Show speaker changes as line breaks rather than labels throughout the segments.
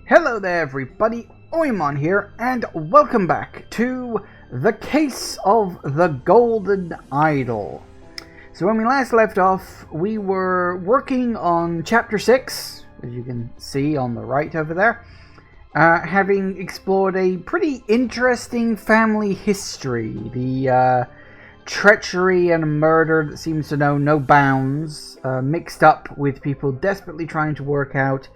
Hello there everybody, Oimon here, and welcome back to The Case of the Golden Idol. So when we last left off, we were working on Chapter 6, as you can see on the right over there, having explored a pretty interesting family history, the treachery and murder that seems to know no bounds, mixed up with people desperately trying to work out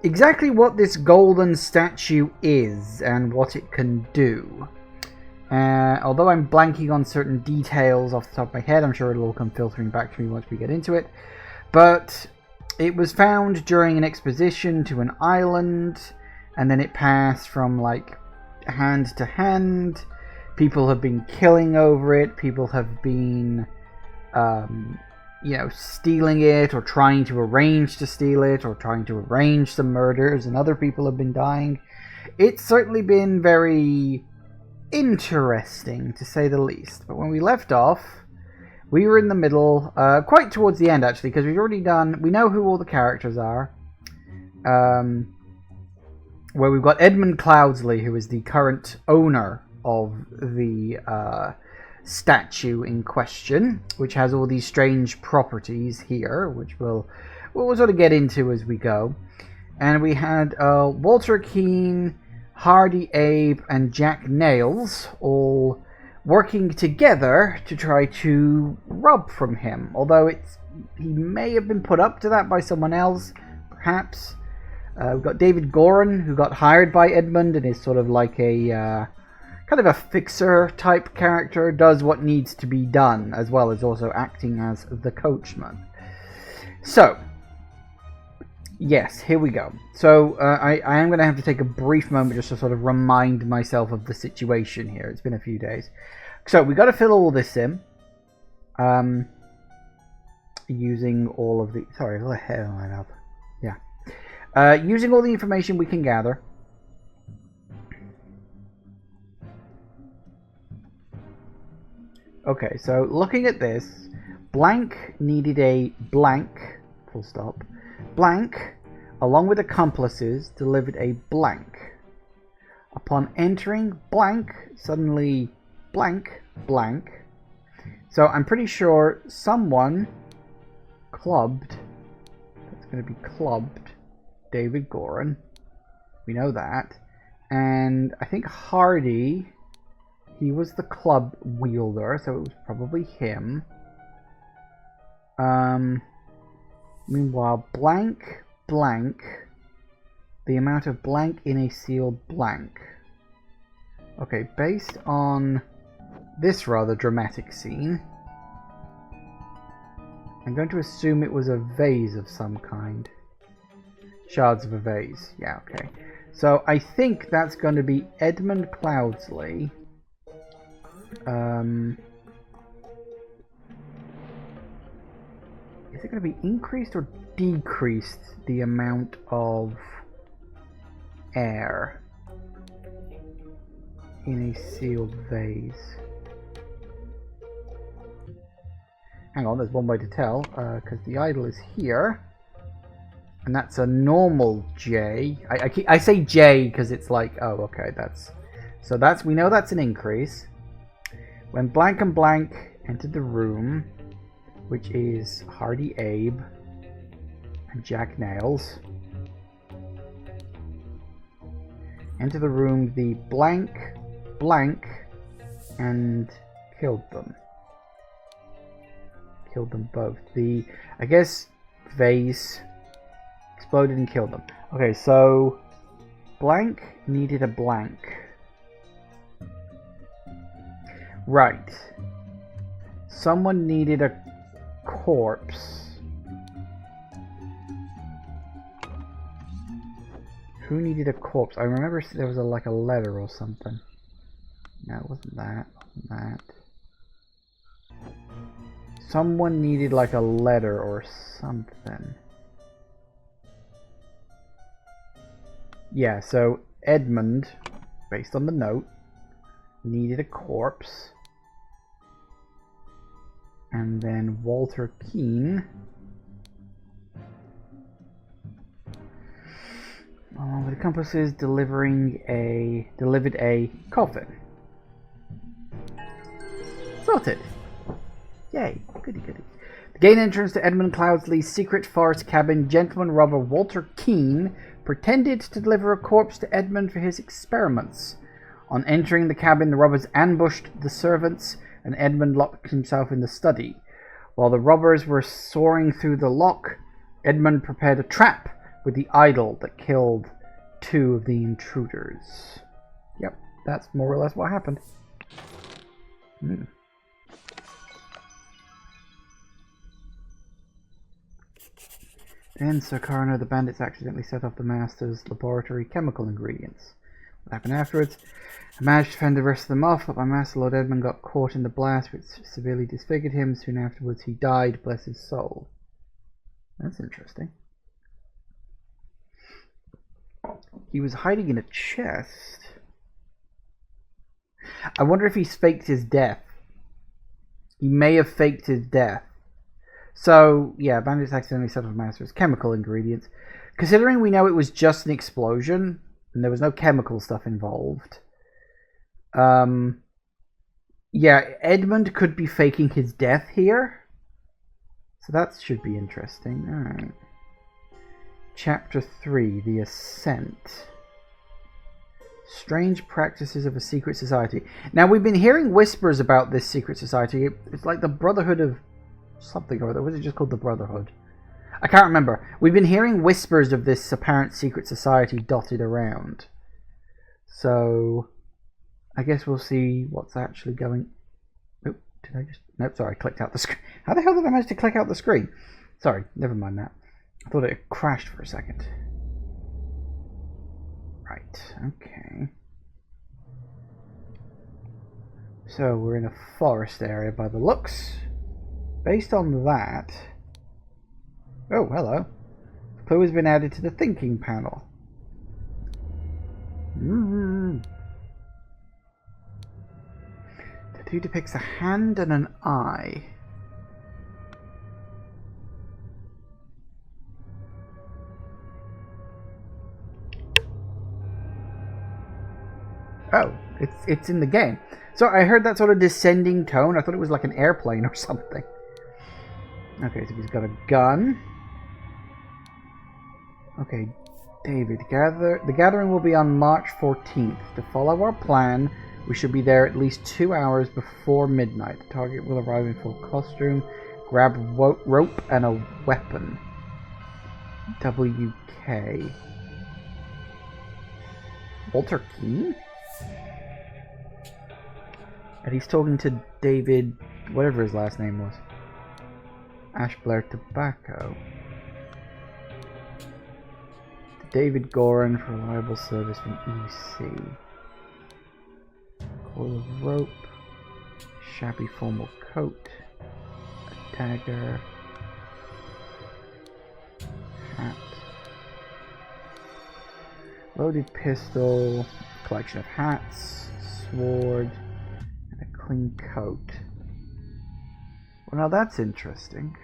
exactly what this golden statue is and what it can do. Although I'm blanking on certain details off the top of my head, I'm sure it'll all come filtering back to me once we get into it. But it was found during an expedition to an island, and then it passed from like hand to hand. People have been killing over it. People have been stealing it, or trying to arrange to steal it, or trying to arrange some murders, and other people have been dying. It's certainly been very interesting, to say the least. But when we left off, we were in the middle, quite towards the end actually, because we've already done, we know who all the characters are. Where we've got Edmund Cloudsley, who is the current owner of the statue in question, which has all these strange properties here, which we'll sort of get into as we go. And we had Walter Keane, Hardy Abe, and Jack Nails all working together to try to rob from him. Although he may have been put up to that by someone else, perhaps. We've got David Goran, who got hired by Edmund and is sort of like a kind of a fixer type character, does what needs to be done, as well as also acting as the coachman. So, yes, here we go. So, I am going to have to take a brief moment just to sort of remind myself of the situation here. It's been a few days. So, we got to fill all this in. Using all of the... Sorry, what the hell am I up? Yeah. Using all the information we can gather. Okay, so looking at this, blank needed a blank, full stop, blank, along with accomplices, delivered a blank. Upon entering blank, suddenly blank, blank. So I'm pretty sure someone clubbed, that's going to be clubbed, David Goran. We know that. And I think Hardy... he was the club wielder, so it was probably him. Meanwhile, blank, blank. The amount of blank in a sealed blank. Okay, based on this rather dramatic scene, I'm going to assume it was a vase of some kind. Shards of a vase. Yeah, okay. So I think that's going to be Edmund Cloudsley. Is it going to be increased or decreased, the amount of air in a sealed vase? Hang on, there's one way to tell, because the idol is here, and that's a normal J. I say J because it's like, oh, okay, we know that's an increase. When blank and blank entered the room, which is Hardy Abe and Jack Nails, enter the room, the blank, blank, and killed them. Killed them both. The, I guess, vase exploded and killed them. Okay, so blank needed a blank. Right. Someone needed a corpse. Who needed a corpse? I remember there was like a letter or something. No, it wasn't that. Wasn't that. Someone needed like a letter or something. Yeah, so Edmund, based on the note, needed a corpse. And then Walter Keane Along with accomplices, delivered a coffin. Sorted. Yay, goody goody. To gain entrance to Edmund Cloudsley's secret forest cabin, gentleman robber Walter Keene pretended to deliver a corpse to Edmund for his experiments. On entering the cabin, the robbers ambushed the servants, and Edmund locked himself in the study. While the robbers were soaring through the lock, Edmund prepared a trap with the idol that killed 2 of the intruders. Yep, that's more or less what happened. Then, Sir Coroner, the bandits accidentally set off the Master's laboratory chemical ingredients. What happened afterwards? I managed to fend the rest of them off, but my Master Lord Edmund got caught in the blast, which severely disfigured him. Soon afterwards he died, bless his soul. That's interesting. He was hiding in a chest. I wonder if he's faked his death. He may have faked his death. So, yeah, bandits accidentally set off Master's chemical ingredients. Considering we know it was just an explosion, and there was no chemical stuff involved. Yeah, Edmund could be faking his death here. So that should be interesting. Alright. Chapter 3, The Ascent. Strange practices of a secret society. Now, we've been hearing whispers about this secret society. It's like the Brotherhood of something or other. Was it just called the Brotherhood? I can't remember. We've been hearing whispers of this apparent secret society dotted around. So, I guess we'll see what's actually going... Oh, did I just... Nope, sorry, I clicked out the screen. How the hell did I manage to click out the screen? Sorry, never mind that. I thought it crashed for a second. Right, okay. So, we're in a forest area by the looks. Based on that... Oh, hello. The clue has been added to the thinking panel. The 2 depicts a hand and an eye. Oh, it's in the game. So I heard that sort of descending tone. I thought it was like an airplane or something. Okay, so he's got a gun. Okay, David, the gathering will be on March 14th. To follow our plan, we should be there at least 2 hours before midnight. The target will arrive in full costume, grab rope and a weapon. WK. Walter Keene? And he's talking to David, whatever his last name was. Ashblair Tobacco. David Goran for reliable service from EC. Coil of rope. Shabby formal coat. A dagger. Hat. Loaded pistol. Collection of hats. Sword. And a clean coat. Well, now that's interesting.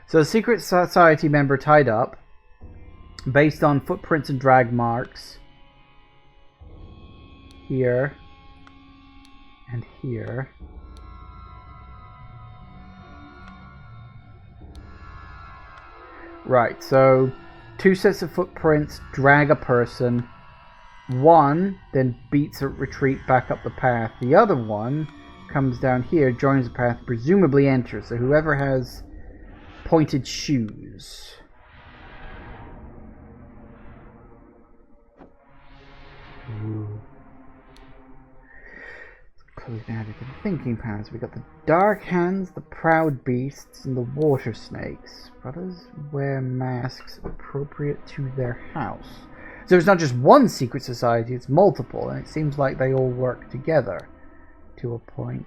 So, a secret society member tied up, based on footprints and drag marks, here, and here. Right, so 2 sets of footprints drag a person. One then beats a retreat back up the path. The other one comes down here, joins the path, presumably enters. So whoever has pointed shoes. Ooh. Close added to the thinking panels. We got the dark hands, the proud beasts, and the water snakes. Brothers wear masks appropriate to their house. So it's not just one secret society, it's multiple, and it seems like they all work together to a point.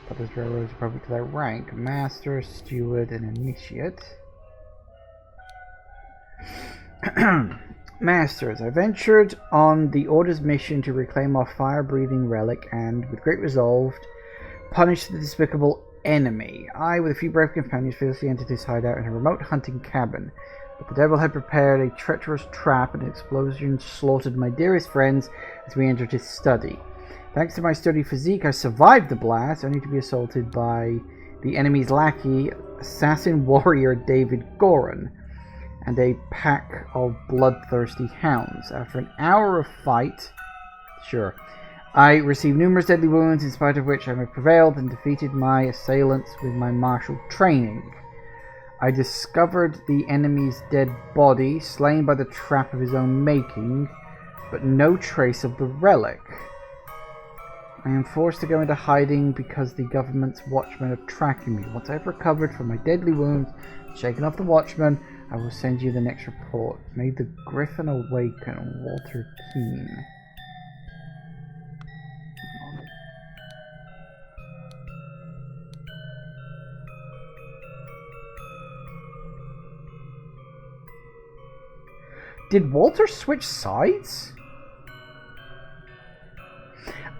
Brothers wear robes appropriate to their rank. Master, steward, and initiate. Masters, I ventured on the Order's mission to reclaim our fire-breathing relic and, with great resolve, punish the despicable enemy. I, with a few brave companions, fearlessly entered his hideout in a remote hunting cabin. But the devil had prepared a treacherous trap, and the explosion slaughtered my dearest friends as we entered his study. Thanks to my sturdy physique, I survived the blast, only to be assaulted by the enemy's lackey, assassin warrior David Goran, and a pack of bloodthirsty hounds. After an hour of fight, I received numerous deadly wounds, in spite of which I prevailed and defeated my assailants with my martial training. I discovered the enemy's dead body, slain by the trap of his own making, but no trace of the relic. I am forced to go into hiding because the government's watchmen are tracking me. Once I have recovered from my deadly wounds, shaken off the watchmen, I will send you the next report. May the Griffin awaken, Walter Keane. Did Walter switch sides?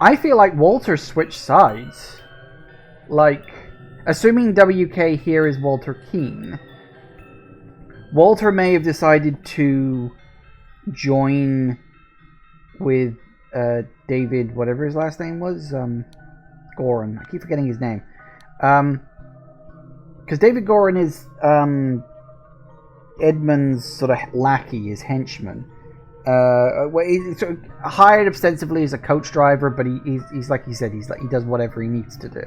I feel like Walter switched sides. Like, assuming WK here is Walter Keane, Walter may have decided to join with David, whatever his last name was, Goran. I keep forgetting his name. Because David Goran is Edmund's sort of lackey, his henchman. He's sort of hired ostensibly as a coach driver, but he's like he said, he does whatever he needs to do.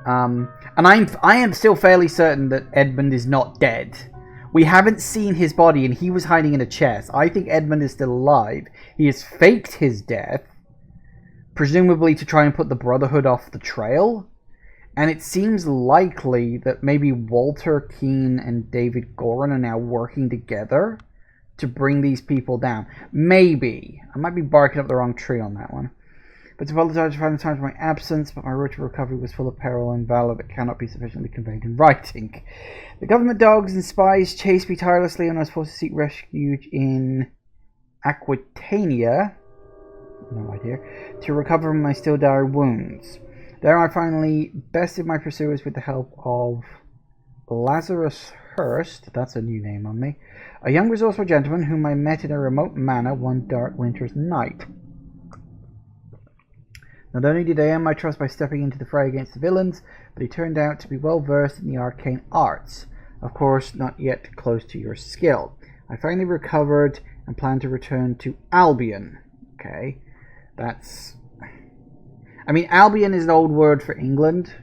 And I am still fairly certain that Edmund is not dead. We haven't seen his body, and he was hiding in a chest. I think Edmund is still alive. He has faked his death, presumably to try and put the Brotherhood off the trail. And it seems likely that maybe Walter Keane and David Goran are now working together to bring these people down. Maybe. I might be barking up the wrong tree on that one. But to apologize for the time for my absence, but my road to recovery was full of peril and valor that cannot be sufficiently conveyed in writing. The government dogs and spies chased me tirelessly, and I was forced to seek refuge in Aquitania, no idea, to recover from my still dire wounds. There I finally bested my pursuers with the help of Lazarus Hurst, that's a new name on me, a young resourceful gentleman whom I met in a remote manor one dark winter's night. Not only did I earn my trust by stepping into the fray against the villains, but he turned out to be well versed in the arcane arts. Of course, not yet close to your skill. I finally recovered and plan to return to Albion. Okay, that's... I mean, Albion is an old word for England.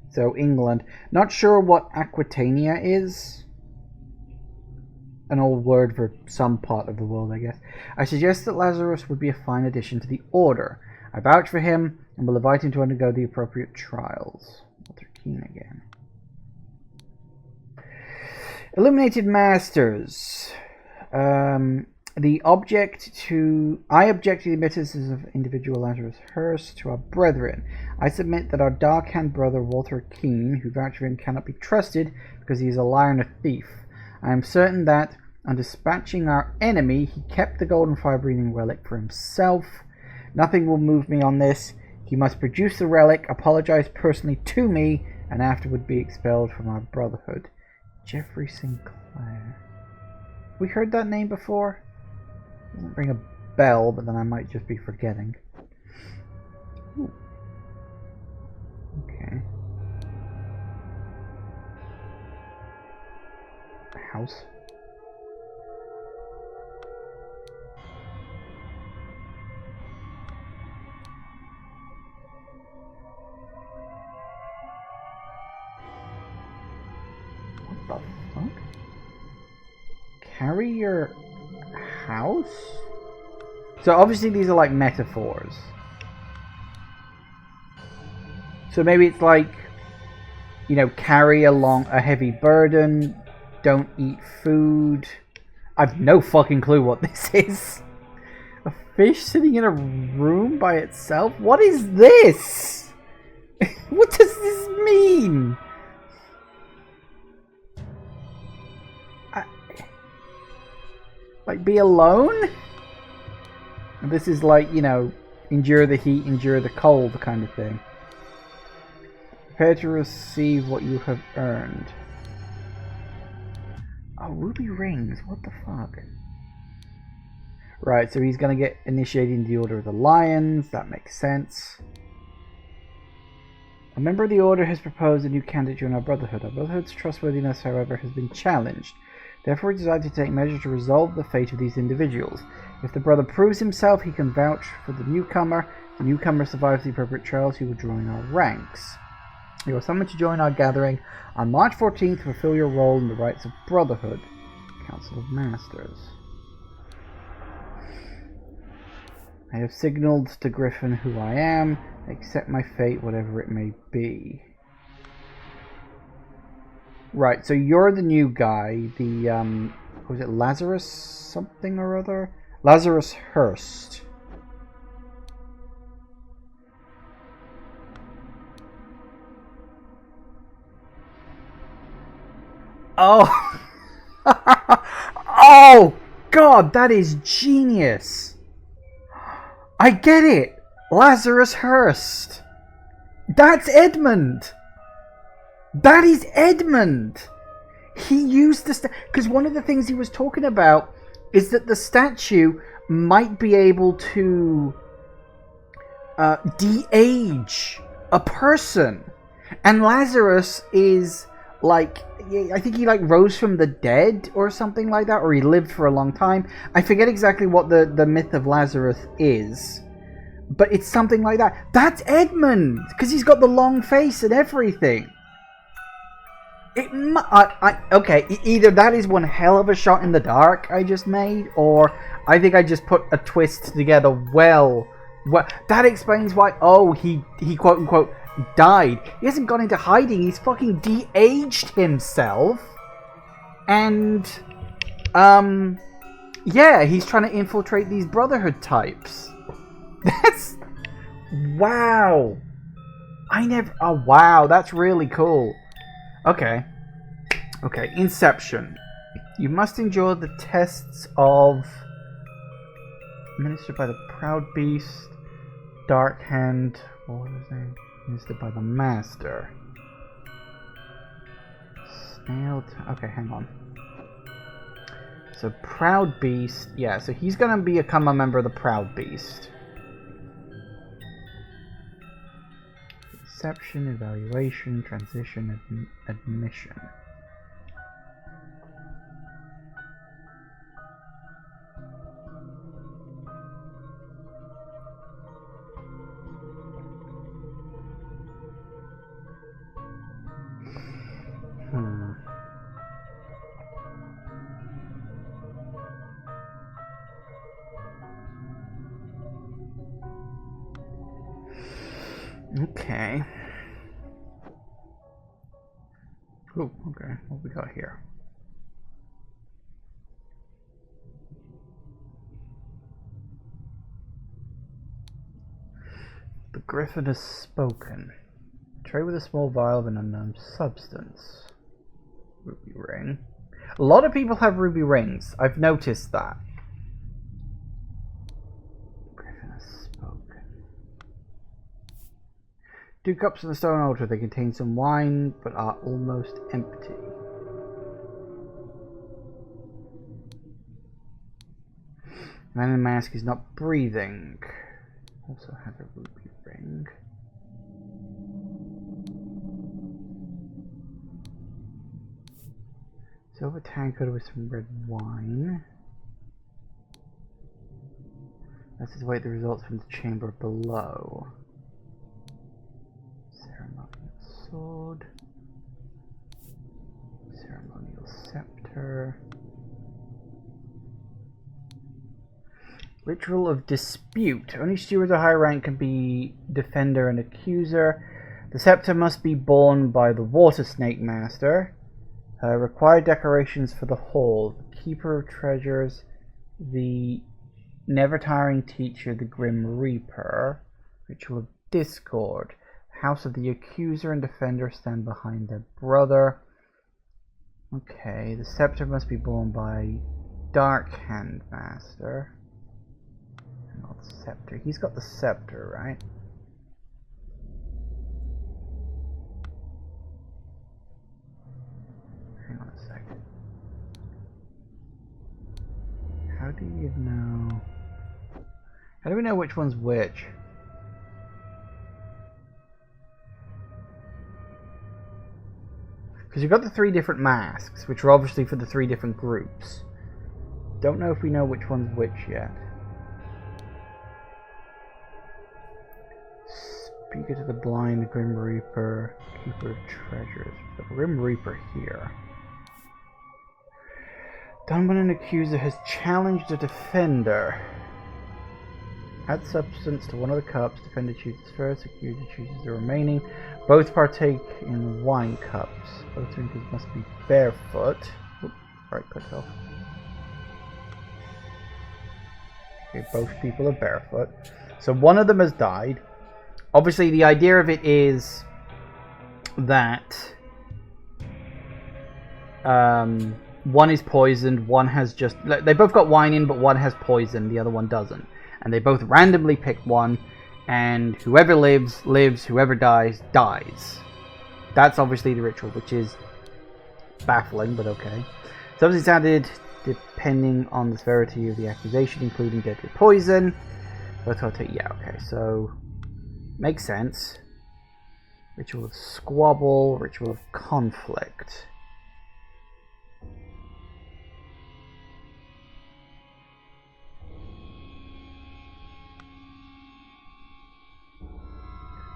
So, England. Not sure what Aquitania is. An old word for some part of the world, I guess. I suggest that Lazarus would be a fine addition to the Order. I vouch for him and will invite him to undergo the appropriate trials. Walter Keane again. Illuminated Masters. I object to the admittances of individual Lazarus Hurst to our brethren. I submit that our dark-hand brother Walter Keane, who vouch for him, cannot be trusted because he is a liar and a thief. I am certain that, on dispatching our enemy, he kept the golden fire-breathing relic for himself. Nothing will move me on this. He must produce the relic, apologize personally to me, and afterward be expelled from our brotherhood. Jeffrey Sinclair. We heard that name before? Doesn't ring a bell, but then I might just be forgetting. Ooh. Okay. House. What the fuck? Carry your house? So obviously these are like metaphors. So maybe it's like, you know, carry along a heavy burden, don't eat food. I've no fucking clue what this is. A fish sitting in a room by itself? What is this? What does this mean? Like, be alone? And this is like, you know, endure the heat, endure the cold kind of thing. Prepare to receive what you have earned. Oh, ruby rings. What the fuck? Right, so he's gonna get initiated into the Order of the Lions. That makes sense. A member of the Order has proposed a new candidate to join our Brotherhood. Our Brotherhood's trustworthiness, however, has been challenged. Therefore, we decided to take measures to resolve the fate of these individuals. If the brother proves himself, he can vouch for the newcomer. If the newcomer survives the appropriate trials, he will join our ranks. You are summoned to join our gathering on March 14th to fulfill your role in the rites of Brotherhood. Council of Masters. I have signaled to Griffin who I am. I accept my fate, whatever it may be. Right, so you're the new guy, the, was it Lazarus something or other? Lazarus Hurst. Oh! Oh, God, that is genius! I get it! Lazarus Hurst! That's Edmund! That is Edmund! He used the because one of the things he was talking about is that the statue might be able to de-age a person, and Lazarus is like, I think he like rose from the dead or something like that, or he lived for a long time. I forget exactly what the myth of Lazarus is, but it's something like that. That's Edmund because he's got the long face and everything. Okay, either that is one hell of a shot in the dark I just made, or I think I just put a twist together well. That explains why, oh, he quote-unquote died. He hasn't gone into hiding, he's fucking de-aged himself. And, yeah, he's trying to infiltrate these Brotherhood types. That's... Wow. Oh, wow, that's really cool. Okay. Okay, Inception. You must endure the tests of... Administered by the Proud Beast, Dark Hand... What was his name? Administered by the Master. Snailed... Okay, hang on. So, Proud Beast... Yeah, so he's gonna become a member of the Proud Beast. Inception, evaluation, transition, admission. Okay. Oh, okay. What we got here? The Griffin has spoken. Tray with a small vial of an unknown substance. Ruby ring. A lot of people have ruby rings. I've noticed that. Griffin has spoken. 2 cups on the stone altar. They contain some wine, but are almost empty. Man in the mask is not breathing. Also have a ruby ring. Silver tankard with some red wine. Let's just wait the results from the chamber below. Ceremonial sword. Ceremonial scepter. Ritual of dispute. Only stewards of high rank can be defender and accuser. The scepter must be borne by the water snake master. Required decorations for the hall. The keeper of treasures. The never tiring teacher. The grim reaper. Ritual of discord. House of the accuser and defender stand behind their brother. Okay, the scepter must be borne by Dark Hand Master. Not scepter. He's got the scepter, right? Hang on a second. do you know? How do we know which one's which? Because you've got the 3 different masks, which are obviously for the 3 different groups. Don't know if we know which one's which yet. Speaker to the blind, Grim Reaper, Keeper of Treasures. The Grim Reaper here. Done when an accuser has challenged a defender. Add substance to one of the cups. Defender chooses first, accuser chooses the remaining. Both partake in wine cups. Both drinkers must be barefoot. Oop, right, cut off. Okay, both people are barefoot. So one of them has died. Obviously, the idea of it is that one is poisoned, one has just... They both got wine in, but one has poison, the other one doesn't. And they both randomly pick one, and whoever lives, lives, whoever dies, dies. That's obviously the ritual, which is baffling, but okay. Substance added depending on the severity of the accusation, including deadly poison. Both will take... Yeah, okay, so... Makes sense. Ritual of squabble, ritual of conflict.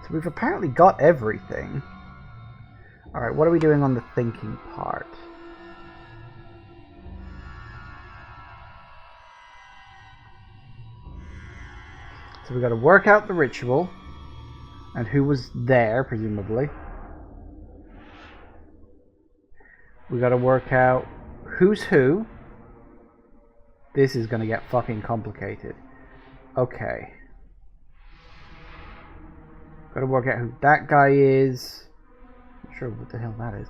So we've apparently got everything. Alright, what are we doing on the thinking part? So we've got to work out the ritual. And who was there, presumably. We got to work out who's who. This is going to get fucking complicated. Okay. Got to work out who that guy is. Not sure what the hell that is.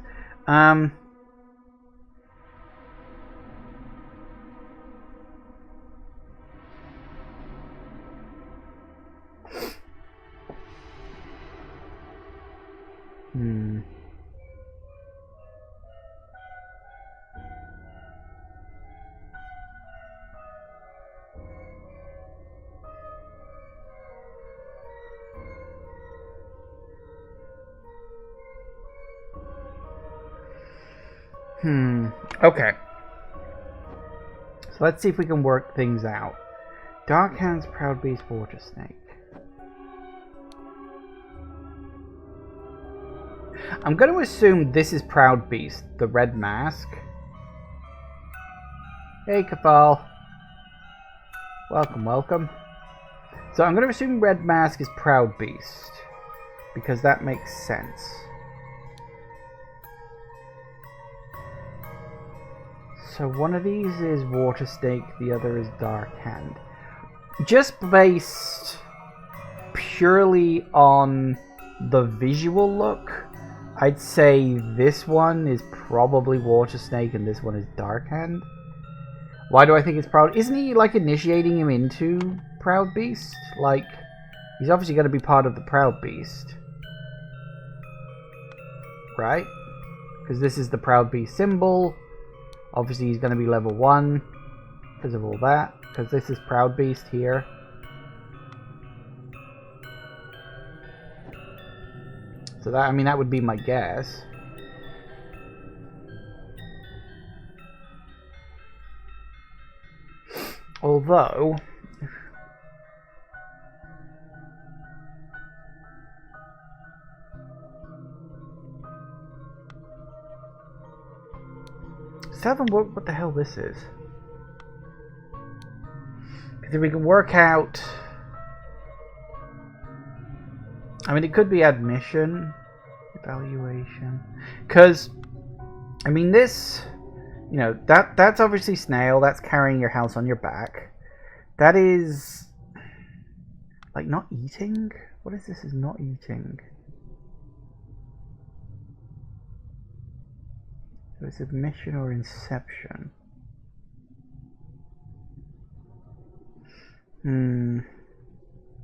Okay. So let's see if we can work things out. Dark Hands, Proud Beast, Water Snake. I'm going to assume this is Proud Beast, the red mask. Hey, Kafal. Welcome, welcome. So I'm going to assume red mask is Proud Beast, because that makes sense. So one of these is Water Snake, the other is Dark Hand. Just based purely on the visual look, I'd say this one is probably Water Snake and this one is Dark Hand. Why do I think it's Proud? Isn't he like initiating him into Proud Beast? Like, he's obviously going to be part of the Proud Beast. Right? Because this is the Proud Beast symbol. Obviously he's going to be level 1 because of all that. Because this is Proud Beast here. So that, I mean, that would be my guess. Although... Seven, what the hell this is? Because if we can work out... I mean, it could be admission, evaluation. Because, I mean, this... You know, that's obviously snail. That's carrying your house on your back. That is... Like, not eating? What is this is not eating? So it's admission or inception.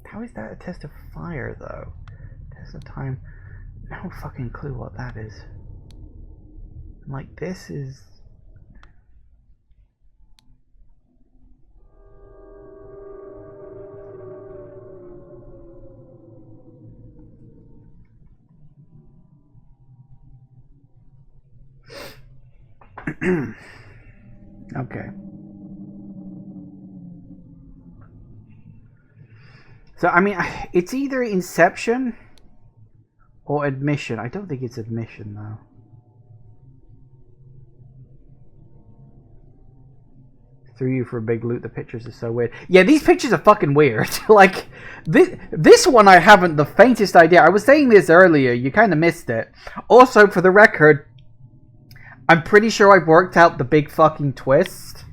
How is that a test of fire, though? Test of time. No fucking clue what that is. Like, this is... Okay. So, I mean, it's either Inception or Admission. I don't think it's Admission, though. Threw you for a big loot. The pictures are so weird. Yeah, these pictures are fucking weird. Like, this one I haven't the faintest idea. I was saying this earlier. You kind of missed it. Also, for the record, I'm pretty sure I've worked out the big fucking twist.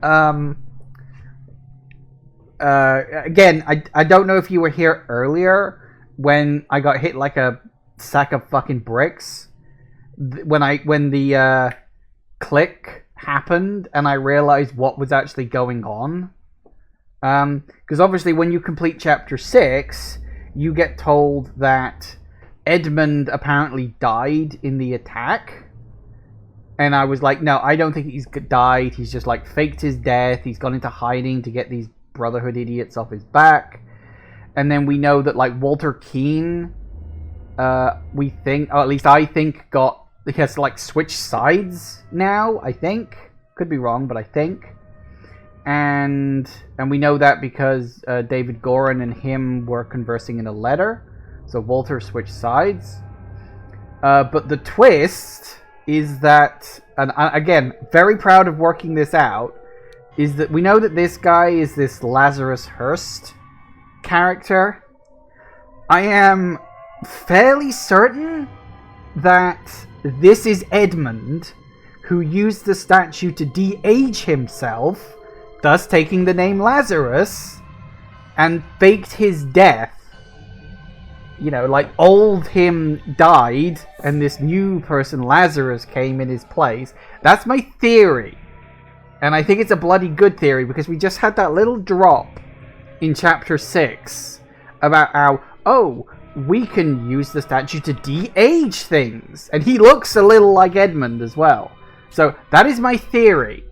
Again, I don't know if you were here earlier when I got hit like a sack of fucking bricks. When the click happened and I realized what was actually going on. Because obviously when you complete chapter 6, you get told that Edmund apparently died in the attack. And I was like, no, I don't think he's died. He's just like faked his death. He's gone into hiding to get these Brotherhood idiots off his back. And then we know that like Walter Keane, we think, or at least I think, he has to like switch sides now, I think. Could be wrong, but I think. And we know that because David Goran and him were conversing in a letter. So Walter switched sides. But the twist is that, and again, very proud of working this out, is that we know that this guy is this Lazarus Hearst character. I am fairly certain that this is Edmund, who used the statue to de-age himself, thus taking the name Lazarus, and faked his death. You know, like old him died, and this new person, Lazarus, came in his place. That's my theory. And I think it's a bloody good theory, because we just had that little drop in chapter 6 about how, oh, we can use the statue to de-age things. And he looks a little like Edmund as well. So that is my theory.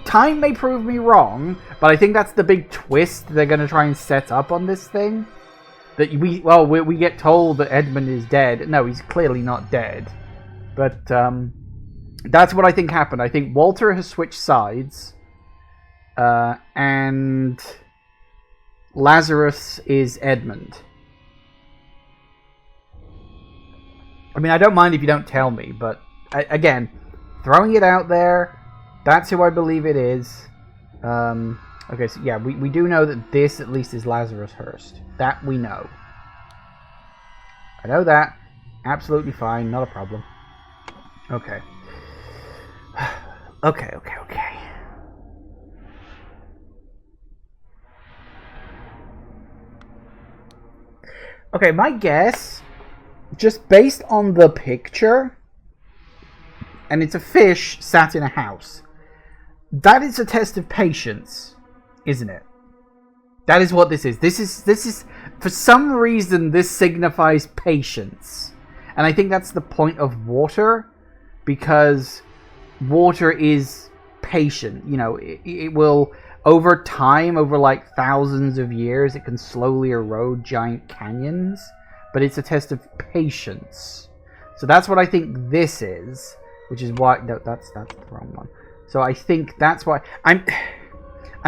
Time may prove me wrong, but I think that's the big twist they're going to try and set up on this thing. That we get told that Edmund is dead. No, he's clearly not dead. But that's what I think happened. I think Walter has switched sides, and Lazarus is Edmund. I mean, I don't mind if you don't tell me, but again, throwing it out there, that's who I believe it is. Okay, so yeah, we do know that this at least is Lazarus Hearst. That we know. I know that. Absolutely fine, not a problem. Okay. Okay. Okay, my guess, just based on the picture, and it's a fish sat in a house, that is a test of patience, isn't it? That is what this is. This is for some reason, this signifies patience. And I think that's the point of water, because water is patient. You know, it will, over time, over like thousands of years, it can slowly erode giant canyons. But it's a test of patience. So that's what I think this is, which is why... No, that's the wrong one. So I think that's why... I'm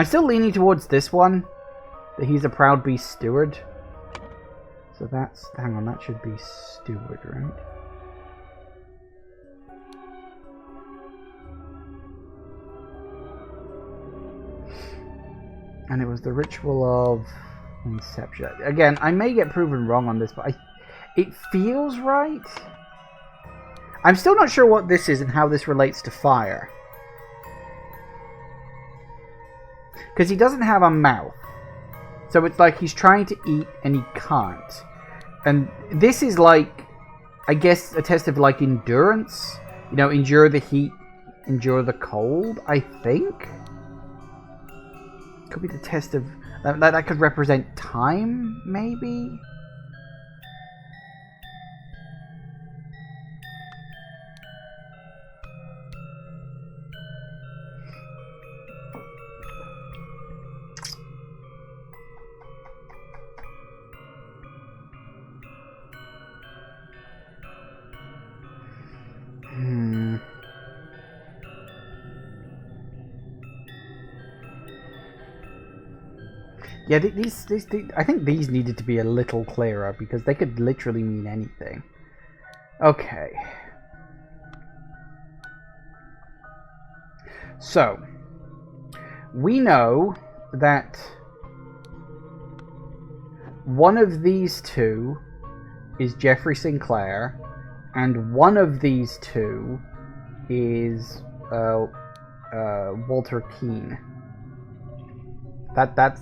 still leaning towards this one, that he's a proud beast steward. So that's... Hang on, that should be steward, right? And it was the ritual of Inception. Again, I may get proven wrong on this, but it feels right. I'm still not sure what this is and how this relates to fire. Because he doesn't have a mouth. So it's like he's trying to eat and he can't. And this is like, I guess, a test of like endurance. You know, endure the heat, endure the cold, I think. Could be the test of... That could represent time, maybe? Yeah, these I think these needed to be a little clearer because they could literally mean anything. Okay. So, we know that one of these two is Jeffrey Sinclair, and one of these two is Walter Keane. That's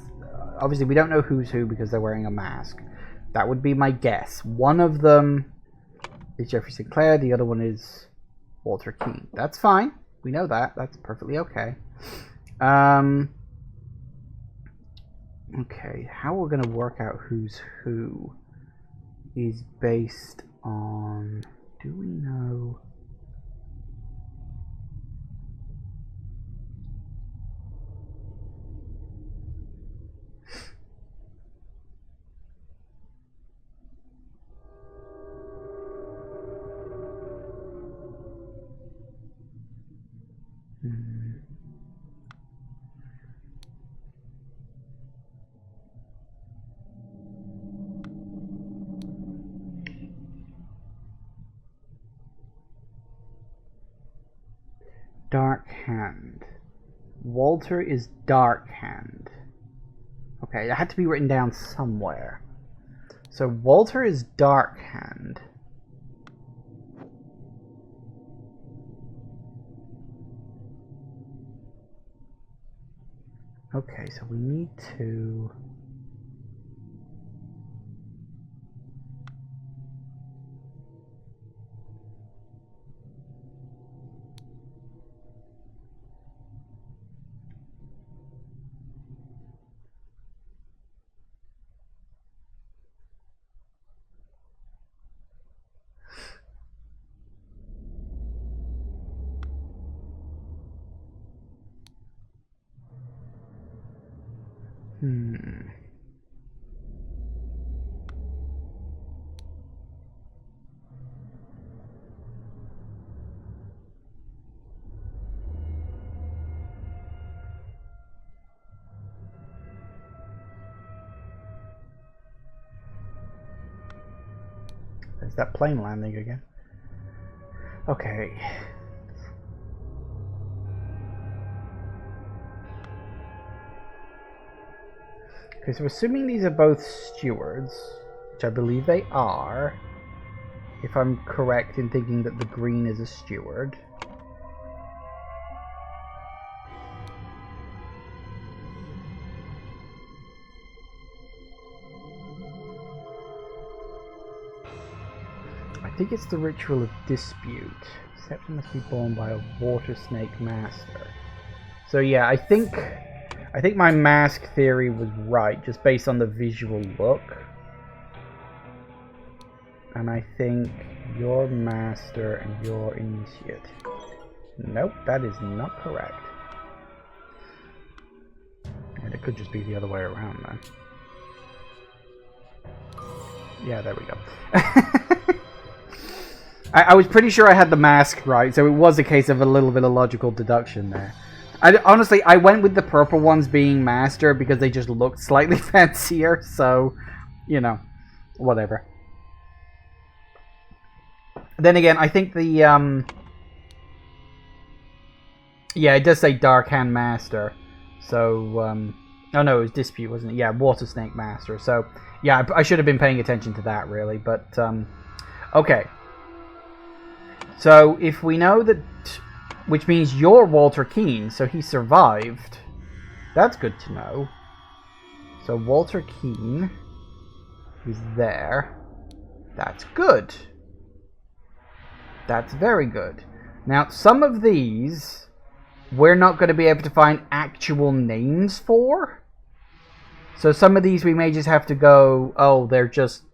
obviously we don't know who's who because they're wearing a mask. That would be my guess. One of them is Jeffrey Sinclair, the other one is Walter Keane. That's fine. We know that. That's perfectly okay. Okay, how we're going to work out who's who is based on... Do we know... Dark Hand. Walter is Dark Hand. Okay, that had to be written down somewhere. So Walter is Dark Hand. Okay, so we need to... There's that plane landing again. Okay. Okay, so assuming these are both stewards, which I believe they are, if I'm correct in thinking that the green is a steward. I think it's the ritual of dispute. Scepter must be borne by a water snake master. So yeah, I think my mask theory was right, just based on the visual look. And I think you're master and you're initiate. Nope, that is not correct. And it could just be the other way around then. Yeah, there we go. I was pretty sure I had the mask right, so it was a case of a little bit of logical deduction there. Honestly, I went with the purple ones being master because they just looked slightly fancier, so, you know, whatever. Then again, I think the, yeah, it does say Dark Hand Master, so, oh no, it was Dispute, wasn't it? Yeah, Water Snake Master, so, yeah, I should have been paying attention to that, really, but, okay. So, if we know that, which means you're Walter Keane, so he survived. That's good to know. So, Walter Keane is there. That's good. That's very good. Now, some of these, we're not going to be able to find actual names for. So, some of these we may just have to go, oh, they're just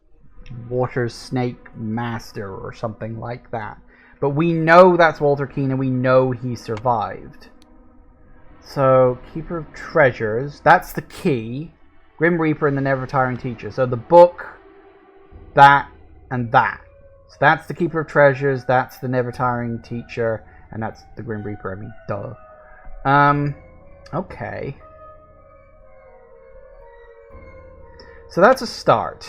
Water Snake Master or something like that. But we know that's Walter Keane, and we know he survived. So, Keeper of Treasures, that's the key. Grim Reaper and the Never Tiring Teacher. So the book, that, and that. So that's the Keeper of Treasures, that's the Never Tiring Teacher, and that's the Grim Reaper, I mean, duh. Okay. So that's a start.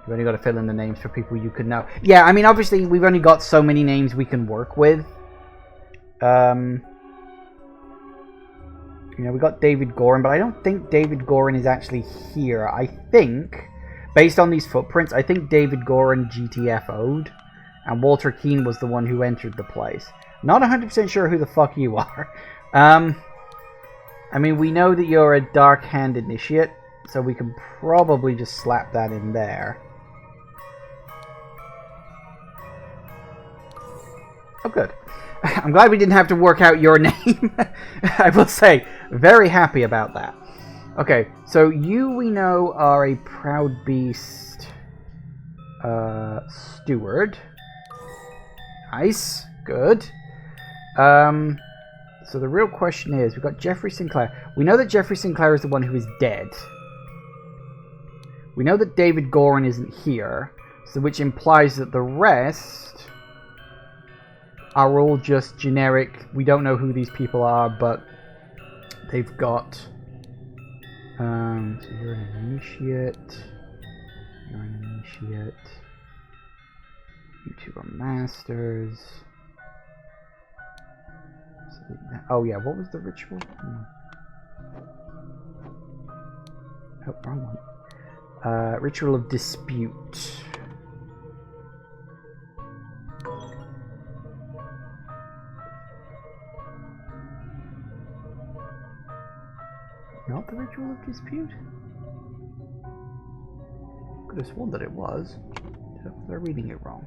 You've only got to fill in the names for people you could know. Yeah, I mean, obviously, we've only got so many names we can work with. You know, we got David Gorin, but I don't think David Gorin is actually here. I think, based on these footprints, I think David Gorin GTFO'd, and Walter Keane was the one who entered the place. Not 100% sure who the fuck you are. I mean, we know that you're a Dark Hand Initiate, so we can probably just slap that in there. Oh, good. I'm glad we didn't have to work out your name. I will say, very happy about that. Okay, so you, we know, are a Proud Beast steward. Nice, good. So the real question is, we've got Jeffrey Sinclair. We know that Jeffrey Sinclair is the one who is dead. We know that David Gorin isn't here, so which implies that the rest are all just generic. We don't know who these people are, but they've got... so you're an initiate. You're an initiate. You two are masters. Oh yeah, what was the ritual? Oh, wrong one. Ritual of dispute. Not the ritual of dispute? Could have sworn that it was. They're reading it wrong.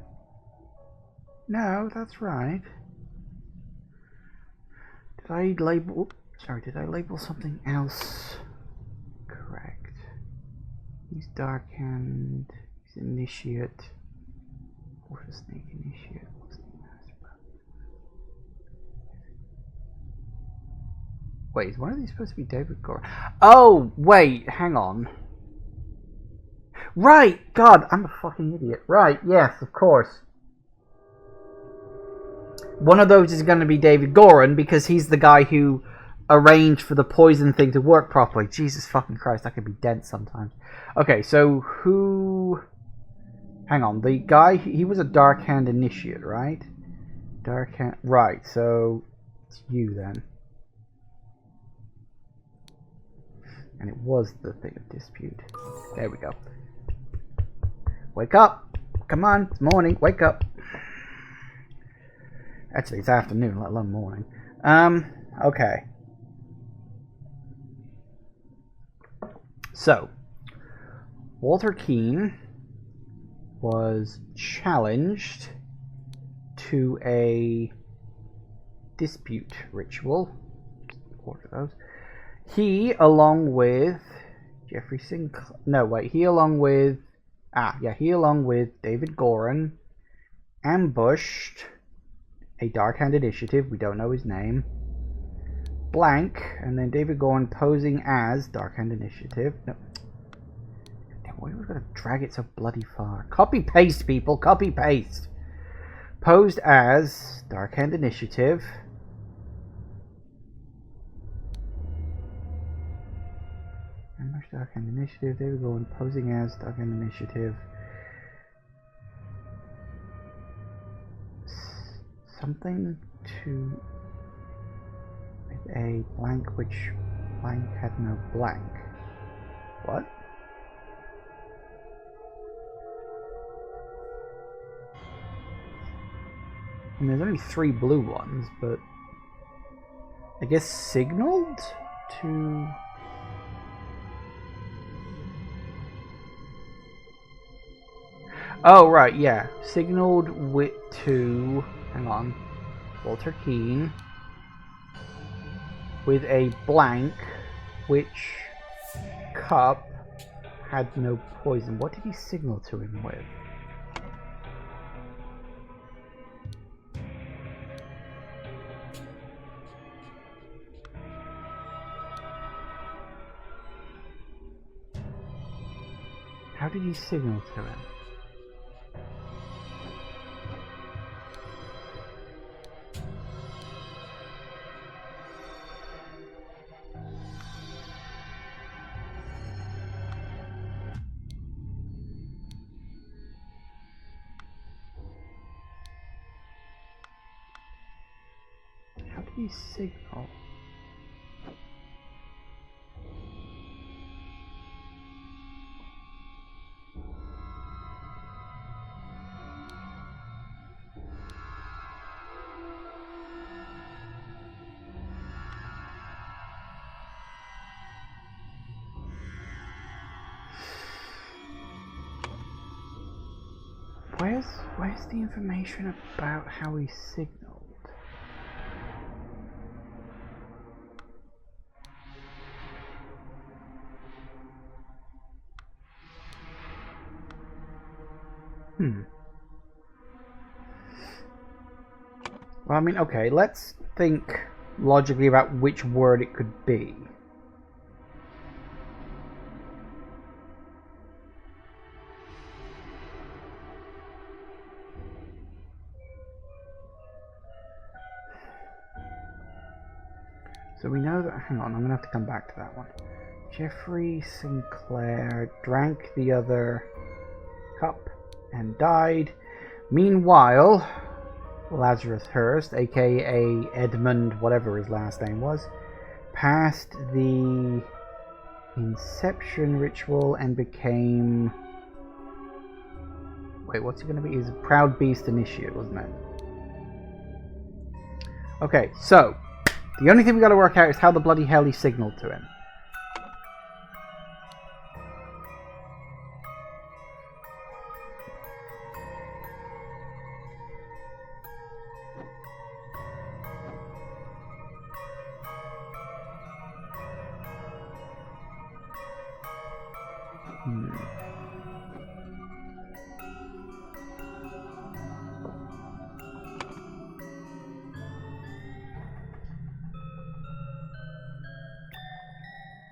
No, that's right. Did I label... Sorry, did I label something else? Correct. He's Dark Hand. He's Initiate. Water Snake Initiate. Wait, is one of these supposed to be David Gorin? Oh, wait, hang on. Right, God, I'm a fucking idiot. Right, yes, of course. One of those is going to be David Gorin because he's the guy who arranged for the poison thing to work properly. Jesus fucking Christ, that could be dense sometimes. Okay, so who... Hang on, the guy, he was a Dark Hand Initiate, right? Dark Hand... Right, so it's you then. And it was the thing of dispute. There we go. Wake up! Come on, it's morning, wake up. Actually, it's afternoon, let alone morning. Okay. So, Walter Keane was challenged to a dispute ritual. Order those. He, along with Jeffrey Sinclair... No, wait. He, along with... he, along with David Gorin, ambushed a Dark Hand Initiative. We don't know his name. Blank. And then David Gorin posing as Dark Hand Initiative. No. Damn, why are we going to drag it so bloody far? Copy-paste, people. Copy-paste. Posed as Dark Hand Initiative. Dark Hand Initiative, David Gorin posing as Dark Hand Initiative. Something to with a blank which blank had no blank. What? And there's only 3 blue ones, but I guess signaled to... Oh, right, yeah. Signaled to... Hang on. Walter Keane. With a blank, which cup had no poison. What did he signal to him with? How did he signal to him? he signal? Where's the information about how he signaled? Well, I mean, okay, let's think logically about which word it could be. So we know that, hang on, I'm going to have to come back to that one. Jeffrey Sinclair drank the other cup and died. Meanwhile, Lazarus Hurst, aka Edmund, whatever his last name was, passed the Inception ritual and became... Wait, what's he going to be? He's a Proud Beast Initiate, wasn't it? Okay, so the only thing we got to work out is how the bloody hell he signaled to him.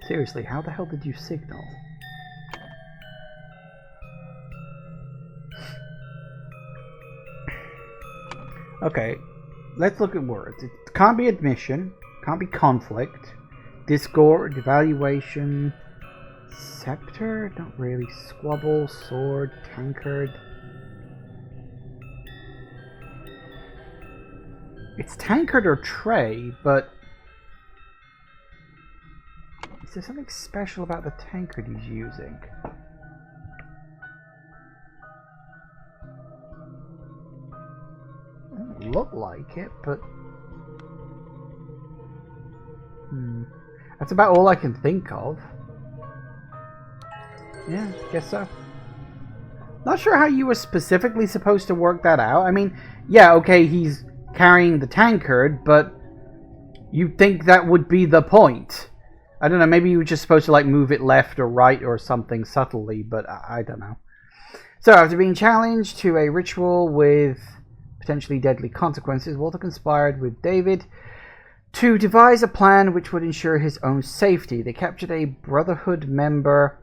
Seriously, how the hell did you signal? Okay, let's look at words. It can't be admission, can't be conflict, discord, evaluation, scepter, not really, squabble, sword, tankard. It's tankard or tray, but is there something special about the tankard he's using? Doesn't look like it, but that's about all I can think of. Yeah, guess so. Not sure how you were specifically supposed to work that out. I mean, yeah, okay, he's carrying the tankard, but you'd think that would be the point. I don't know, maybe you were just supposed to like move it left or right or something subtly, but I don't know. So after being challenged to a ritual with potentially deadly consequences, Walter conspired with David to devise a plan which would ensure his own safety. They captured a Brotherhood member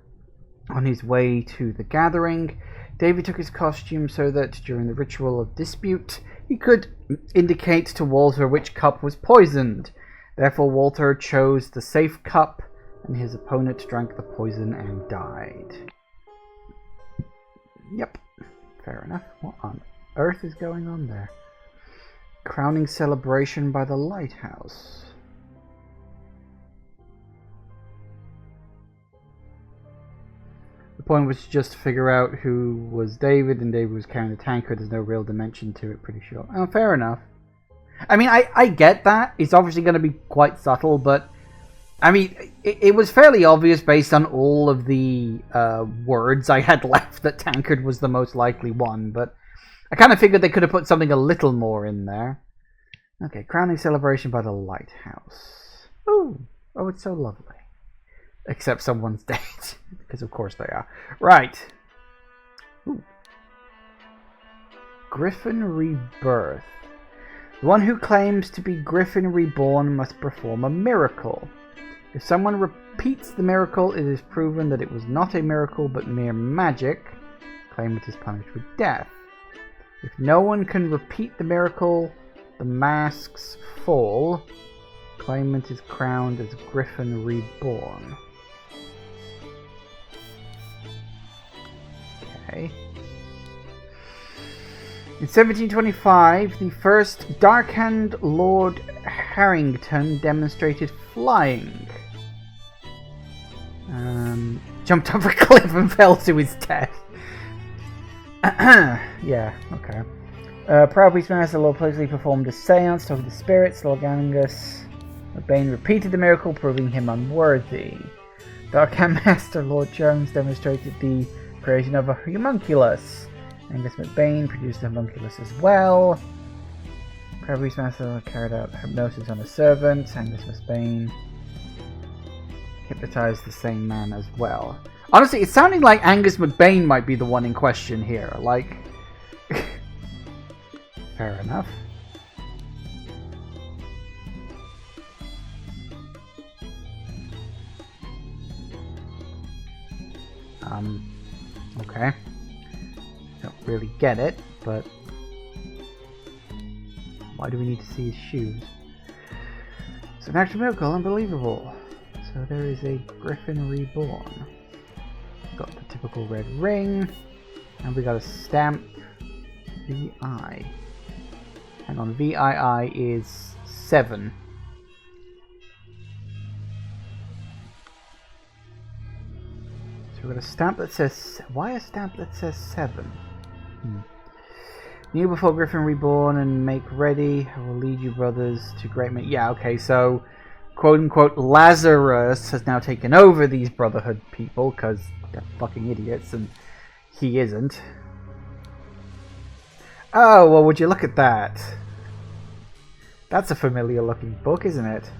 on his way to the gathering. David took his costume so that during the ritual of dispute, he could indicate to Walter which cup was poisoned. Therefore, Walter chose the safe cup, and his opponent drank the poison and died. Yep, fair enough. What on earth is going on there? Crowning celebration by the lighthouse. The point was just to figure out who was David, and David was carrying the tankard. There's no real dimension to it, pretty sure. Oh, fair enough. I mean, I get that. It's obviously going to be quite subtle, but I mean, it was fairly obvious based on all of the words I had left that tankard was the most likely one, but I kind of figured they could have put something a little more in there. Okay, crowning celebration by the lighthouse. Ooh, oh, it's so lovely. Except someone's dead, because of course they are. Right. Ooh. Griffin Rebirth. The one who claims to be Griffin Reborn must perform a miracle. If someone repeats the miracle, it is proven that it was not a miracle but mere magic. The claimant is punished with death. If no one can repeat the miracle, the masks fall. The claimant is crowned as Griffin Reborn. Okay. In 1725, the first Darkhand Lord Harrington demonstrated flying. Jumped off a cliff and fell to his death. Yeah, okay. Proud Beastmaster Lord Paisley performed a seance, talking to spirits. Lord Angus McBain repeated the miracle, proving him unworthy. Dark Hand Master Lord Jones demonstrated the creation of a homunculus. Angus McBain produced a homunculus as well. Proud Beastmaster carried out hypnosis on a servant. Angus McBain hypnotized the same man as well. Honestly, it's sounding like Angus McBain might be the one in question here. Like, fair enough. Okay. Don't really get it, but why do we need to see his shoes? It's an actual miracle, unbelievable. So there is a Griffin reborn. Got the typical red ring, and we got a stamp VI. Hang on, VII is 7. So we've got a stamp that says... Why a stamp that says 7? Kneel before Griffin reborn and make ready. I will lead you brothers to great men. Yeah, okay, so quote-unquote Lazarus has now taken over these Brotherhood people because they're fucking idiots and he isn't. Oh, well, would you look at that? That's a familiar looking book, isn't it?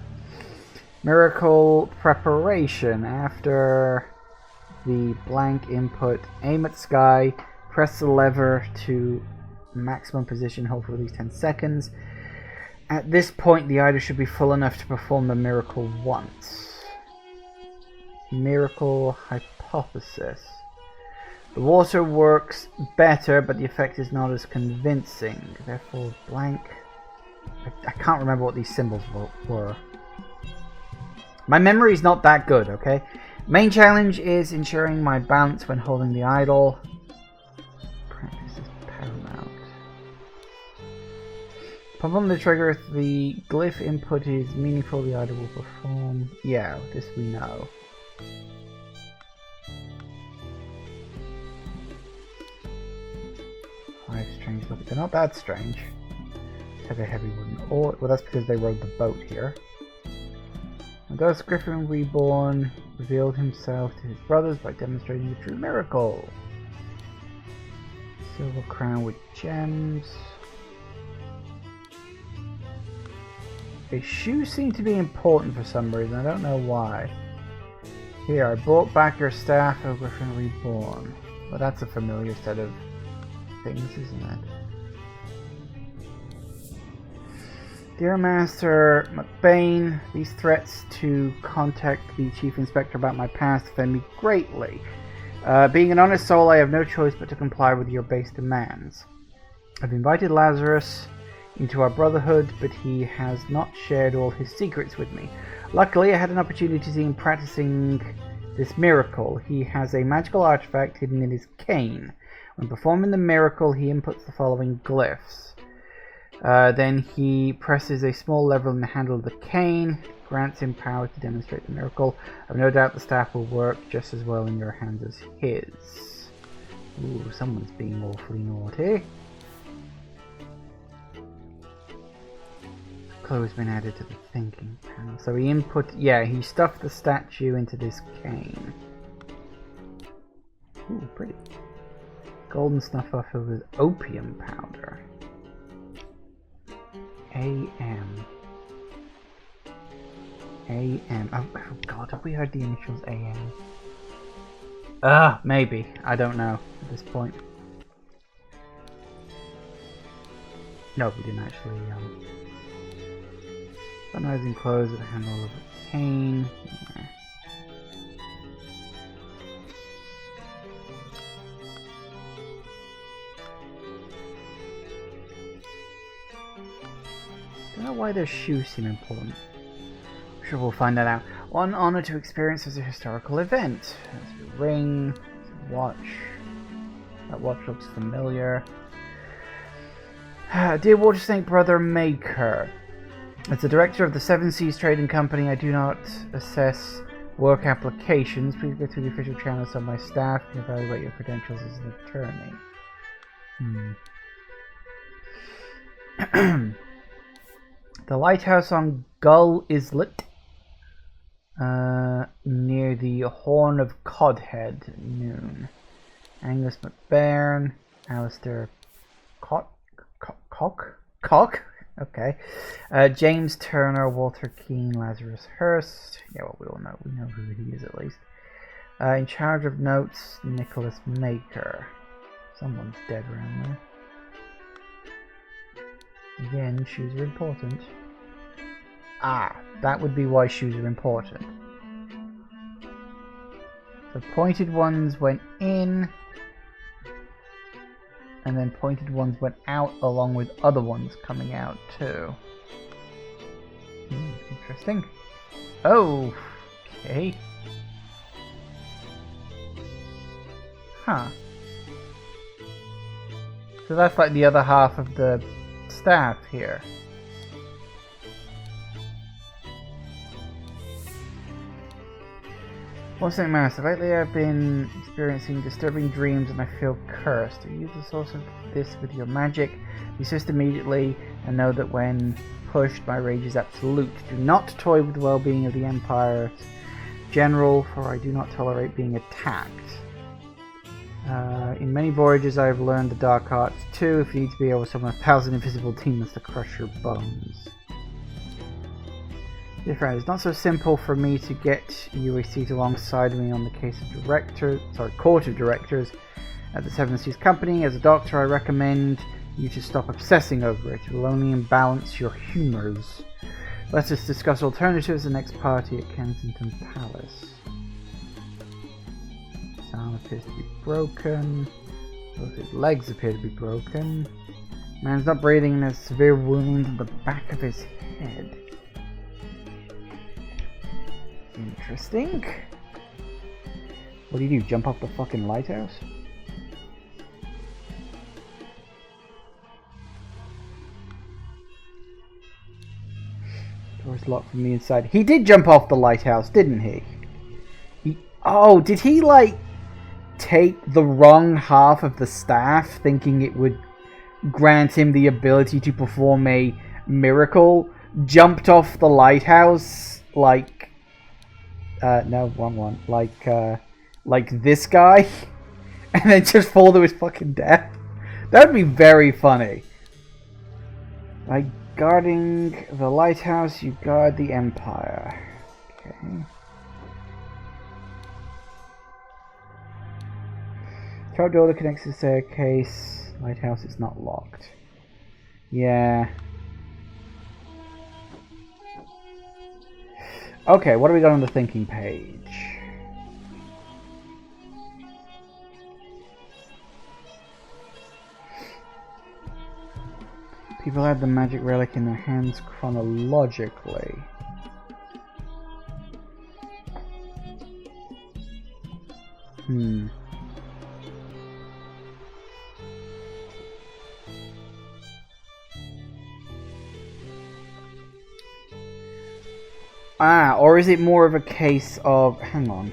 Miracle Preparation. After the blank input, aim at sky, press the lever to maximum position, hold for at least 10 seconds. At this point, the idol should be full enough to perform the miracle once. Miracle Hypothesis. The water works better, but the effect is not as convincing. Therefore, blank... I can't remember what these symbols were. My memory is not that good, okay? Main challenge is ensuring my balance when holding the idol. Practice is paramount. Pump on the trigger if the glyph input is meaningful, the idol will perform. Yeah, this we know. Five strange look. They're not that strange. Have a heavy wooden oar. Well, that's because they rode the boat here. And thus Griffin Reborn revealed himself to his brothers by demonstrating the true miracle. Silver crown with gems. His shoes seem to be important for some reason. I don't know why. Here, I brought back your staff, O Griffin Reborn. Well, that's a familiar set of things, isn't it? Dear Master McBain, these threats to contact the Chief Inspector about my past offend me greatly. Being an honest soul, I have no choice but to comply with your base demands. I've invited Lazarus into our brotherhood, but he has not shared all his secrets with me. Luckily, I had an opportunity to see him practicing this miracle. He has a magical artifact hidden in his cane. When performing the miracle, he inputs the following glyphs. Then he presses a small lever in the handle of the cane, grants him power to demonstrate the miracle. I've no doubt the staff will work just as well in your hands as his. Ooh, someone's being awfully naughty. Clue has been added to the thinking panel. So he he stuffed the statue into this cane. Ooh, pretty. Golden snuff off of his opium powder. AM. Oh god, have we heard the initials AM? Maybe. I don't know at this point. No, we didn't actually, Sunrising clothes with a handle of a cane. Yeah. I don't know why their shoes seem important. I'm sure we'll find that out. One honor to experience as a historical event. There's a ring, there's a watch. That watch looks familiar. Dear Water Snake Brother Maker, As the director of the Seven Seas Trading Company, I do not assess work applications. Please go through the official channels of my staff and evaluate your credentials as an attorney. The lighthouse on Gull Islet, near the Horn of Codhead at noon. Angus McBairn, Alistair Cock? Okay. James Turner, Walter Keane, Lazarus Hurst. Yeah, well, we all know. We know who he is at least. In charge of notes, Nicholas Maker. Someone's dead around there. Again, shoes are important. Ah, that would be why shoes are important. So pointed ones went in, and then pointed ones went out along with other ones coming out too. Interesting. Oh, okay. Huh. So that's like the other half of the staff here. One thing, Master. Lately I've been experiencing disturbing dreams and I feel cursed. Use the source of this with your magic. Desist immediately and know that when pushed, my rage is absolute. Do not toy with the well-being of the Empire's general, for I do not tolerate being attacked. In many voyages I have learned the dark arts too. If you need to be able to summon 1,000 invisible demons to crush your bones. Dear friend, it's not so simple for me to get you a seat alongside me on the case of Court of Directors at the Seven Seas Company. As a doctor, I recommend you to stop obsessing over it. It will only imbalance your humours. Let us discuss alternatives the next party at Kensington Palace. His arm appears to be broken. Both his legs appear to be broken. Man's not breathing and has a severe wound in the back of his head. Interesting. What do? Jump off the fucking lighthouse? Door's locked from the inside. He did jump off the lighthouse, didn't he? Oh, did he like take the wrong half of the staff, thinking it would grant him the ability to perform a miracle? Jumped off the lighthouse like... no, wrong one. Like this guy, and then just fall to his fucking death. That would be very funny. By guarding the lighthouse, you guard the Empire. Okay. Trapdoor that connects to the staircase. Lighthouse is not locked. Yeah. Okay, what do we got on the thinking page? People had the magic relic in their hands chronologically. Ah, or is it more of a case of... Hang on.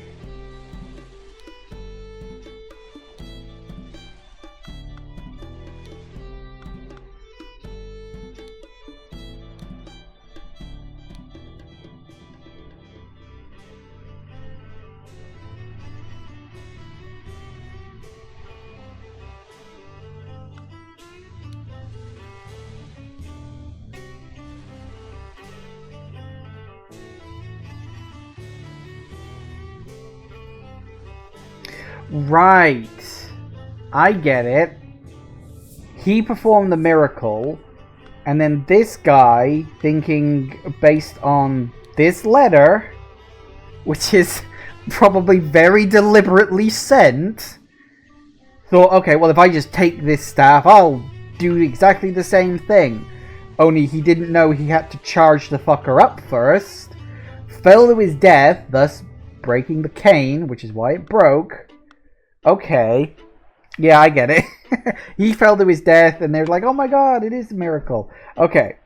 Right. I get it. He performed the miracle, and then this guy, thinking based on this letter, which is probably very deliberately sent, thought, okay, well, if I just take this staff, I'll do exactly the same thing. Only he didn't know he had to charge the fucker up first, fell to his death, thus breaking the cane, which is why it broke. Okay. Yeah, I get it. He fell to his death and they're like, oh my god, it is a miracle. Okay.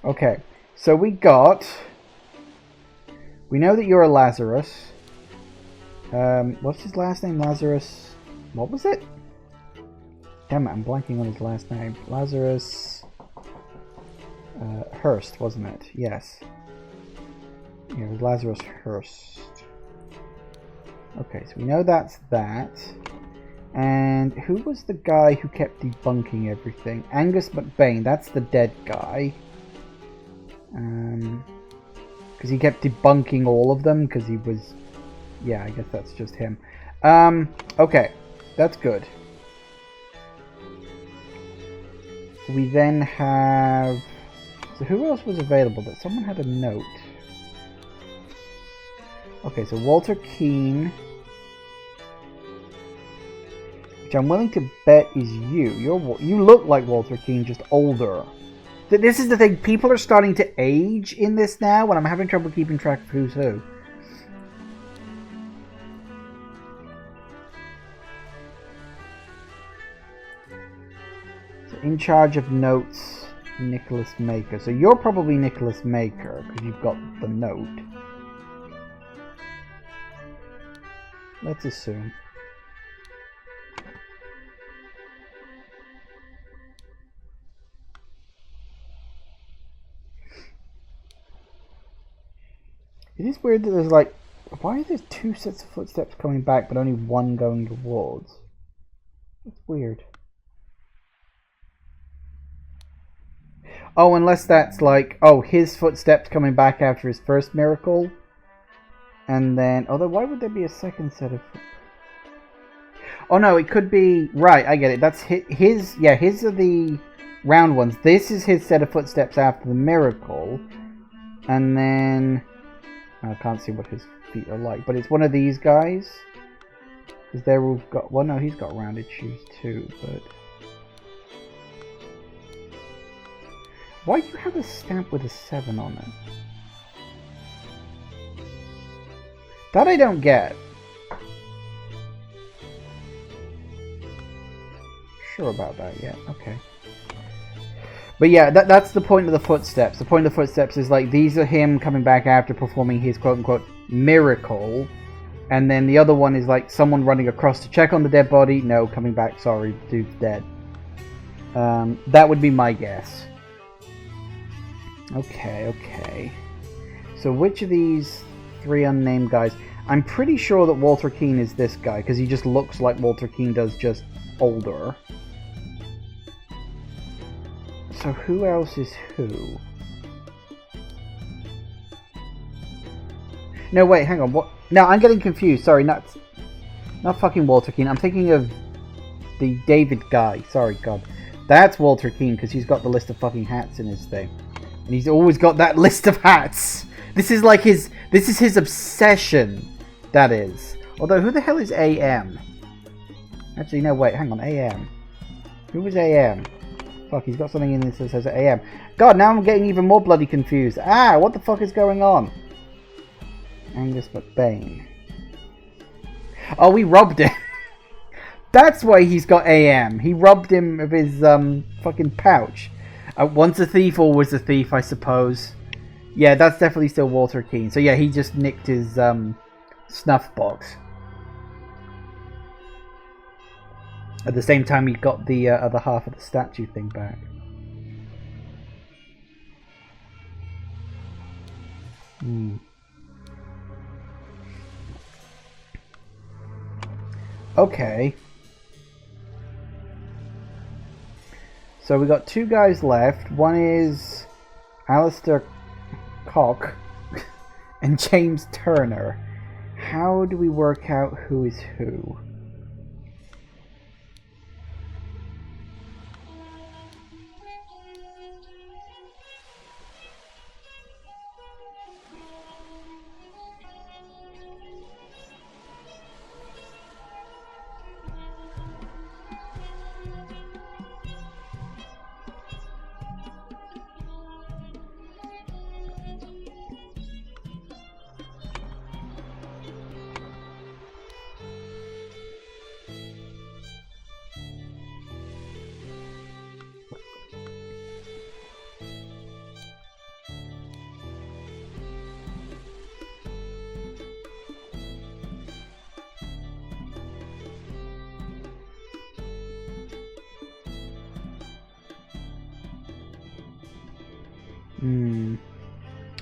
Okay, so we know that you're a Lazarus. What's his last name? Lazarus. What was it? Damn it, I'm blanking on his last name. Lazarus Hurst, wasn't it? Yes. Yeah, it was Lazarus Hurst. Okay, so we know that's that. And who was the guy who kept debunking everything? Angus McBain, that's the dead guy. Because he kept debunking all of them, because he was... Yeah, I guess that's just him. Okay, that's good. We then have... So who else was available? That someone had a note. Okay, so Walter Keane... Which I'm willing to bet is you. You look like Walter Keane, just older. This is the thing. People are starting to age in this now, and I'm having trouble keeping track of who's who. So in charge of notes, Nicholas Maker. So you're probably Nicholas Maker, because you've got the note. Let's assume. It is weird that there's like... Why are there two sets of footsteps coming back but only one going towards? It's weird. Oh, unless that's like... Oh, his footsteps coming back after his first miracle. And then... Although, why would there be a second set of... Oh no, it could be... Right, I get it. That's his... Yeah, his are the round ones. This is his set of footsteps after the miracle. And then... I can't see what his feet are like, but it's one of these guys. Because they're all got... Well, no, he's got rounded shoes too, but... Why do you have a stamp with a 7 on it? That I don't get. Sure about that, yeah, okay. But yeah, that's the point of the footsteps. The point of the footsteps is like, these are him coming back after performing his quote-unquote miracle. And then the other one is like someone running across to check on the dead body. No, coming back, sorry, the dude's dead. That would be my guess. Okay. So which of these 3 unnamed guys... I'm pretty sure that Walter Keane is this guy, because he just looks like Walter Keane does, just older. So who else is who? No, wait, hang on. What? No, I'm getting confused. Sorry, not fucking Walter Keane. I'm thinking of the David guy. Sorry, God. That's Walter Keane, because he's got the list of fucking hats in his thing. And he's always got that list of hats. This is like his... This is his obsession. That is. Although, who the hell is AM? Actually, no, wait, hang on. AM. Who was AM? Fuck, he's got something in this that says AM. God, now I'm getting even more bloody confused. Ah, what the fuck is going on? Angus McBain. Oh, we robbed him. That's why he's got AM. He robbed him of his fucking pouch. Once a thief, always a thief, I suppose. Yeah, that's definitely still Walter Keane. So yeah, he just nicked his snuff box. At the same time, he got the other half of the statue thing back. Okay. So we got 2 guys left. One is Alistair Cock and James Turner. How do we work out who is who?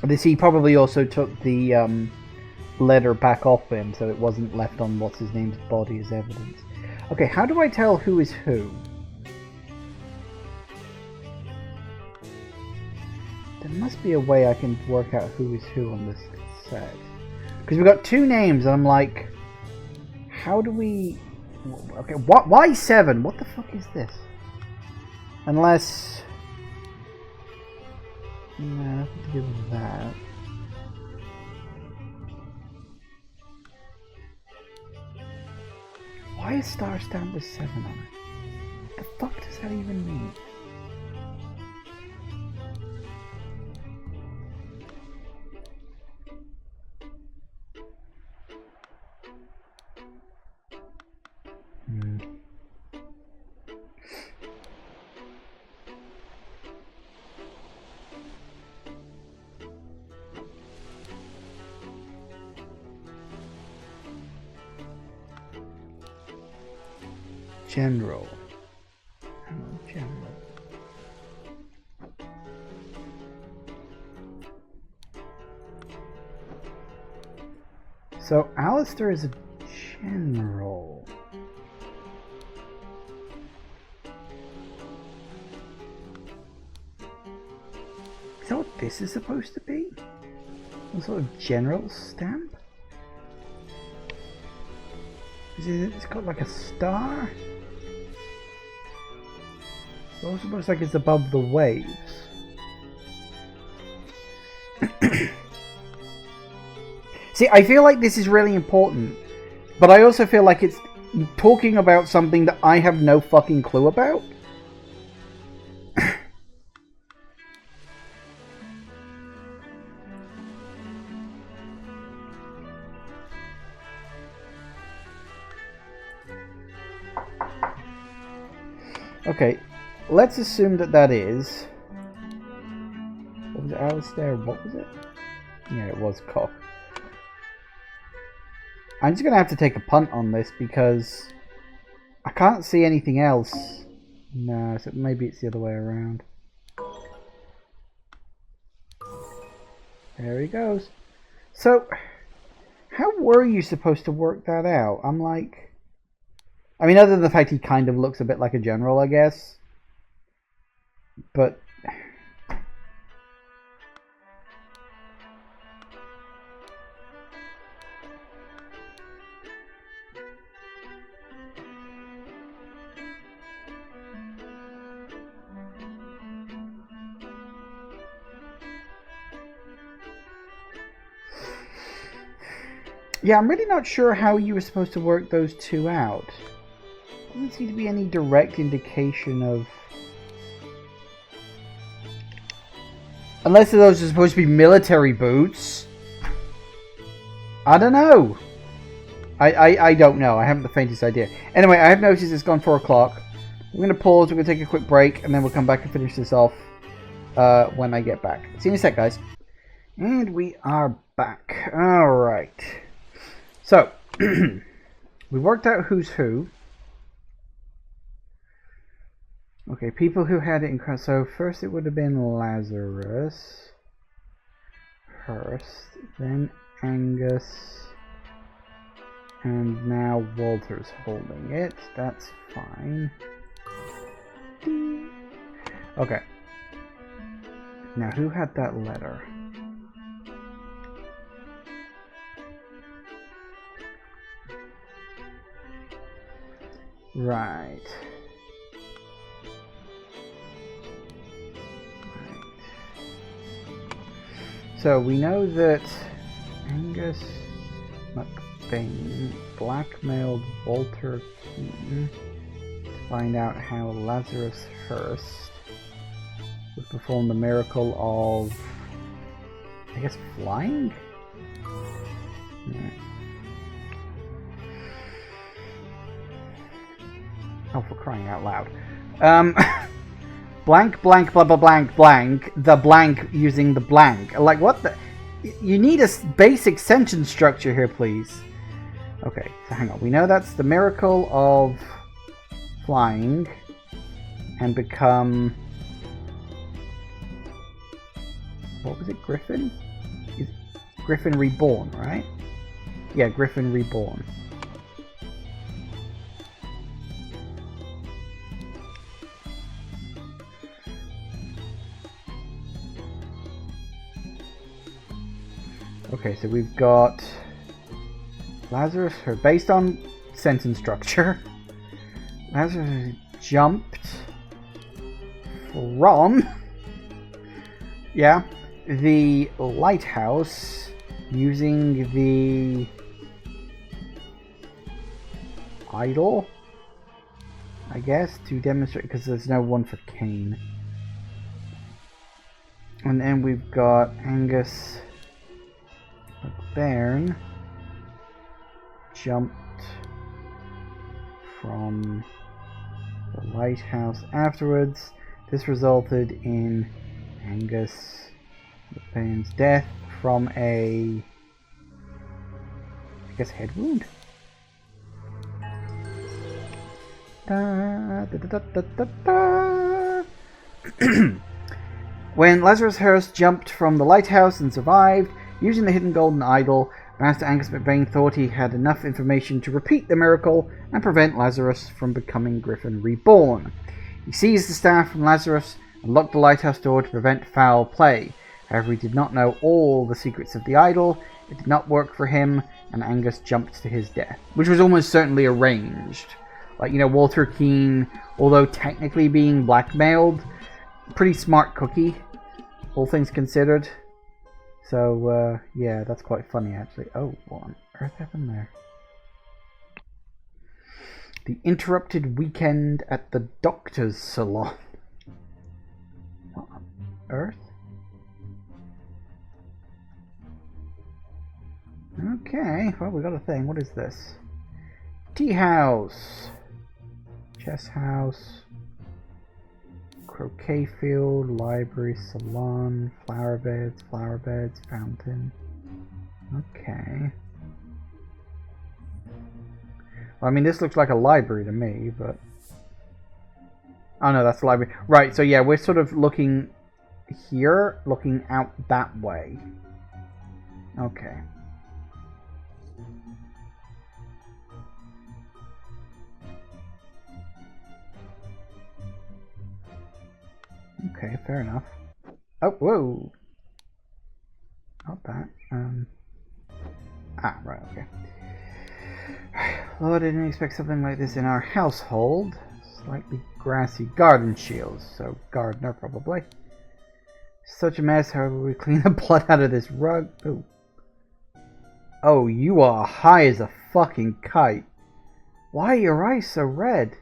This, he probably also took the letter back off him, so it wasn't left on what's his name's body as evidence. Okay, how do I tell who is who? There must be a way I can work out who is who on this set. Because we've got two names, and I'm like, how do we... Okay, why 7? What the fuck is this? Unless... No, nothing to do with that. Why is star stamped with 7 on it? The fuck does that even mean? General. General. So Alistair is a general. Is that what this is supposed to be? Some sort of general stamp? It's got like a star? It also looks like it's above the waves. See, I feel like this is really important, but I also feel like it's talking about something that I have no fucking clue about. Okay, let's assume that that is... What was it, Alistair? What was it? Yeah, it was Cock. I'm just going to have to take a punt on this because I can't see anything else. No, so maybe it's the other way around. There he goes. So, how were you supposed to work that out? I'm like... I mean, other than the fact he kind of looks a bit like a general, I guess. But... yeah, I'm really not sure how you were supposed to work those two out. Doesn't seem to be any direct indication of... Unless those are supposed to be military boots. I don't know. I don't know. I haven't the faintest idea. Anyway, I have noticed it's gone 4 o'clock. We're going to pause. We're going to take a quick break. And then we'll come back and finish this off when I get back. See you in a sec, guys. And we are back. Alright. So, we worked out who's who. Okay, people who had it in cross. So first it would have been Lazarus, Hurst, then Angus, and now Walter's holding it. That's fine. Okay. Now who had that letter? Right. So we know that Angus McBain blackmailed Walter Keaton to find out how Lazarus Hurst would perform the miracle of, I guess, flying? Yeah. Oh, for crying out loud. Blank, blank, blah, blah, blank, blank, the blank using the blank. Like, what the... You need a basic sentence structure here, please. Okay, so hang on. We know that's the miracle of flying and become What was it? Griffin? Is Griffin Reborn, right? Yeah, Griffin Reborn. Okay, so we've got Lazarus, or based on sentence structure, Lazarus jumped from, yeah, the lighthouse using the idol, I guess, to demonstrate, because there's no one for Cain. And then we've got Angus McBairn jumped from the lighthouse afterwards. This resulted in Angus McBairn's death from a, I guess, head wound. When Lazarus Hearst jumped from the lighthouse and survived, using the hidden golden idol, Master Angus McBain thought he had enough information to repeat the miracle and prevent Lazarus from becoming Griffin Reborn. He seized the staff from Lazarus and locked the lighthouse door to prevent foul play. However, he did not know all the secrets of the idol. It did not work for him, and Angus jumped to his death, which was almost certainly arranged. Like, you know, Walter Keane, although technically being blackmailed, pretty smart cookie, all things considered. So, yeah, that's quite funny, actually. Oh, what on earth happened there? The interrupted weekend at the doctor's salon. What on earth? Okay, well, we got a thing. What is this? Tea house. Chess house. Croquet field, library, salon, flower beds, fountain. Okay. Well, I mean, this looks like a library to me, but... Oh no, that's the library. Right, so yeah, we're sort of looking here, looking out that way. Okay. Okay, fair enough. Oh, whoa! Not that. Right, okay. Lord, I didn't expect something like this in our household. Slightly grassy garden shields, so gardener probably. Such a mess, however, we clean the blood out of this rug. Oh. Oh, you are high as a fucking kite. Why are your eyes so red?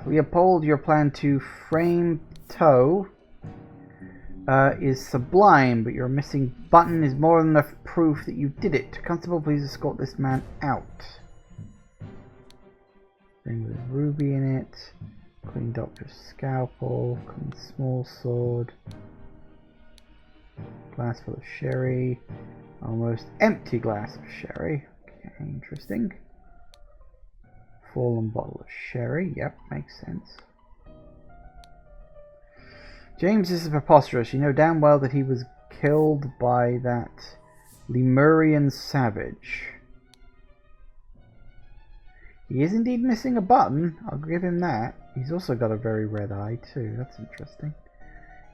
Leopold, your plan to frame Toe is sublime, but your missing button is more than enough proof that you did it. Constable, please escort this man out. Ring with ruby in it. Clean doctor's scalpel. Clean small sword. Glass full of sherry. Almost empty glass of sherry. Okay, interesting. Fallen bottle of sherry. Yep, makes sense. James, this is preposterous. You know damn well that he was killed by that Lemurian savage. He is indeed missing a button. I'll give him that. He's also got a very red eye too. That's interesting.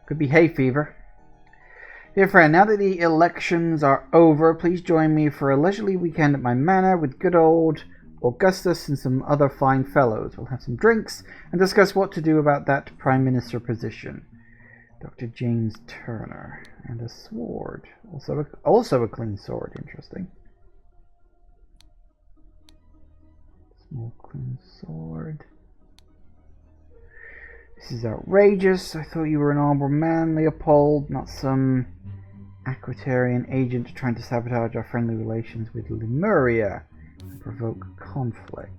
Could be hay fever. Dear friend, now that the elections are over, please join me for a leisurely weekend at my manor with good old Augustus and some other fine fellows. We'll have some drinks and discuss what to do about that Prime Minister position. Dr. James Turner. And a sword. Also a clean sword. Interesting. Small clean sword. This is outrageous. I thought you were an honorable man, Leopold, not some Aquitarian agent trying to sabotage our friendly relations with Lemuria and provoke conflict.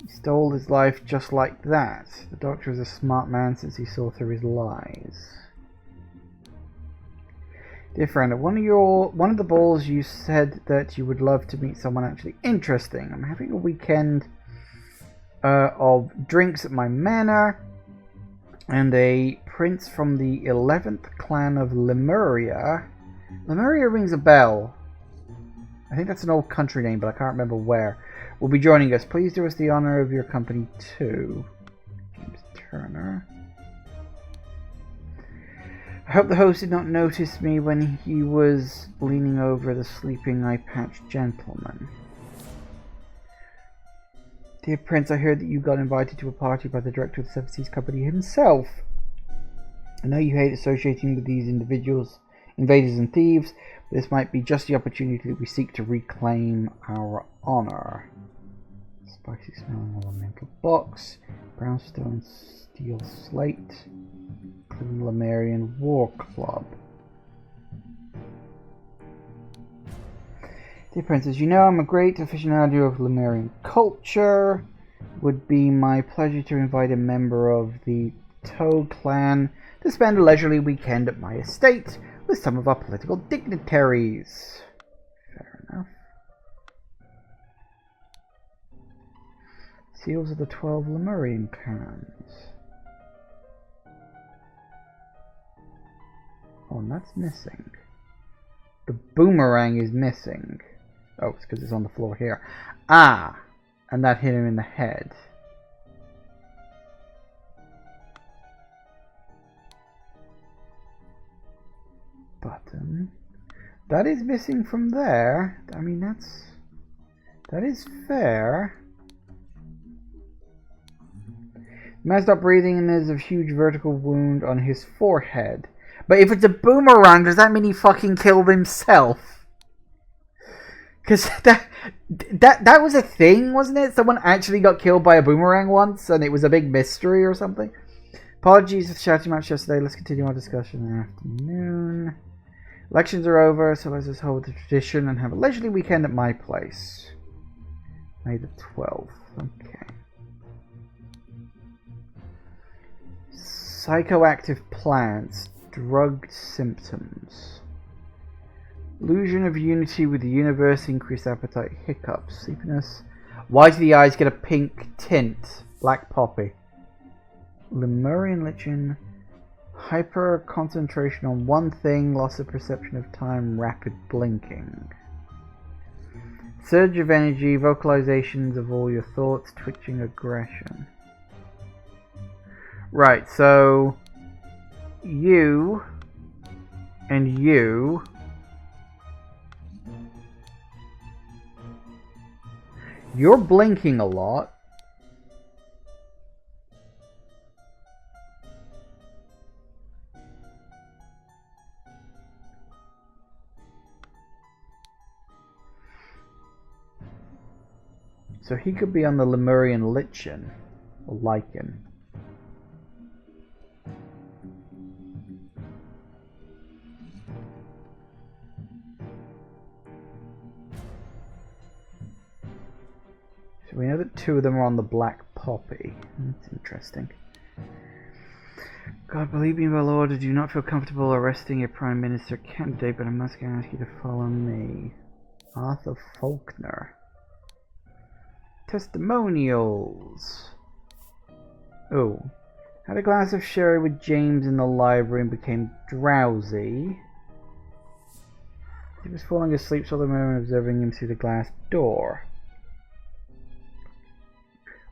He stole his life just like that. The doctor is a smart man since he saw through his lies. Dear friend, at one of the balls you said that you would love to meet someone actually interesting. I'm having a weekend of drinks at my manor, and a prince from the 11th clan of Lemuria. Lemuria rings a bell. I think that's an old country name, but I can't remember where. Will be joining us. Please do us the honor of your company too. James Turner. I hope the host did not notice me when he was leaning over the sleeping eye-patched gentleman. Dear Prince, I heard that you got invited to a party by the director of the Seven Seas Company himself. I know you hate associating with these individuals, invaders and thieves, but this might be just the opportunity that we seek to reclaim our honor. Spicy smelling ornamental box, brownstone steel slate, Lemurian War Club. Dear Prince, as you know, I'm a great aficionado of Lemurian culture. It would be my pleasure to invite a member of the Toe clan to spend a leisurely weekend at my estate with some of our political dignitaries. Fair enough. Seals of the 12 Lemurian clans. Oh, and that's missing. The boomerang is missing. Oh, it's because it's on the floor here. Ah! And that hit him in the head. Button. That is missing from there. I mean, that is fair. The man stopped breathing and there's a huge vertical wound on his forehead. But if it's a boomerang, does that mean he fucking killed himself? Because that was a thing, wasn't it? Someone actually got killed by a boomerang once, and it was a big mystery or something. Apologies for the shouting match yesterday. Let's continue our discussion in the afternoon. Elections are over, so let's just hold the tradition and have a leisurely weekend at my place. May the 12th. Okay. Psychoactive plants. Drugged symptoms. Illusion of unity with the universe. Increased appetite. Hiccups. Sleepiness. Why do the eyes get a pink tint? Black poppy. Lemurian lichen. Hyper concentration on one thing. Loss of perception of time. Rapid blinking. Surge of energy. Vocalizations of all your thoughts. Twitching aggression. Right, so you and you you're blinking a lot. So he could be on the Lemurian lichen or lichen. So we know that two of them are on the black poppy. That's interesting. God, believe me, my lord, I do not feel comfortable arresting a prime minister candidate, but I must ask you to follow me. Arthur Faulkner. Testimonials. Oh. Had a glass of sherry with James in the library and became drowsy. He was falling asleep, saw the man observing him through the glass door.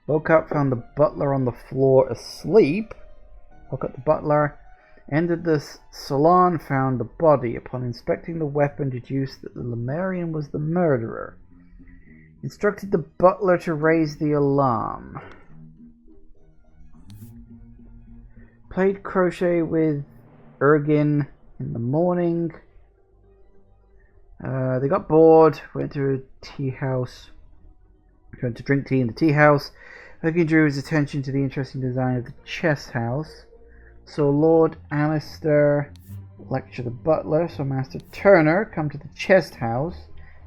Woke up, found the butler on the floor asleep. Woke up the butler, entered the salon, found the body. Upon inspecting the weapon, deduced that the Lemurian was the murderer. Instructed the butler to raise the alarm. Played crochet with Ergin in the morning. They got bored, went to a tea house. Went to drink tea in the tea house. Ergin drew his attention to the interesting design of the chess house. So Lord Alistair lecture the butler. So Master Turner come to the chest house,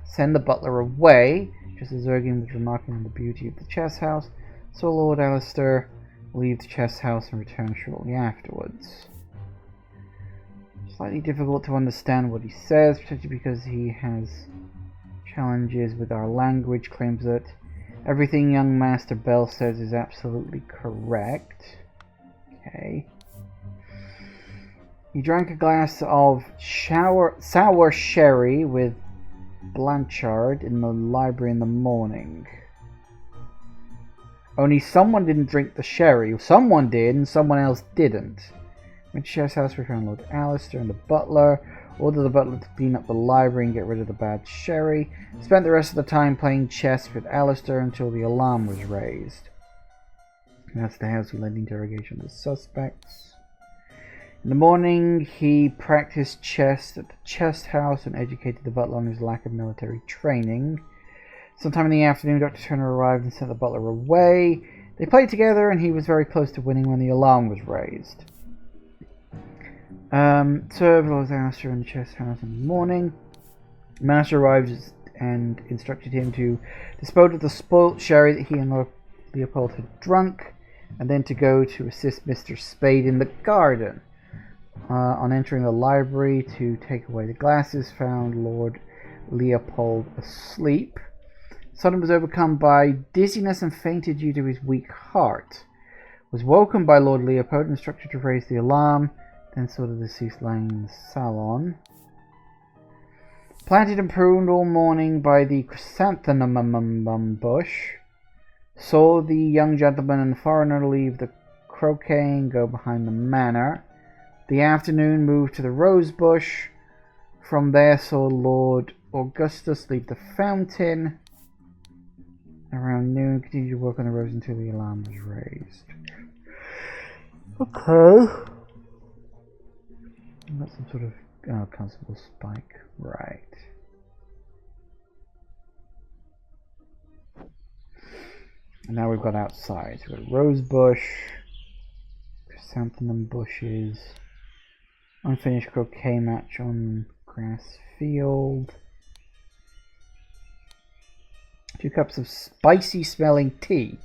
send the butler away, just as Ergin was remarking on the beauty of the chess house. So Lord Alistair leave the chess house and return shortly afterwards. Slightly difficult to understand what he says, particularly because he has challenges with our language. Claims that Everything young Master Bell says is absolutely correct. Okay. He drank a glass of sour sherry with Blanchard in the library in the morning. Only someone didn't drink the sherry. Someone did, and someone else didn't. Went to Chef's house, we found Lord Alistair and the butler. Ordered the butler to clean up the library and get rid of the bad sherry. Spent the rest of the time playing chess with Alistair until the alarm was raised. That's the house he led the interrogation of the suspects. In the morning, he practiced chess at the chess house and educated the butler on his lack of military training. Sometime in the afternoon, Dr. Turner arrived and sent the butler away. They played together, and he was very close to winning when the alarm was raised. Served Lord Alistair in the chess house in the morning. The master arrived and instructed him to dispose of the spoilt sherry that he and Leopold had drunk, and then to go to assist Mr. Spade in the garden. On entering the library to take away the glasses, found Lord Leopold asleep. Sutton was overcome by dizziness and fainted due to his weak heart. Was woken by Lord Leopold, instructed to raise the alarm, then saw the deceased lying in the salon. Planted and pruned all morning by the chrysanthemum bush. Saw the young gentleman and foreigner leave the croquet and go behind the manor. The afternoon moved to the rose bush. From there saw Lord Augustus leave the fountain. Around noon, continued to work on the rose until the alarm was raised. Okay. That's some sort of Constable Spike. Right. And now we've got outside. So we've got a rose bush, chrysanthemum bushes, unfinished croquet match on grass field, 2 cups of spicy smelling tea,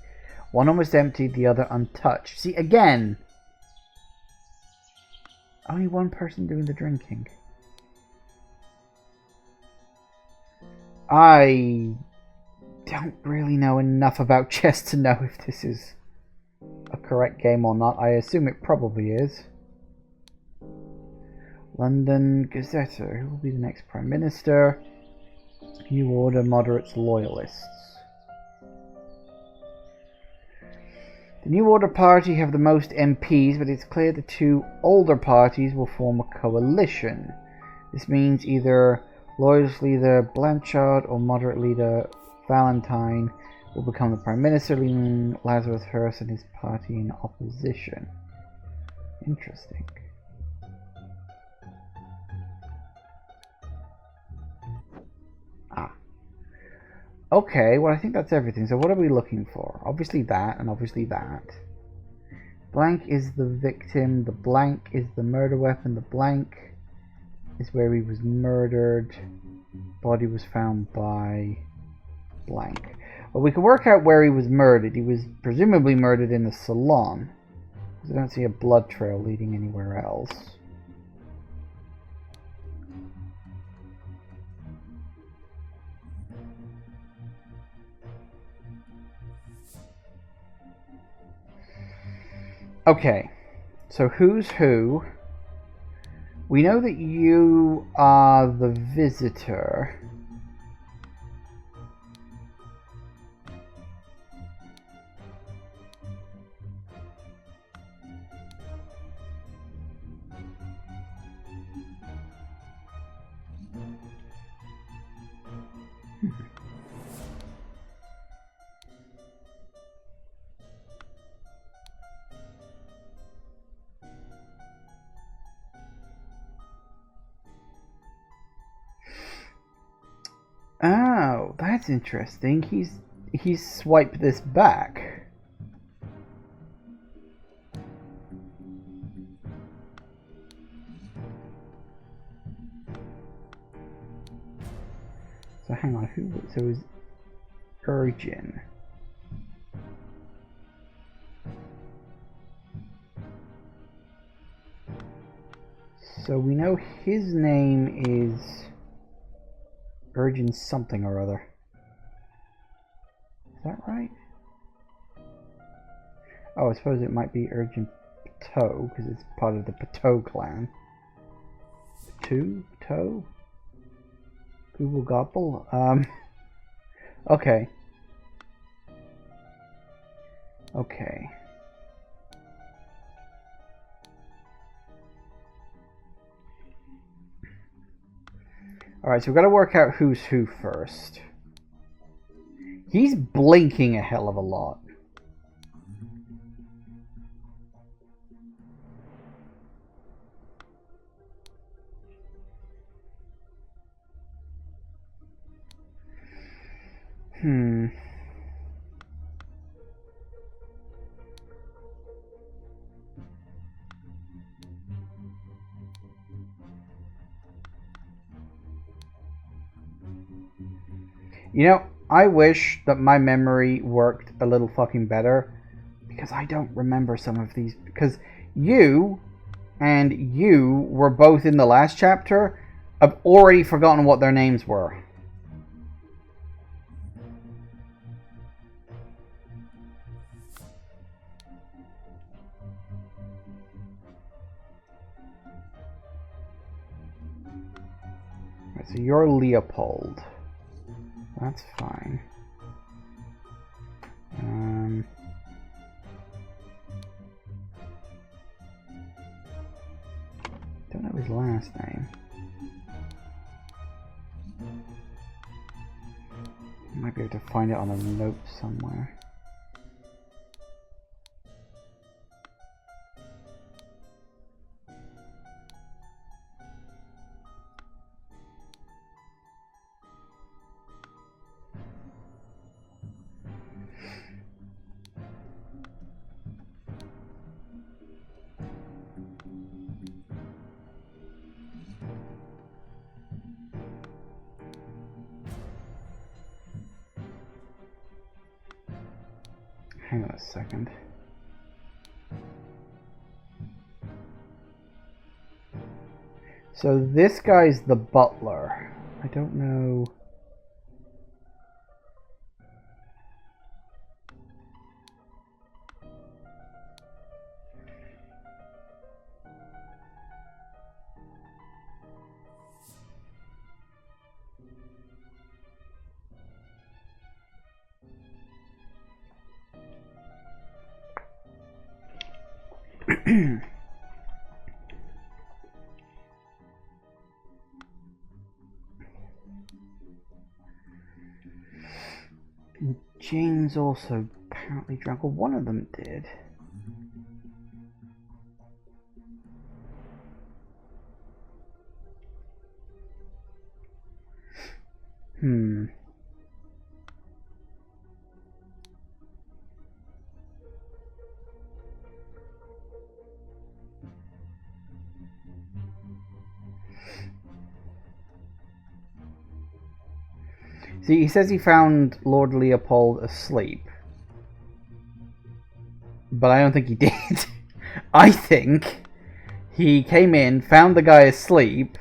one almost emptied, the other untouched. See, again, only one person doing the drinking. I don't really know enough about chess to know if this is a correct game or not. I assume it probably is. London Gazetteer. Who will be the next Prime Minister? New Order, Moderates, Loyalists. The New Order party have the most MPs, but it's clear the 2 older parties will form a coalition. This means either Loyalist leader Blanchard or Moderate leader Valentine will become the Prime Minister, leaving Lazarus Hurst and his party in opposition. Interesting. Okay, well I think that's everything. So what are we looking for? Obviously that, and obviously that. Blank is the victim, the blank is the murder weapon, the blank is where he was murdered. Body was found by blank. Well, we can work out where he was murdered. He was presumably murdered in the salon, because I don't see a blood trail leading anywhere else. Okay, so who's who? We know that you are the visitor. Oh, that's interesting. He's swiped this back. So hang on, so it was Urgin. So we know his name is Urgin something or other. that right? Oh, I suppose it might be Urgent Pateau, because it's part of the Pateau clan. Pateau? Google Gobble? Okay. Okay. Alright, so we've got to work out who's who first. He's blinking a hell of a lot. You know, I wish that my memory worked a little fucking better, because I don't remember some of these, because you and you were both in the last chapter. I've already forgotten what their names were. Right, so you're Leopold. That's fine. Don't know his last name. Might be able to find it on a note somewhere. Hang on a second. So this guy's the butler. I don't know. James also apparently drank, or one of them did. See, he says he found Lord Leopold asleep. But I don't think he did. I think he came in, found the guy asleep,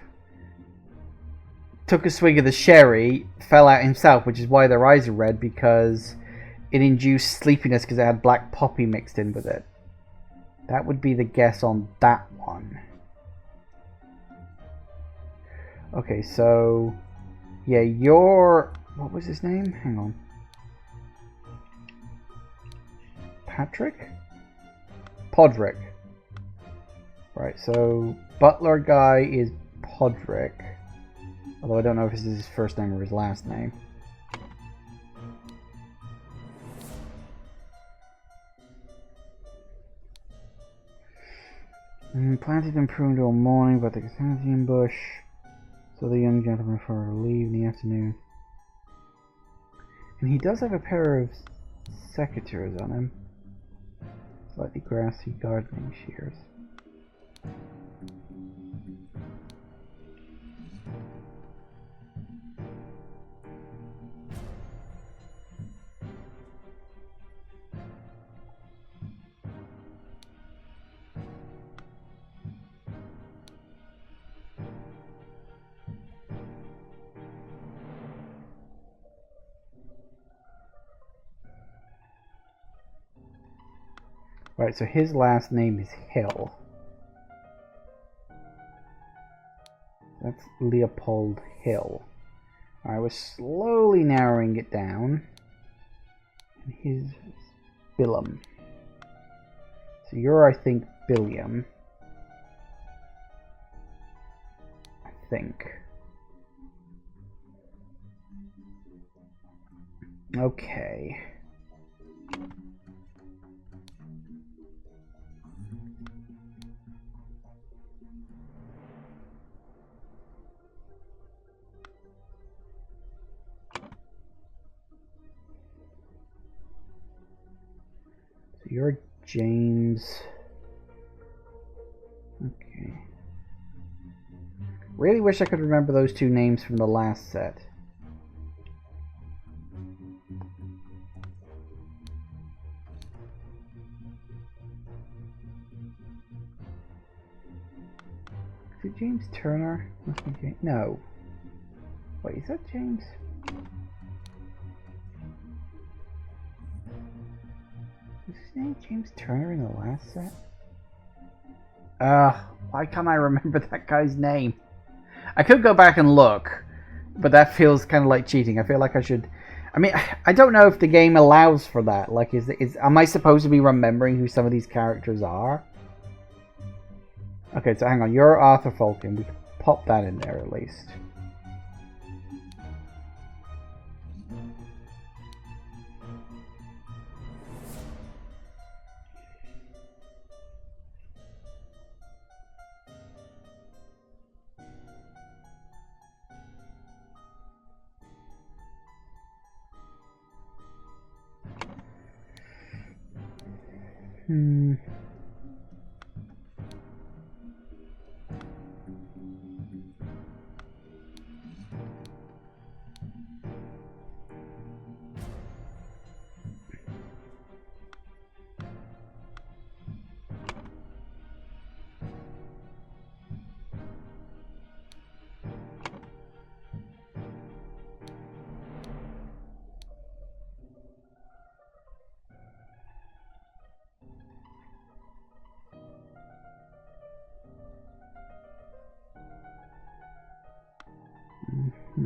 took a swig of the sherry, fell out himself, which is why their eyes are red, because it induced sleepiness because it had black poppy mixed in with it. That would be the guess on that one. Okay, so... yeah, you're... what was his name? Hang on. Patrick? Podrick. Right, so butler guy is Podrick. Although I don't know if this is his first name or his last name. Planted and pruned all morning, but the chrysanthemum bush. So the young gentleman preferred to leave in the afternoon. And he does have a pair of secateurs on him. Slightly grassy gardening shears. Right, so his last name is Hill. That's Leopold Hill. Alright, we're slowly narrowing it down. And his is Billum. So you're, I think, Billiam. I think. Okay. So you're James. Okay. Really wish I could remember those two names from the last set. Is it James Turner? Must be James. No. Wait, is that James? Was his name James Turner in the last set? Why can't I remember that guy's name? I could go back and look, but that feels kind of like cheating. I feel like I should... I mean, I don't know if the game allows for that. Like, am I supposed to be remembering who some of these characters are? Okay, so hang on. You're Arthur Falcon. We can pop that in there at least. Do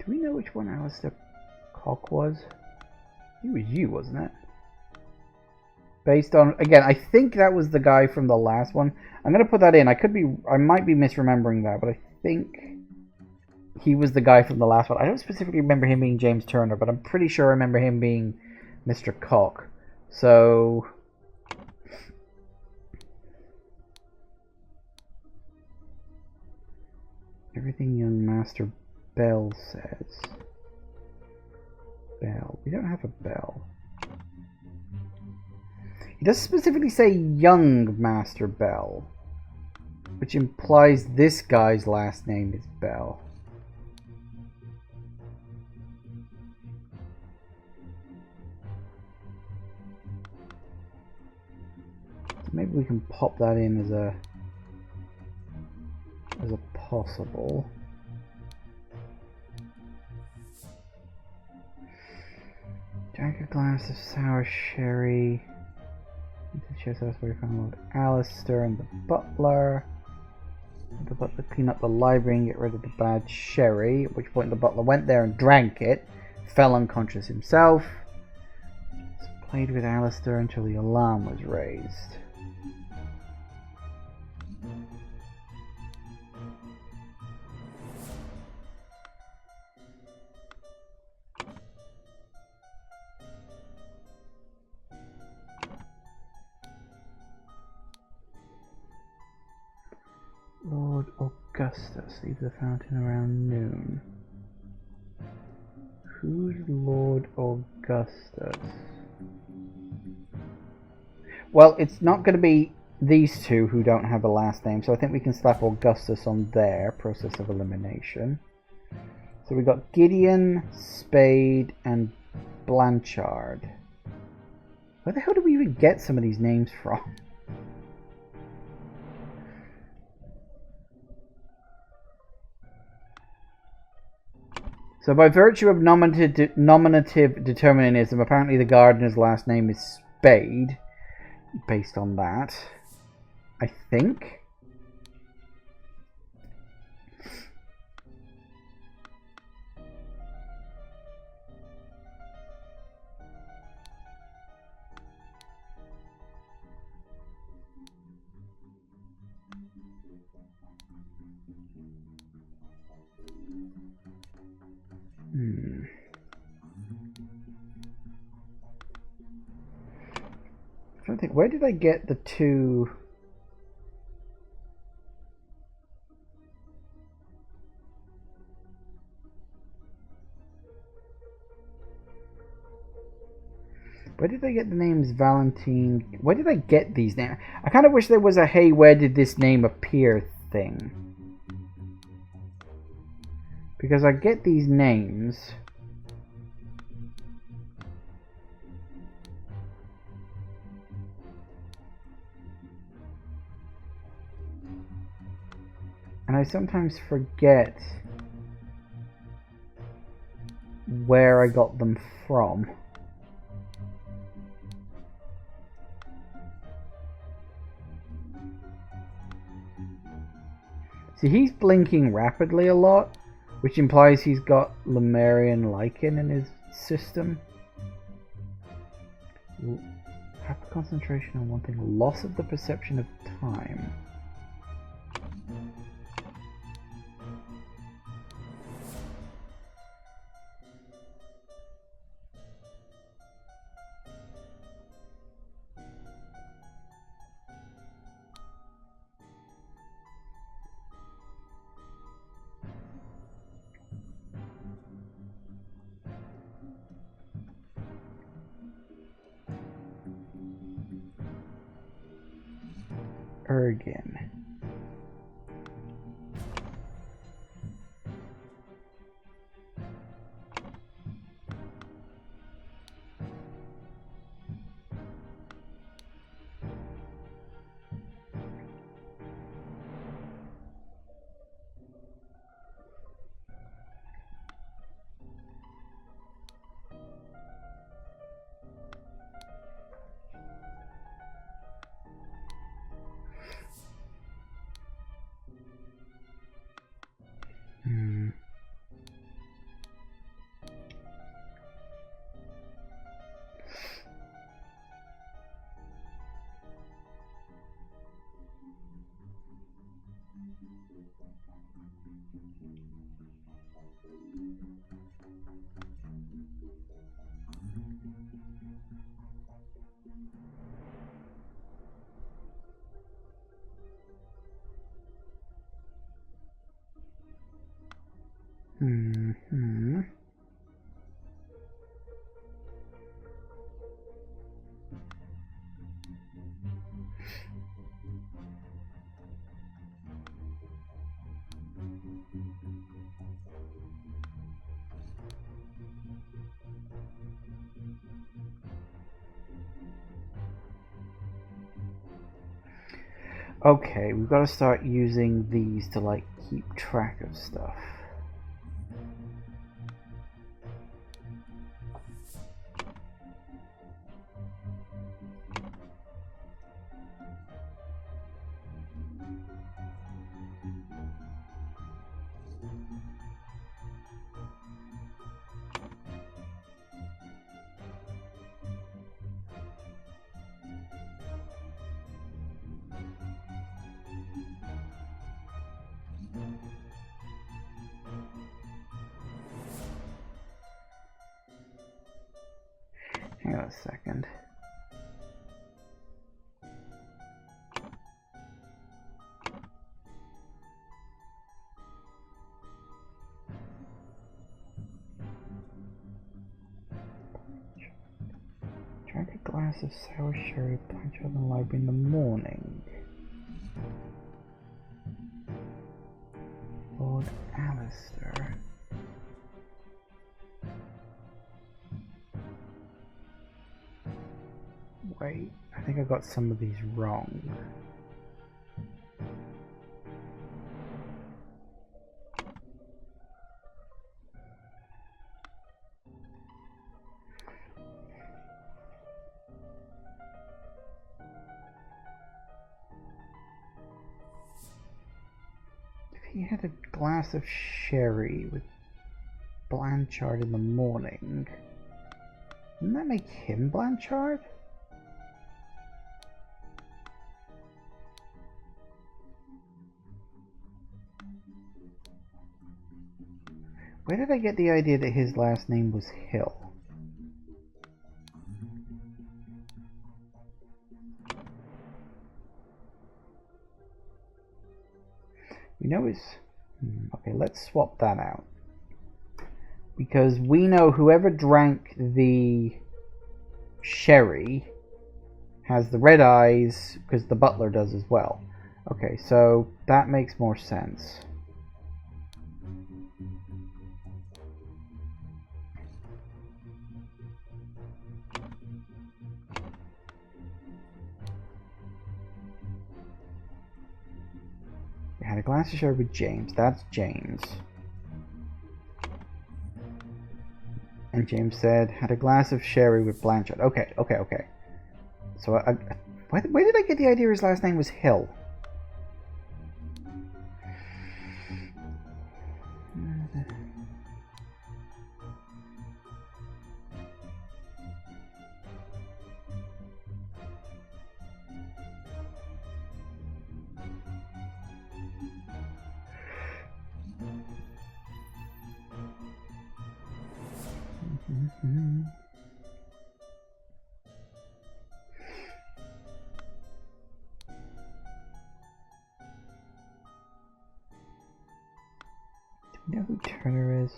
we know which one Alistair Cock was? It was you, wasn't it? Based on, again, I think that was the guy from the last one. I'm gonna put that in. I might be misremembering that, but I think he was the guy from the last one. I don't specifically remember him being James Turner, but I'm pretty sure I remember him being Mr. Cock. So everything young Master Bell says. Bell. We don't have a Bell. He does specifically say young Master Bell, which implies this guy's last name is Bell. So maybe we can pop that in as a possible. Drink a glass of sour sherry. The chest house where you found Lord Alistair and the butler. The butler clean up the library and get rid of the bad sherry. At which point the butler went there and drank it, fell unconscious himself. Played with Alistair until the alarm was raised. Lord Augustus, leave the fountain around noon. Who's Lord Augustus? Well, it's not going to be these two who don't have a last name, so I think we can slap Augustus on there, process of elimination. So we got Gideon, Spade, and Blanchard. Where the hell do we even get some of these names from? So by virtue of nominative determinism, apparently the gardener's last name is Spade. Based on that, I think. I'm trying to think, where did I get the two? Where did I get the names Valentine? Where did I get these names? I kind of wish there was a hey, where did this name appear thing. Because I get these names. And I sometimes forget where I got them from. See, he's blinking rapidly a lot, which implies he's got Lemurian lichen in his system. Hyper concentration on one thing, loss of the perception of time. Ergen. Okay, we've got to start using these to like keep track of stuff. Hang on a second. Drink a glass of sour sherry punch out in the library in the morning. Lord Alistair. Wait, I think I got some of these wrong. had a glass of sherry with Blanchard in the morning. Wouldn't that make him Blanchard? Where did I get the idea that his last name was Hill? We know his... Okay, let's swap that out. Because we know whoever drank the sherry has the red eyes, because the butler does as well. Okay, so that makes more sense. Had a glass of sherry with James. That's James. And James said, had a glass of sherry with Blanchard. Okay. So, where did I get the idea his last name was Hill? Do we know who Turner is?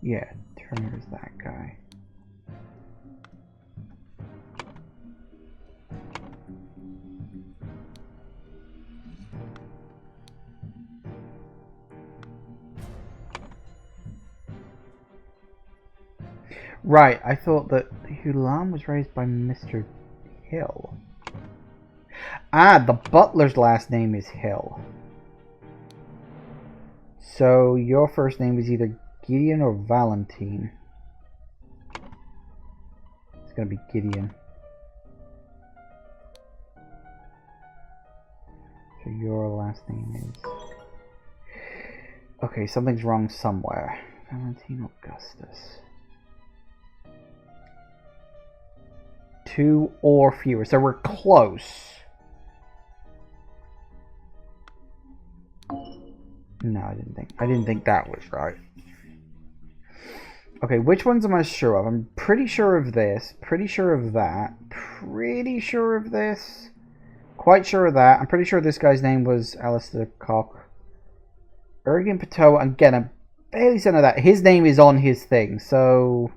Yeah, Turner is that guy. Right, I thought that the alarm was raised by Mr. Hill. Ah, the butler's last name is Hill. So your first name is either Gideon or Valentine. It's gonna be Gideon. So your last name is... Okay, something's wrong somewhere. Valentine Augustus. 2 or fewer, so we're close. No, I didn't think that was right. Okay, which ones am I sure of? I'm pretty sure of this, pretty sure of that, pretty sure of this, quite sure of that. I'm pretty sure this guy's name was Alistair Cock. Ergin Pateau, again, I'm fairly certain of that. His name is on his thing, so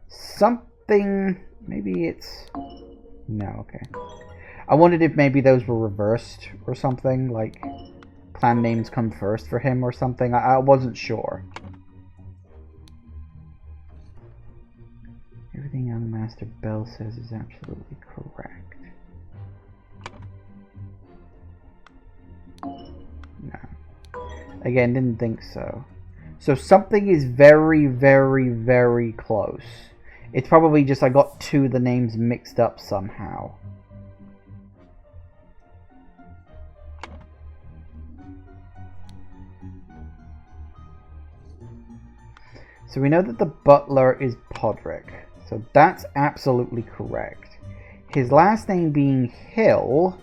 something, maybe it's, no, okay. I wondered if maybe those were reversed or something, like clan names come first for him or something. I wasn't sure. Everything young Master Bell says is absolutely correct. No. Again, didn't think so. So something is very, very, very close. It's probably just I got 2 of the names mixed up somehow. So we know that the butler is Podrick. So that's absolutely correct. His last name being Hill.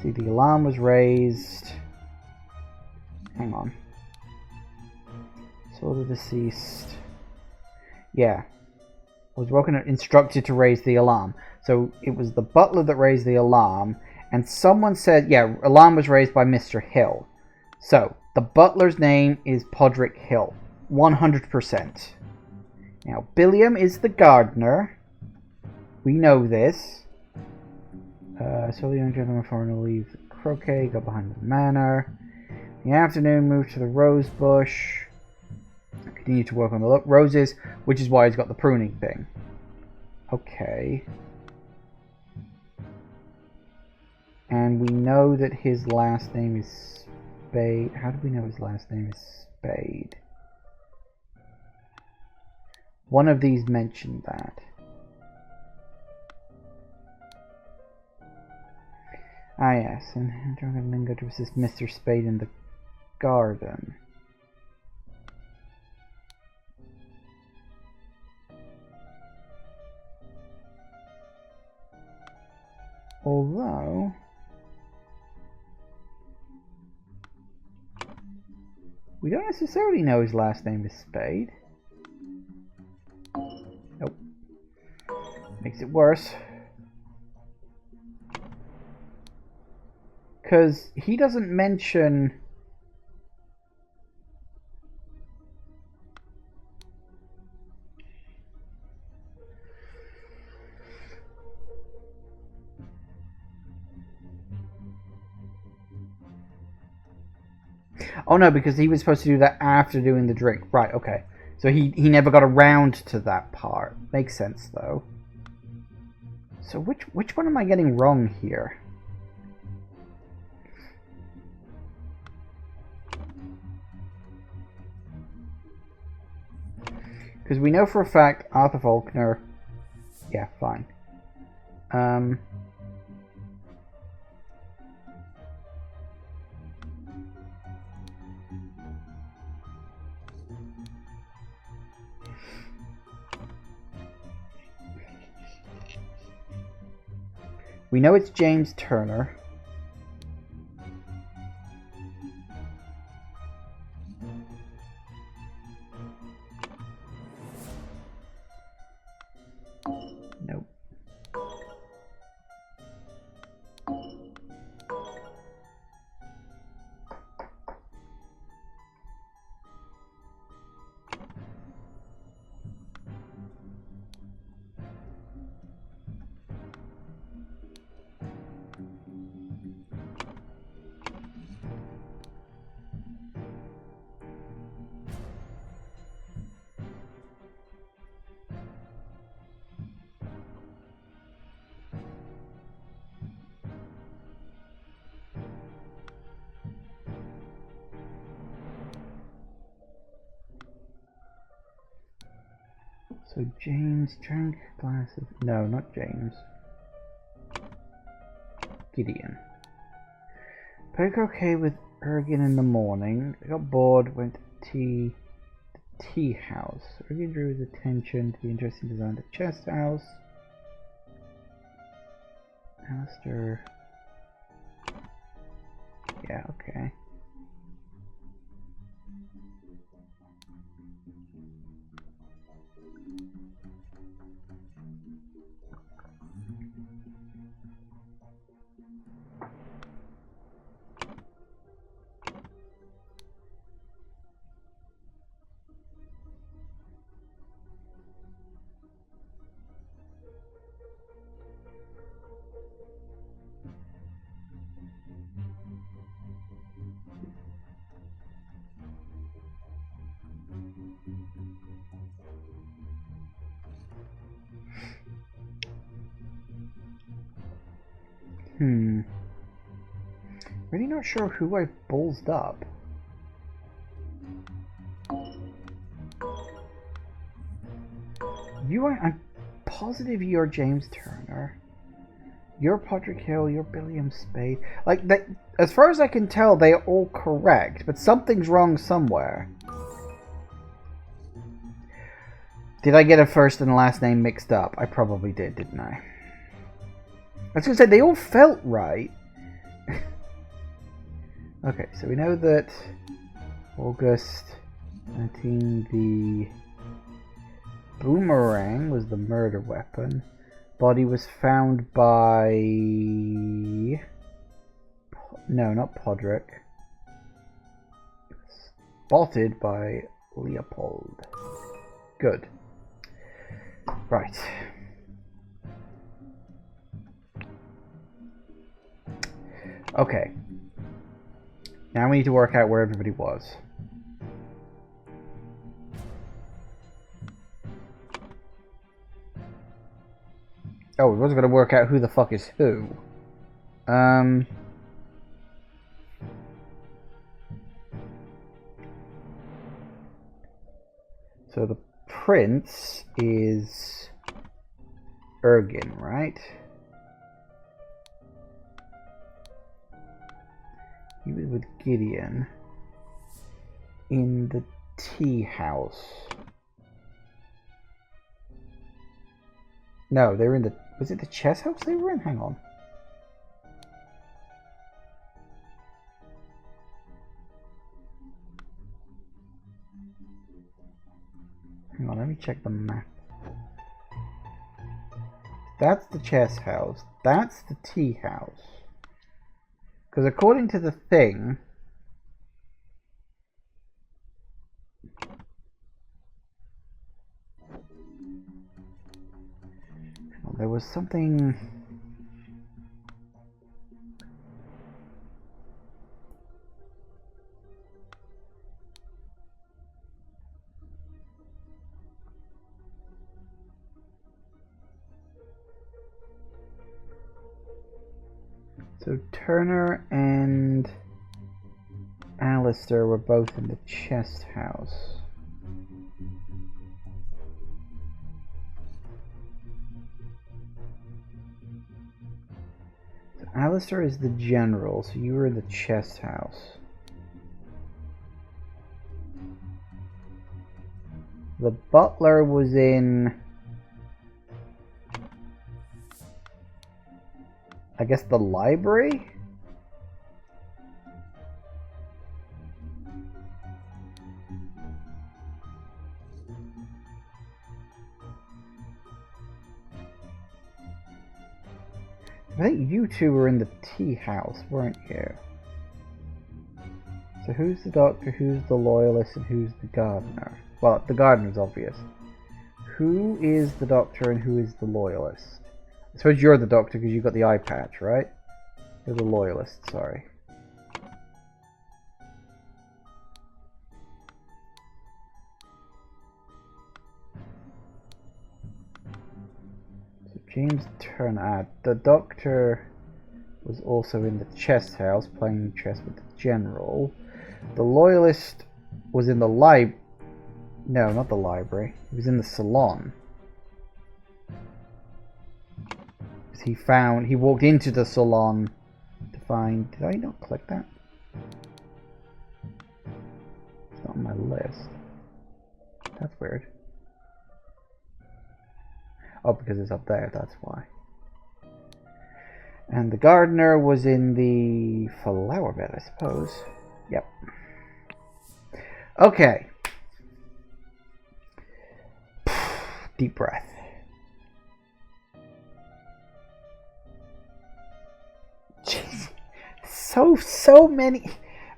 See, the alarm was raised. Hang on. Saw the deceased. Yeah. Was woken and instructed to raise the alarm. So it was the butler that raised the alarm. And someone said, yeah, alarm was raised by Mr. Hill. So the butler's name is Podrick Hill. 100%. Now, Billiam is the gardener. We know this. So the young gentleman foreigner leave the croquet, go behind the manor. In the afternoon, move to the rose bush. Continue to work on the roses, which is why he's got the pruning thing. Okay. And we know that his last name is Spade. How do we know his last name is Spade? One of these mentioned that. Ah yes, and Dragon Lingo to assist Mr. Spade in the garden. Although we don't necessarily know his last name is Spade. Nope. Makes it worse. Because he doesn't mention... Oh no, because he was supposed to do that after doing the drink. Right, okay. So he never got around to that part. Makes sense, though. So which one am I getting wrong here? Because we know for a fact Arthur Faulkner... Yeah, fine. We know it's James Turner. Nope. So James drank a glass of... No, not James. Gideon. Played croquet with Ergin in the morning. I got bored, went to the tea house. Ergin drew his attention to the interesting design of the chest house. Alistair... Yeah, okay. Really not sure who I ballsed up. I'm positive you're James Turner. You're Patrick Hill, you're Billiam Spade. Like, that, as far as I can tell, they are all correct, but something's wrong somewhere. Did I get a first and last name mixed up? I probably did, didn't I? I was going to say, they all felt right. Okay, so we know that August 19, the boomerang was the murder weapon. Body was found by... No, not Podrick. Spotted by Leopold. Good. Right. Okay. Now we need to work out where everybody was. Oh, we wasn't going to work out who the fuck is who. So the prince is Ergin, right? He was with Gideon in the tea house. No, they were in the... Was it the chess house they were in? Hang on. Hang on, let me check the map. That's the chess house. That's the tea house. Because according to the thing... There was something... So Turner and Alistair were both in the chest house. So Alistair is the general, so you were in the chest house. The butler was in... I guess the library? I think you two were in the tea house, weren't you? So who's the doctor, who's the loyalist, and who's the gardener? Well, the gardener's obvious. Who is the doctor and who is the loyalist? I suppose you're the doctor because you've got the eye patch, right? You're the loyalist, sorry. So James Turner. The doctor was also in the chess house playing chess with the general. The loyalist was in the No, not the library. He was in the salon. He walked into the salon to find... Did I not click that? It's not on my list. That's weird. Oh, because it's up there, that's why. And the gardener was in the flower bed, I suppose. Yep. Okay. Deep breath. Jeez. So many.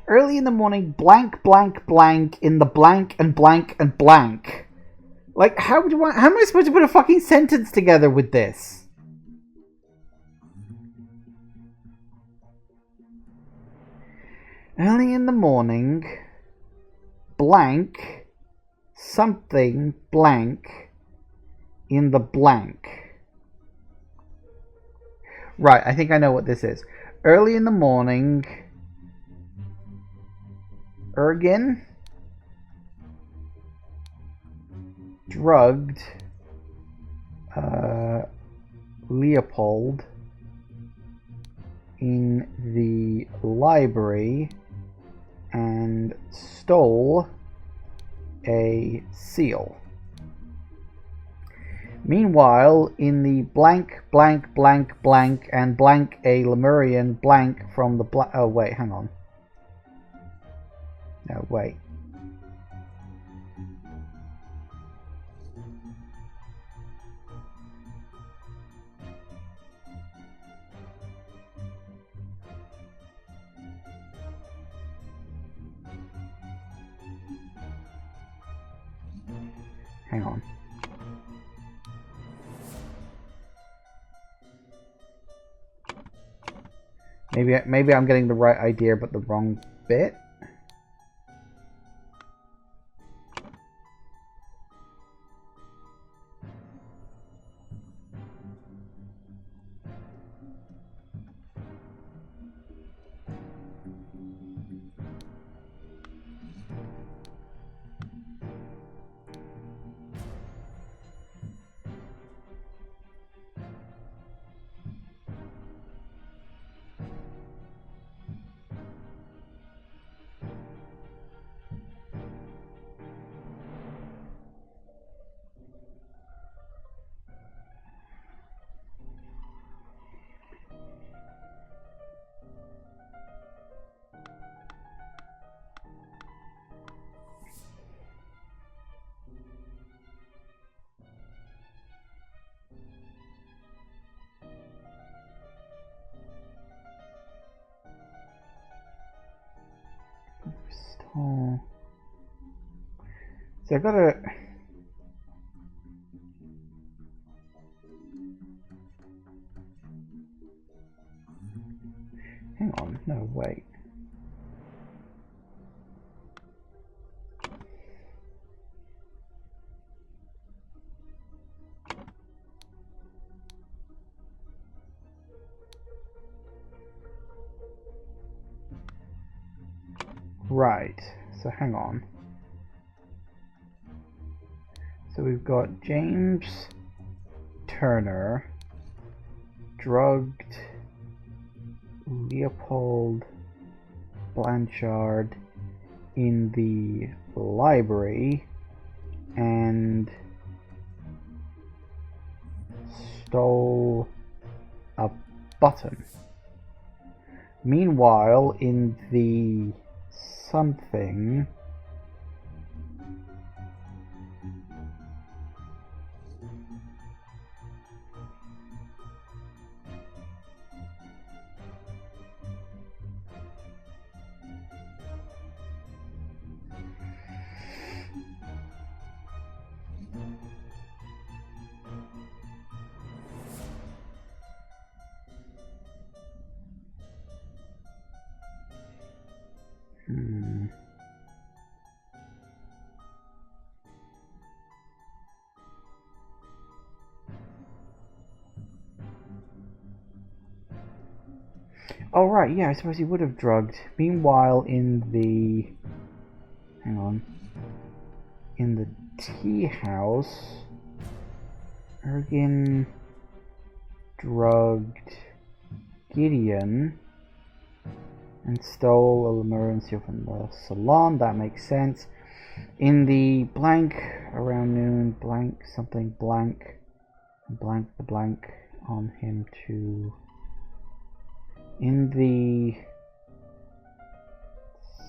Early in the morning, blank, blank, blank, in the blank and blank and blank. Like, how am I supposed to put a fucking sentence together with this? Early in the morning, blank, something, blank, in the blank. Right, I think I know what this is. Early in the morning, Ergin drugged Leopold in the library and stole a seal. Meanwhile, in the blank, blank, blank, blank, and blank a Lemurian blank from the oh, wait, hang on. No, wait. Hang on. Maybe I'm getting the right idea but the wrong bit. So I gotta... Hang on, no, wait. Right, so hang on. So we've got James Turner, drugged Leopold Blanchard in the library and stole a button. Meanwhile, in the something, oh right, yeah, I suppose he would have drugged. Meanwhile, in the... Hang on. In the tea house, Ergin drugged Gideon and stole a emergency from the salon. That makes sense. In the blank, around noon, blank something blank, blank the blank on him to... In the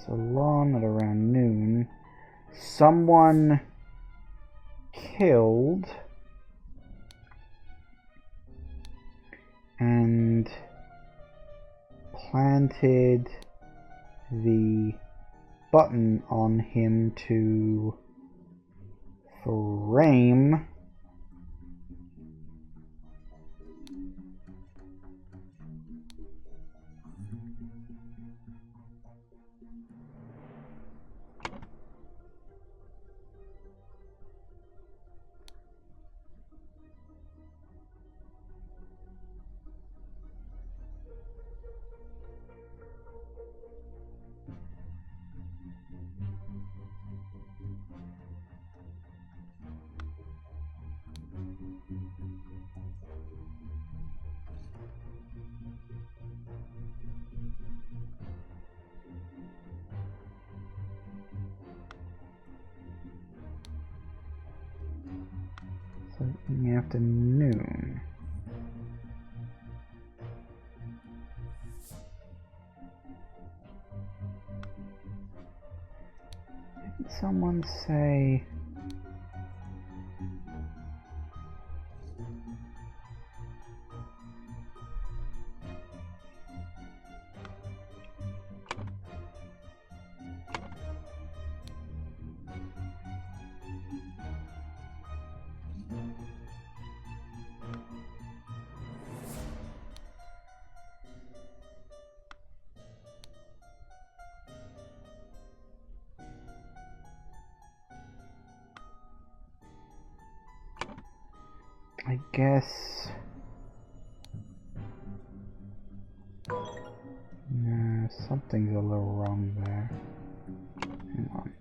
salon at around noon, someone killed and planted the button on him to frame so in the afternoon. Did someone say... I guess... No, something's a little wrong there. Hang on.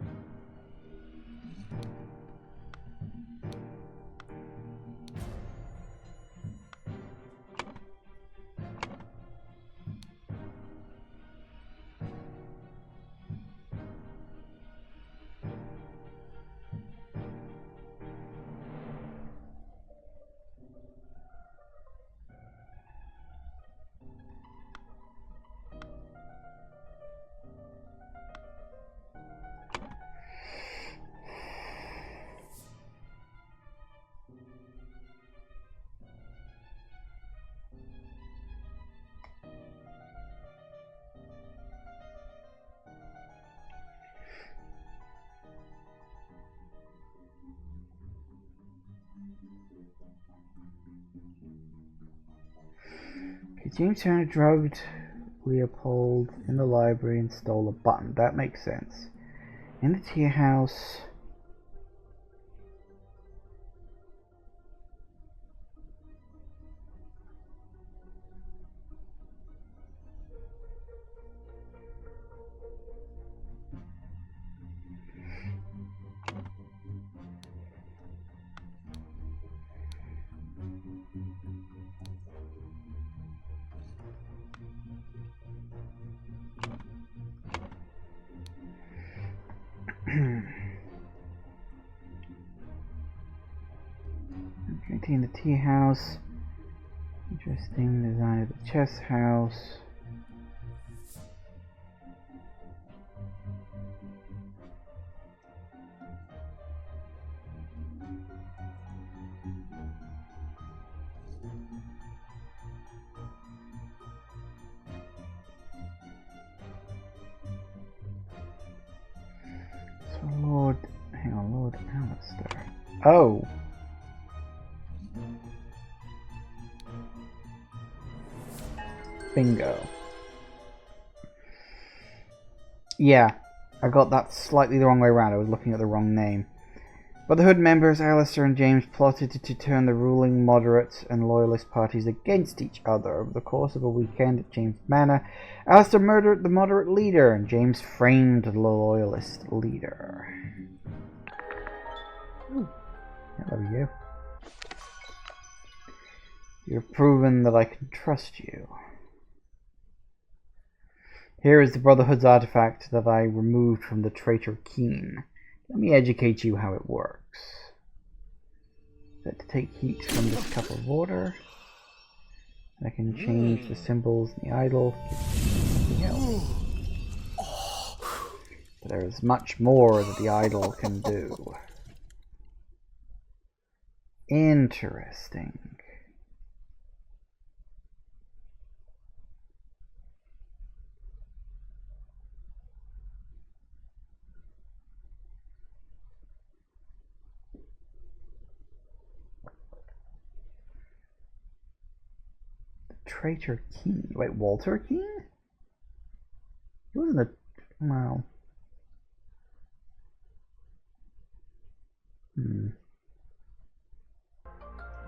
Okay, James Turner drugged Leopold in the library and stole a button. That makes sense. In the tea house. Drinking in the tea house. Interesting design of the chess house. So Lord, hang on, Lord Alistair. Oh. Bingo. Yeah, I got that slightly the wrong way around. I was looking at the wrong name. Brotherhood members Alistair and James plotted to turn the ruling moderate and loyalist parties against each other. Over the course of a weekend at James Manor, Alistair murdered the moderate leader and James framed the loyalist leader. Ooh. Hello, you. You've proven that I can trust you. Here is the Brotherhood's artifact that I removed from the traitor Keen. Let me educate you how it works. Set to take heat from this cup of water. I can change the symbols in the idol. Something else. But there is much more that the idol can do. Interesting. Traitor King. Wait, Walter King? He wasn't a... Wow.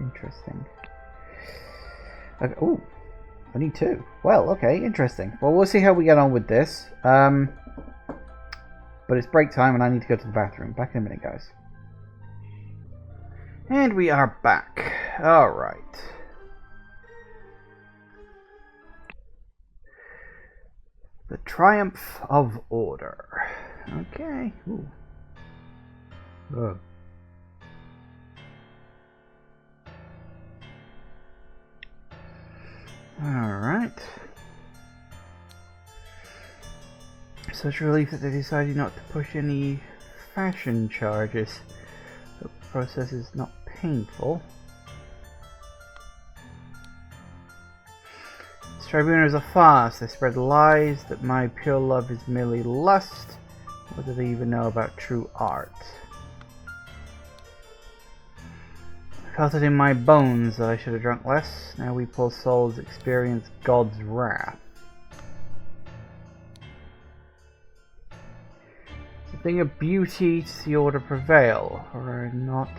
Interesting. Okay. Oh, only two. Well, okay, interesting. Well, we'll see how we get on with this. But it's break time and I need to go to the bathroom. Back in a minute, guys. And we are back. Alright. The Triumph of Order. Okay. Ooh. Ugh. Alright. Such relief that they decided not to push any fashion charges. The process is not painful. These tribunals are farce. They spread lies that my pure love is merely lust. What do they even know about true art? I felt it in my bones that I should have drunk less. Now we poor souls experience God's wrath. It's a thing of beauty to see order prevail, or not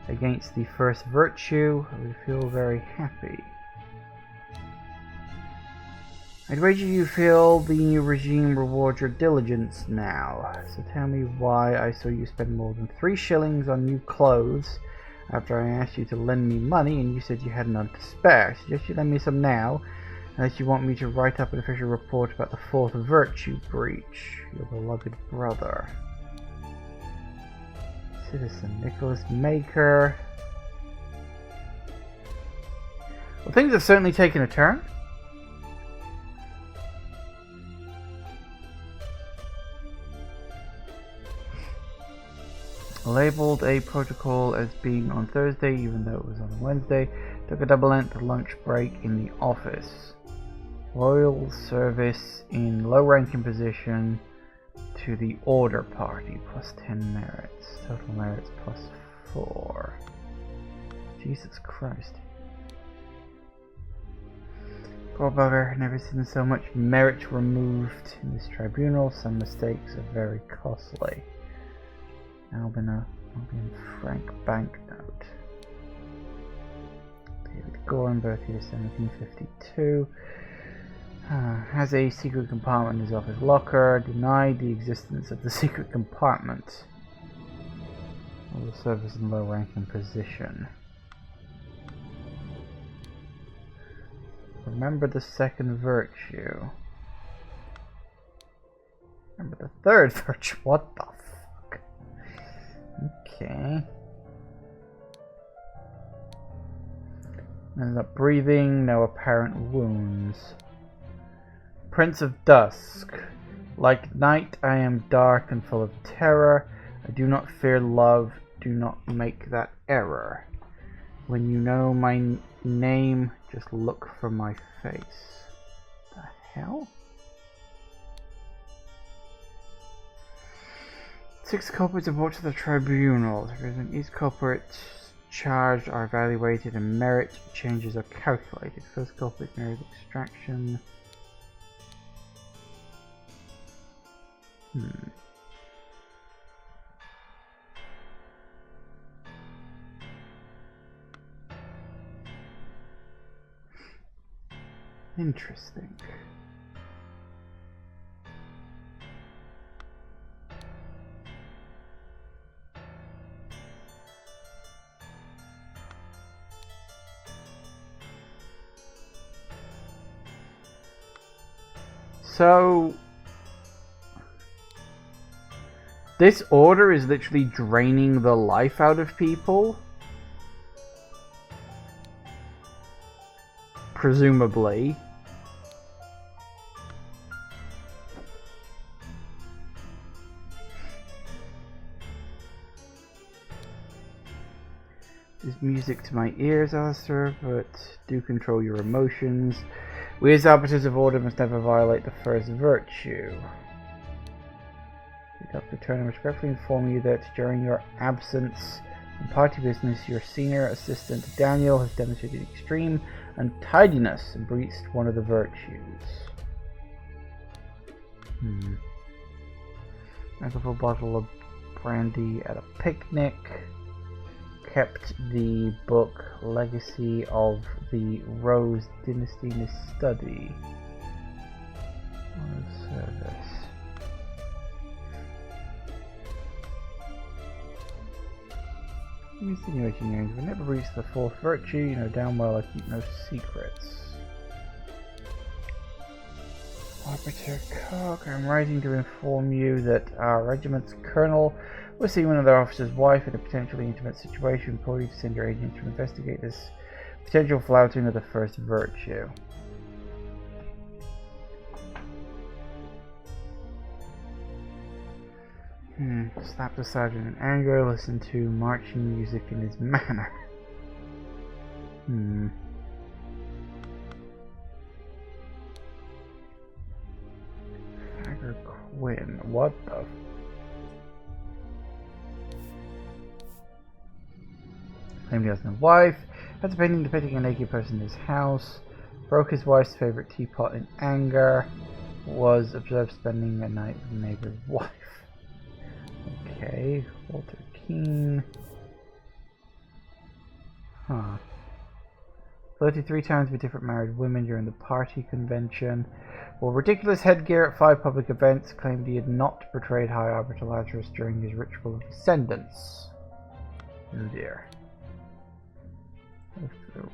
against the first virtue. I would feel very happy. I'd wager you feel the new regime rewards your diligence now. So tell me why I saw you spend more than 3 shillings on new clothes after I asked you to lend me money and you said you had none to spare. I suggest you lend me some now, unless you want me to write up an official report about the 4th virtue breach. Your beloved brother. Citizen Nicholas Maker. Well, things have certainly taken a turn. Labeled a protocol as being on Thursday, even though it was on Wednesday. Took a double-length lunch break in the office. Loyal service in low-ranking position to the order party, plus 10 merits. Total merits plus 4. Jesus Christ. Poor bugger, never seen so much merit removed in this tribunal. Some mistakes are very costly. Albion Frank banknote. David Gorham, birth year 1752. Has a secret compartment in his office locker. Denied the existence of the secret compartment. All the service in low rank and position. Remember the second virtue. Remember the third virtue. What the fuck? Okay. Ends up breathing, no apparent wounds. Prince of Dusk. Like night, I am dark and full of terror. I do not fear love, do not make that error. When you know my name, just look for my face. The hell? 6 culprits are brought to the tribunal. Each culprit charged are evaluated and merit changes are calculated. First culprit merit extraction. Interesting. So this order is literally draining the life out of people. Presumably. There's music to my ears, Alistair, but do control your emotions. We as arbiters of order must never violate the first virtue. Dr. Turner respectfully inform you that during your absence from party business, your senior assistant Daniel has demonstrated extreme untidiness and breached one of the virtues. Alcohol bottle of brandy at a picnic. Kept the book Legacy of the Rose Dynasty in his study. On service. Insinuating names. We never reached the fourth virtue. You know damn well I keep no secrets. Arbiter Cock, I'm writing to inform you that our regiment's colonel was seeing one of their officer's wife in a potentially intimate situation. Implore you to send your agent to investigate this potential flouting of the first virtue. Slap the sergeant in anger, listen to marching music in his manner. Tiger Quinn, what the claimed he has no wife, had a painting depicting a naked person in his house, broke his wife's favorite teapot in anger, was observed spending a night with a neighbor's wife. Okay, Walter Keane. 33 times with different married women during the party convention. Wore ridiculous headgear at 5 public events. Claimed he had not betrayed High Arbiter Lazarus during his ritual of descendants. Oh dear.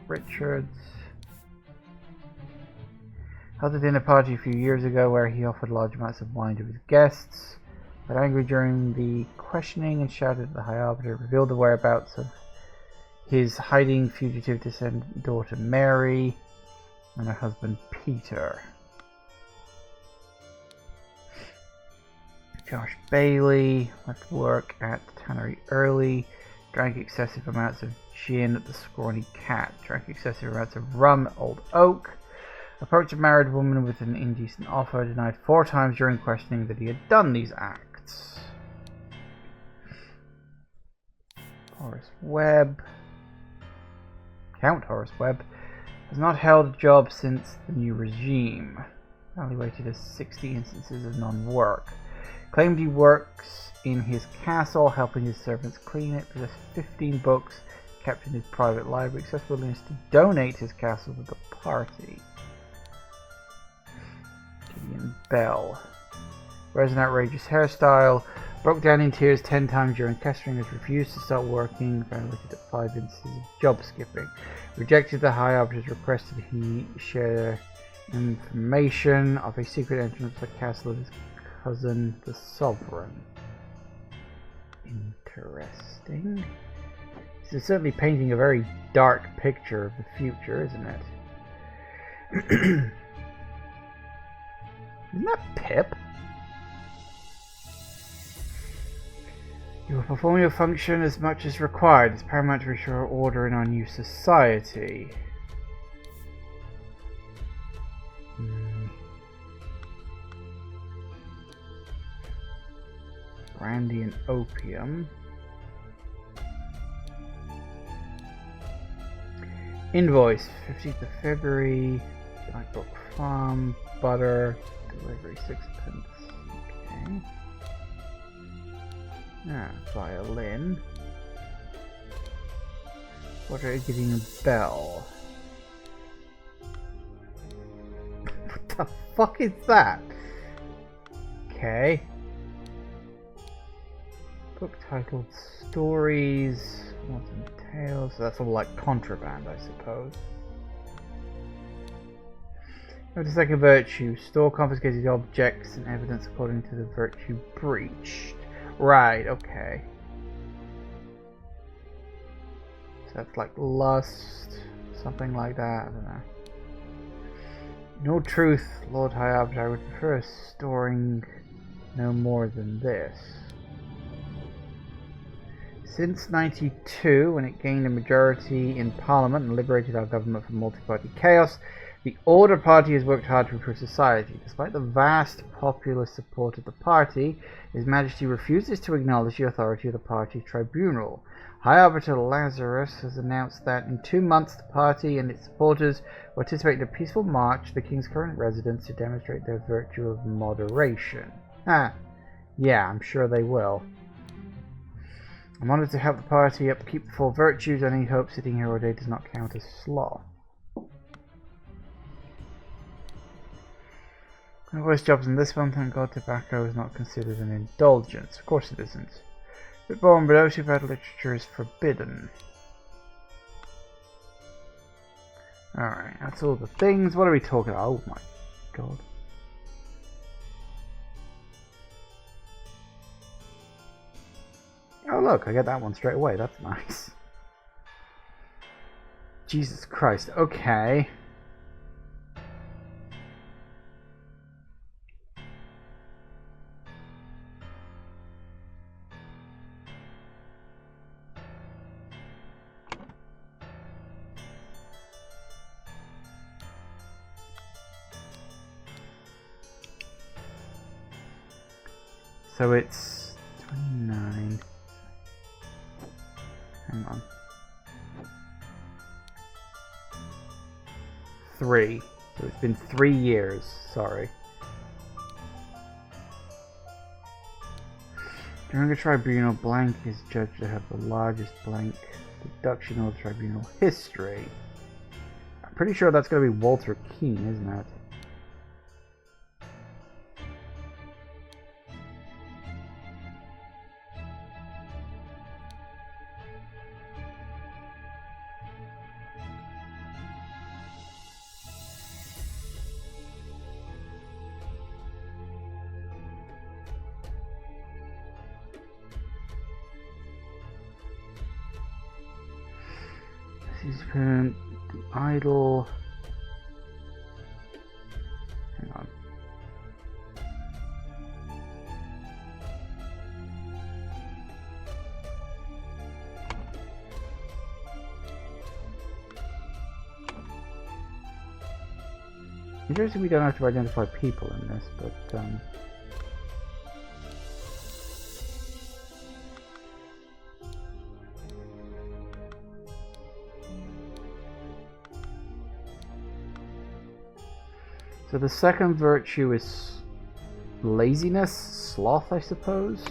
Richards. Held a dinner party a few years ago where he offered large amounts of wine to his guests. Got angry during the questioning and shouted at the High Arbiter, revealed the whereabouts of his hiding fugitive descendant daughter Mary and her husband Peter. Josh Bailey left work at the tannery early, drank excessive amounts of gin at the Scrawny Cat, drank excessive amounts of rum at Old Oak, approached a married woman with an indecent offer, denied 4 times during questioning that he had done these acts. Horace Webb. Count Horseweb has not held a job since the new regime. Evaluated as 60 instances of non-work. Claimed he works in his castle, helping his servants clean it. Possessed 15 books kept in his private library. Expressed willingness to donate his castle to the party. Gideon Bell. Wears an outrageous hairstyle. Broke down in tears 10 times during castering. Has refused to start working. Evaluated at 5 instances of job skipping. Rejected the High Arbiter's request that he share information of a secret entrance to the castle of his cousin, the Sovereign. Interesting. This is certainly painting a very dark picture of the future, isn't it? Isn't that Pip? You will perform your function as much as required. It's paramount to restore order in our new society. Brandy and opium. Invoice 15th of February. Blackbrook Farm. Butter. Delivery 6p. Okay. Violin. Portrait of Gideon Bell. What the fuck is that? Okay. Book titled Stories, What's in Tales. So that's all like contraband, I suppose. Notice like a virtue. Store confiscated objects and evidence according to the virtue breached. Right, okay. So that's like lust, something like that, I don't know. No truth, Lord High Arbiter. I would prefer storing no more than this. Since 92, when it gained a majority in Parliament and liberated our government from multi-party chaos, the Order Party has worked hard to improve society. Despite the vast popular support of the party, His Majesty refuses to acknowledge the authority of the party tribunal. High Arbiter Lazarus has announced that in 2 months the party and its supporters will participate in a peaceful march to the King's current residence to demonstrate their virtue of moderation. Yeah, I'm sure they will. I'm honoured to help the party upkeep the four virtues. I need hope sitting here all day does not count as sloth. The worst jobs in this one, thank God tobacco is not considered an indulgence. Of course it isn't. But born below, too bad literature is forbidden. Alright, that's all the things. What are we talking about? Oh my God. Oh look, I get that one straight away. That's nice. Jesus Christ. Okay. So it's 29. Hang on. 3. So it's been 3 years. Sorry. During a tribunal, blank is judged to have the largest blank deduction of tribunal history. I'm pretty sure that's going to be Walter Keane, isn't it? The idol. Hang on. Interesting, we don't have to identify people in this, but So the second virtue is laziness, sloth, I suppose.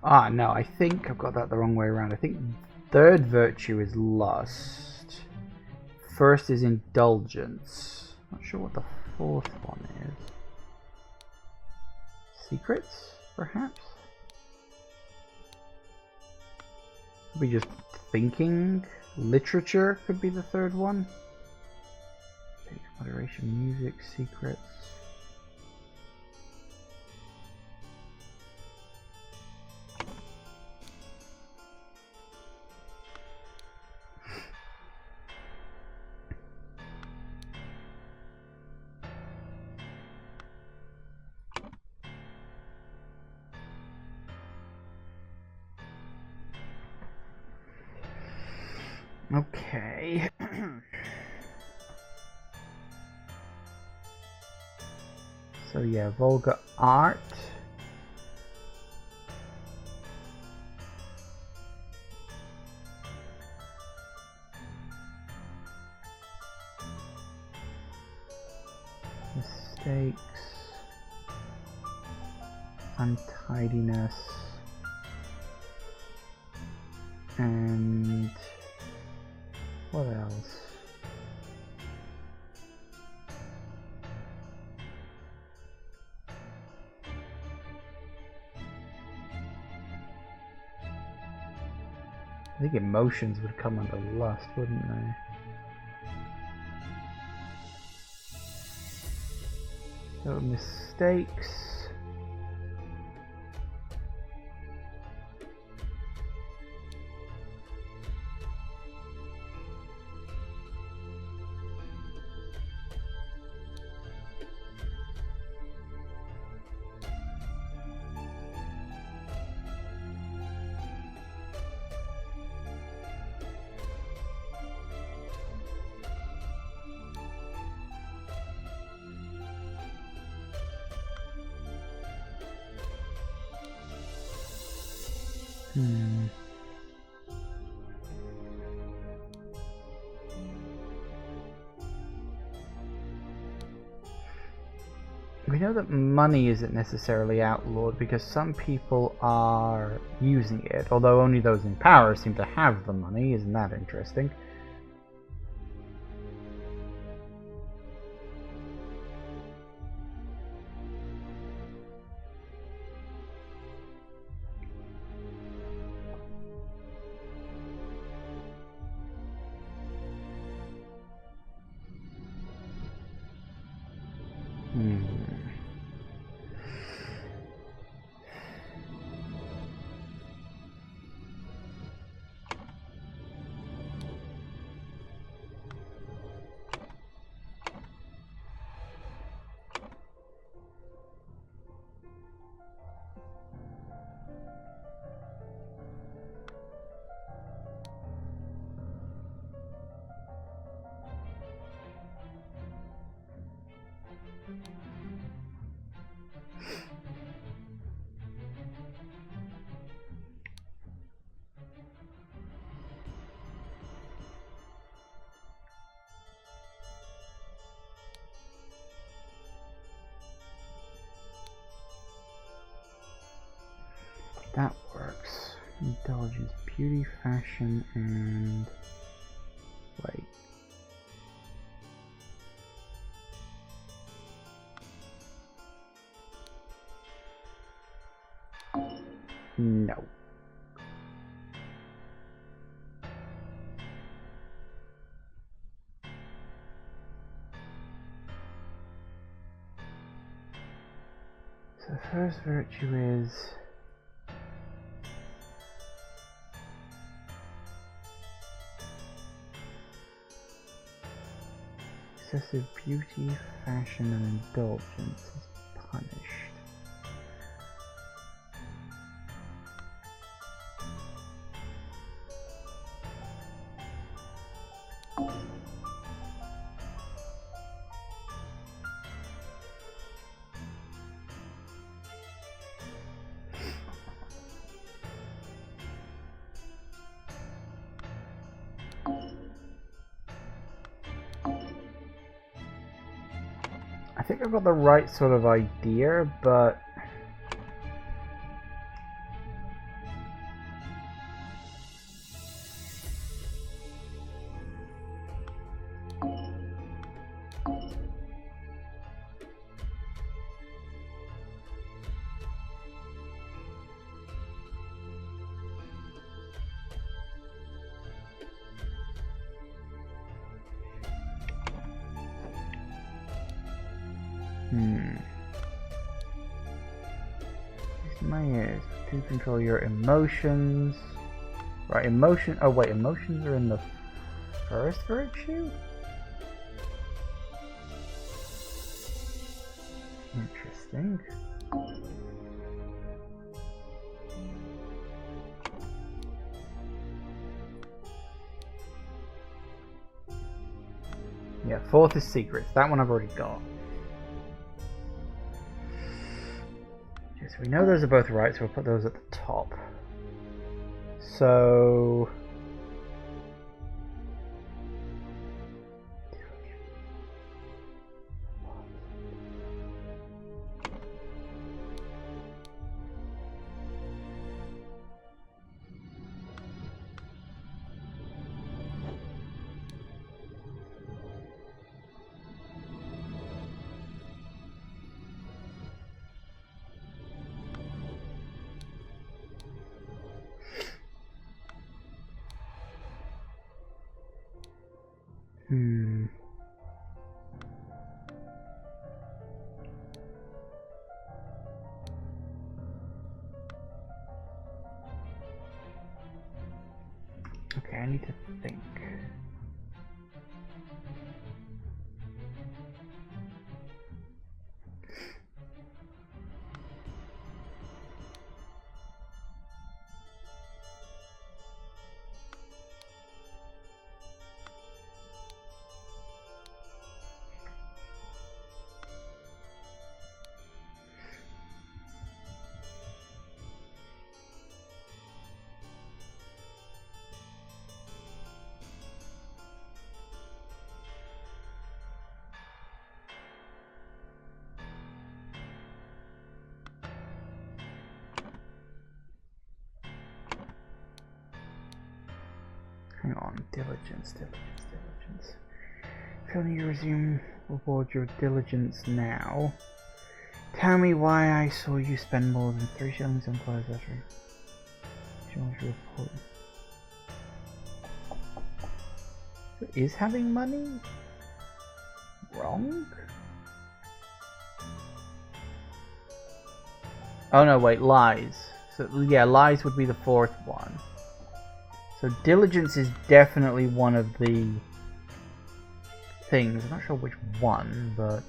Ah, no, I think I've got that the wrong way around. I think third virtue is lust. First is indulgence. Not sure what the fourth one is. Secrets, perhaps? Could be just thinking. Literature could be the third one. Moderation, music, secrets. Okay. So yeah, vulgar art. Mistakes. Untidiness. And what else? I think emotions would come under lust, wouldn't they? So mistakes. We know that money isn't necessarily outlawed because some people are using it, although only those in power seem to have the money. Isn't that interesting? That works. Indulgence, beauty, fashion, and... wait. No. So the first virtue is excessive beauty, fashion, and indulgence is punished. I think I've got the right sort of idea, but my ears to control your emotions. Right, emotion. Oh wait, emotions are in the first virtue? Interesting. Yeah, fourth is secrets. That one I've already got. Yes, we know those are both right, so we'll put those at the top. So okay, I need to think. Hang on, diligence. Can you resume reward your diligence now? Tell me why I saw you spend more than 3 shillings on clothes after John's report. So is having money wrong? Oh no, wait, lies. So yeah, lies would be the fourth one. So diligence is definitely one of the things. I'm not sure which one, but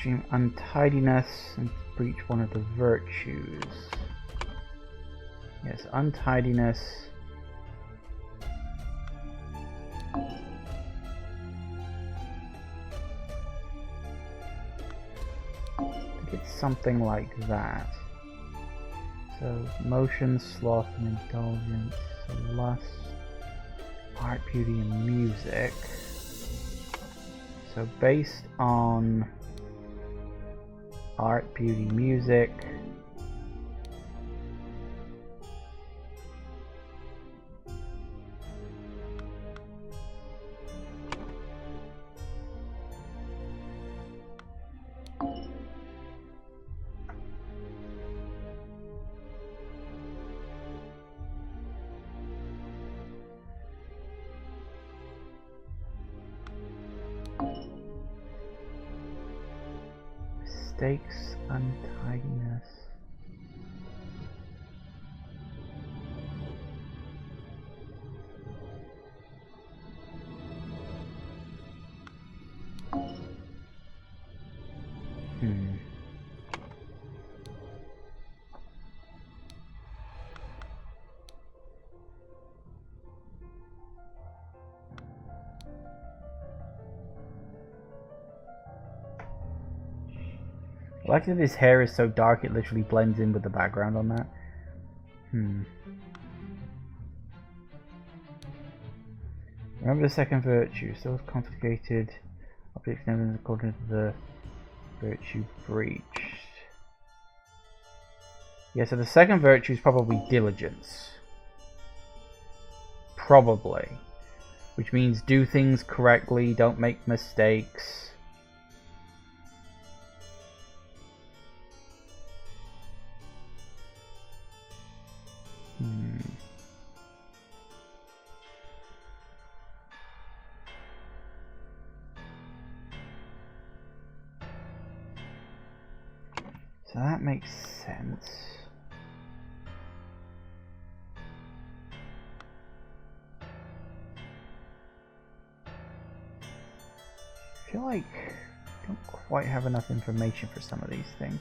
extreme untidiness and breach one of the virtues. Yes, untidiness. I think it's something like that. So motion, sloth, and indulgence, lust, art, beauty, and music. So based on art, beauty, music, Mistakes, untidiness. I like that his hair is so dark it literally blends in with the background on that. Remember the second virtue. Still confiscated objects never according to the virtue breached. Yeah, so the second virtue is probably diligence. Probably. Which means do things correctly, don't make mistakes. So that makes sense. I feel like I don't quite have enough information for some of these things.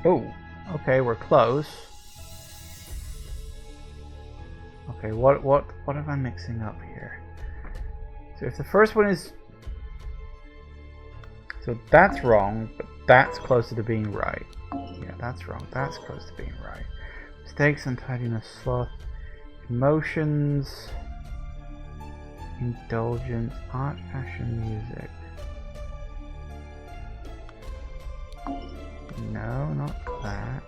Oh, okay, we're close. Okay, what am I mixing up here? So if the first one is... So that's wrong, but that's closer to being right. Yeah, that's wrong. That's close to being right. Mistakes, untidiness, sloth, emotions, indulgence, art, fashion, music. No, not that.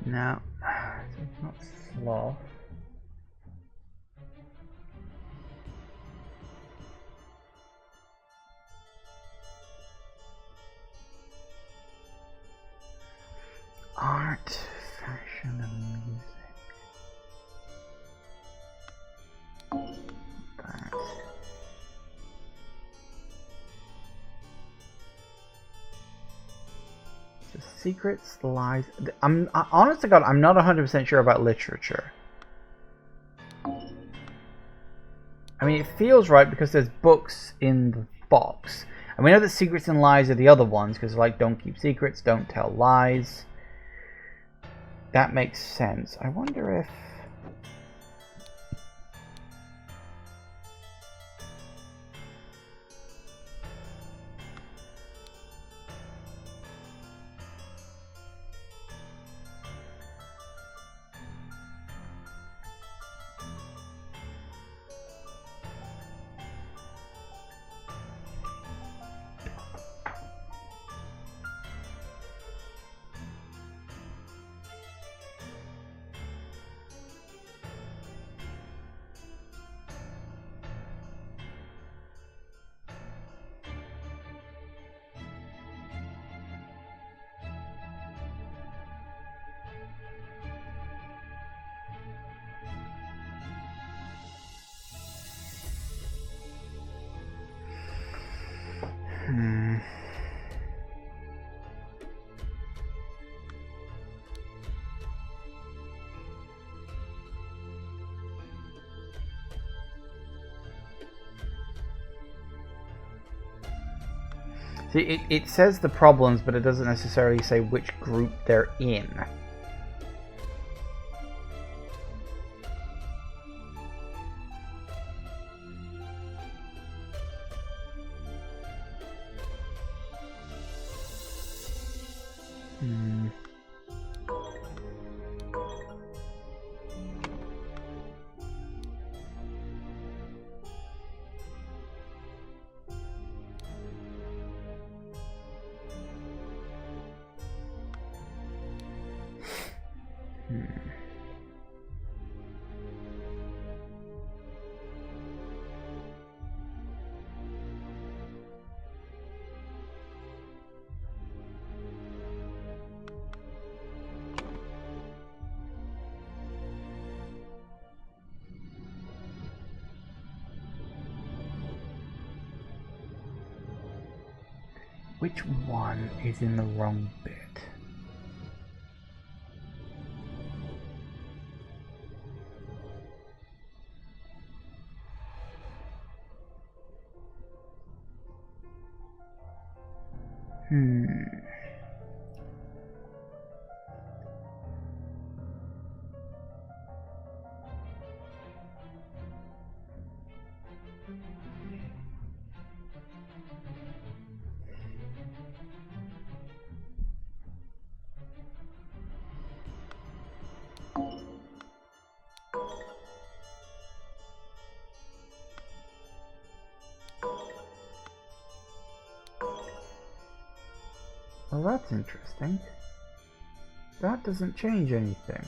No, it's not sloth. Art, fashion, and music. That. So secrets, lies. Honest to God, I'm not 100% sure about literature. I mean, it feels right because there's books in the box. And we know that secrets and lies are the other ones because, like, don't keep secrets, don't tell lies. That makes sense. I wonder if... See, it says the problems, but it doesn't necessarily say which group they're in. Which one is in the wrong bit? Well, that's interesting. That doesn't change anything.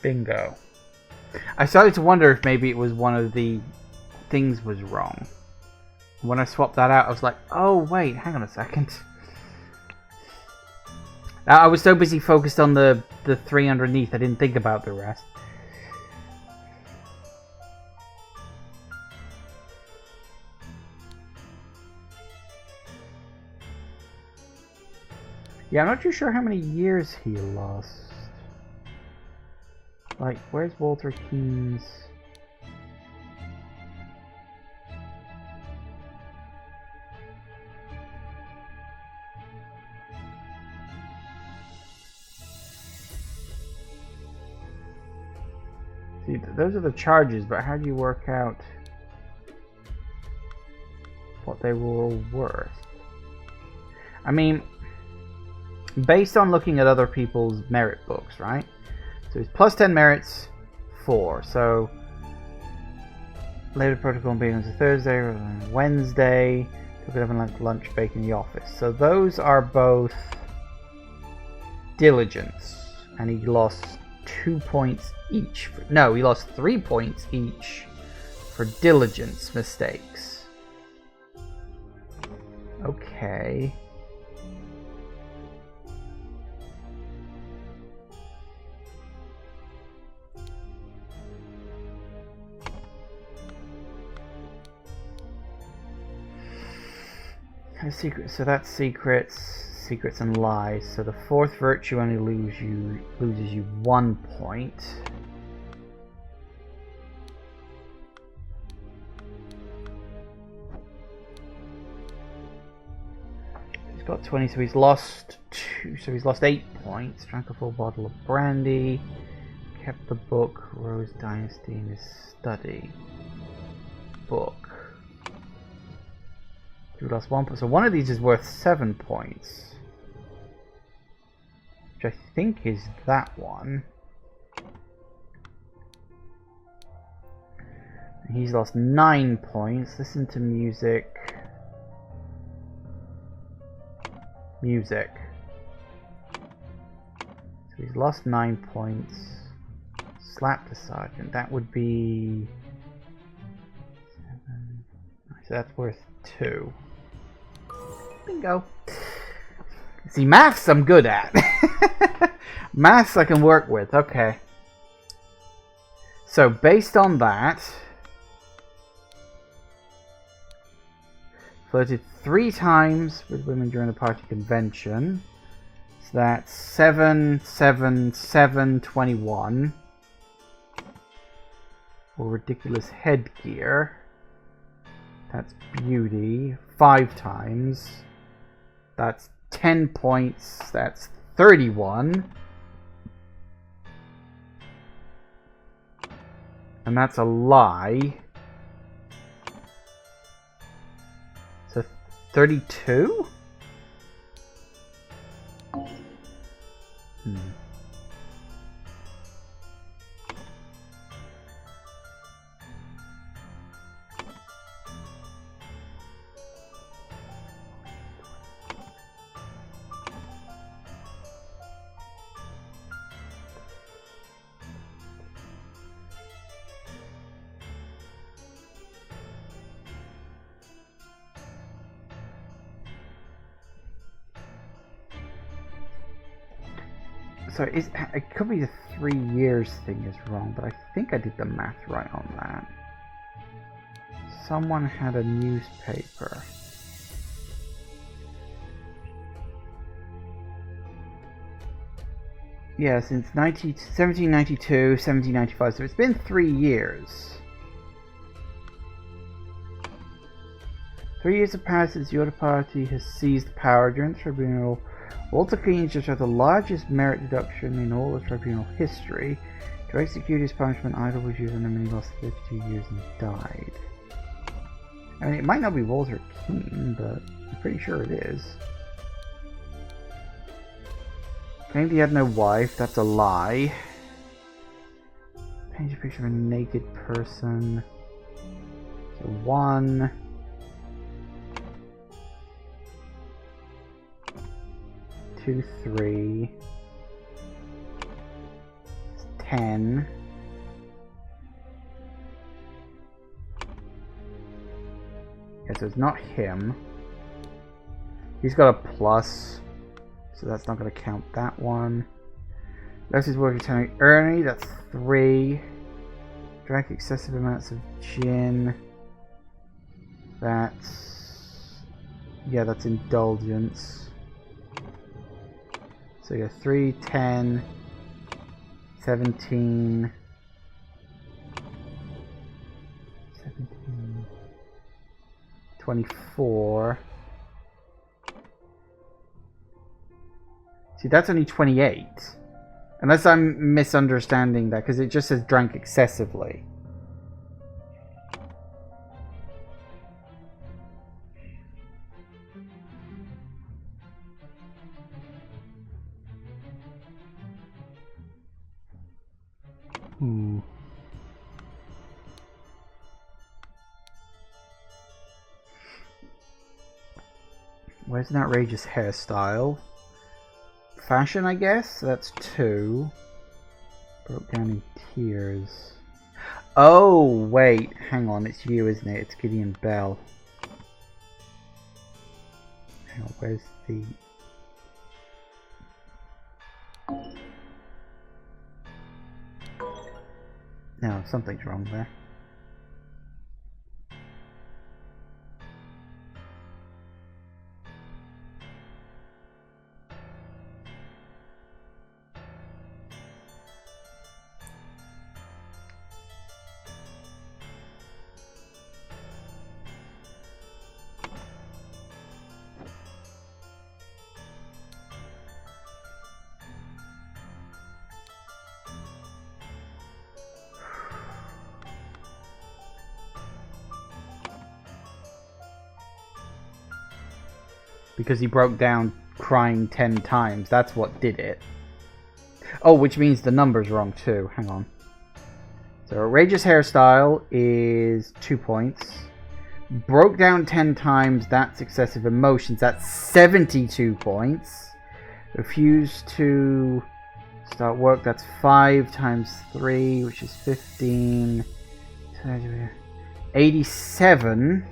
Bingo. I started to wonder if maybe it was one of the things was wrong. When I swapped that out, I was like, oh wait, hang on a second. I was so busy focused on the three underneath, I didn't think about the rest. Yeah, I'm not too sure how many years he lost. Like, where's Walter Keane's? See, those are the charges, but how do you work out what they were worth? I mean, based on looking at other people's merit books, right? So it's plus 10 merits, 4. So later protocol being on a Thursday rather than Wednesday. Took it up and lunch break in the office. So those are both diligence, and he lost 2 points each. No, he lost 3 points each for diligence mistakes. Okay. Secret, so that's secrets and lies. So the fourth virtue only loses you 1 point. He's got 20, so he's lost 2. So he's lost 8 points. Drank a full bottle of brandy. Kept the book Rose Dynasty in his study. Book. We lost 1 point. So one of these is worth 7 points. Which I think is that one. And he's lost 9 points. Listen to music. Music. So he's lost 9 points. Slapped a sergeant. That would be 7. So that's worth 2. Bingo. See, maths I'm good at. Maths I can work with. Okay. So, based on that... Flirted 3 times with women during the party convention. So that's 7, 7, 7, 21. Or ridiculous headgear. That's beauty. 5 times. That's 10 points. That's 31. And that's a lie. So 32? So it could be the 3 years thing is wrong, but I think I did the math right on that. Someone had a newspaper. Yeah, since 1792, 1795, so it's been 3 years. 3 years have passed since the other party has seized power. During the tribunal, Walter Cleans just had the largest merit deduction in all of tribunal history. To execute his punishment, Idle was used on him and he lost 32 years and died. I mean, it might not be Walter Keane, but I'm pretty sure it is. Claimed he had no wife, that's a lie. Painted a picture of a naked person. So 1. 2, 3. 10. Okay, so it's not him. He's got a plus, so that's not going to count that one. That's his work attending Ernie, that's 3. Drank excessive amounts of gin. That's... yeah, that's indulgence. So you got 3, 10, 17, 24. See, that's only 28. Unless I'm misunderstanding that, because it just says drank excessively. Where's an outrageous hairstyle? Fashion, I guess? That's 2. Broke down in tears. Oh, wait. Hang on. It's you, isn't it? It's Gideon Bell. Hang on. Where's the... no, something's wrong there. Because he broke down crying 10 times. That's what did it. Oh, which means the number's wrong too. Hang on. So outrageous hairstyle is 2 points. Broke down 10 times, that's excessive emotions. That's 72 points. Refused to start work, that's 5 times 3, which is 15. 87.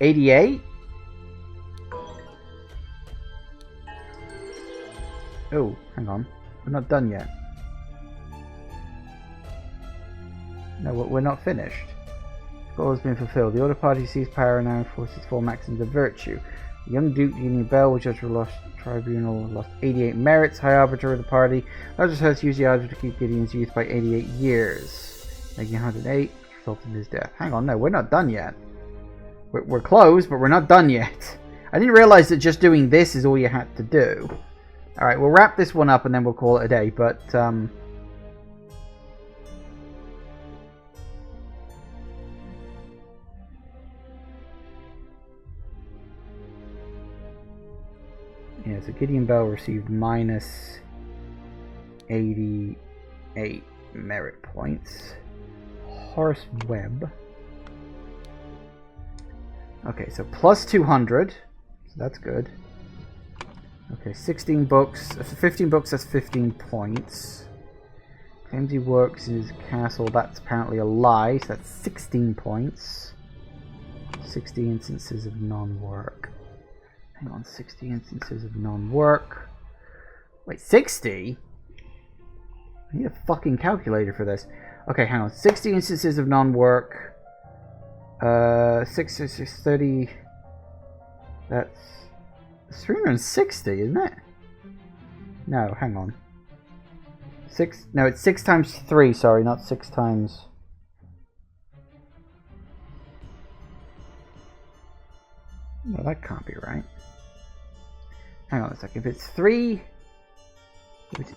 88? Oh, hang on. We're not done yet. No, we're not finished. Goal has been fulfilled. The order party sees power now and forces 4 maxims of virtue. The young Duke, Union Bell, which judge lost tribunal, lost 88 merits. High Arbiter of the party. Largest house used the arbiter to keep Gideon's youth by 88 years. Making 108, resulted in his death. Hang on, no, we're not done yet. We're close, but we're not done yet. I didn't realize that just doing this is all you had to do. Alright, we'll wrap this one up and then we'll call it a day, but yeah, so Gideon Bell received minus 88 merit points. Horace Webb. Okay, so plus 200. So that's good. Okay, 16 books. 15 books, that's 15 points. Claims he works in his castle. That's apparently a lie. So that's 16 points. 60 instances of non-work. Hang on, 60 instances of non-work. Wait, 60? I need a fucking calculator for this. Okay, hang on. 60 instances of non-work. 6 is 30. That's 360, isn't it? No, hang on. 6. No, it's 6 times 3. Sorry, not 6 times. No, that can't be right. Hang on a second. If it's 3.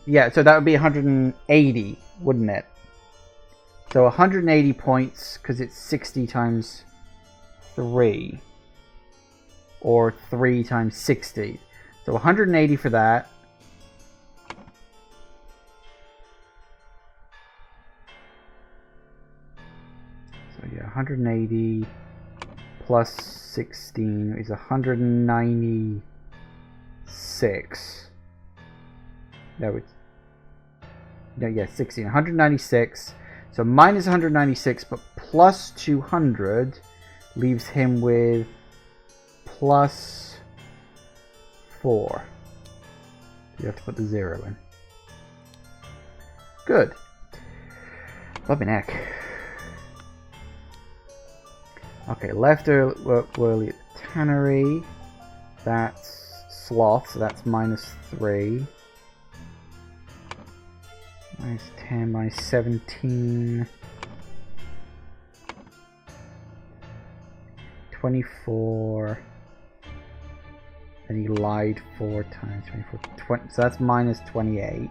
Yeah, so that would be 180, wouldn't it? So 180 points because it's 60 times 3. Or 3 times 60. So 180 for that. So yeah, 180 plus 16 is 196. No, it's... No, yeah, 16. 196. So minus 196, but plus 200 leaves him with plus 4. You have to put the 0 in. Good. Flippin' heck. Okay, left early at the tannery. That's sloth, so that's minus 3. Minus 10, minus 17. 24. And he lied 4 times. 24, 20, so that's minus 28.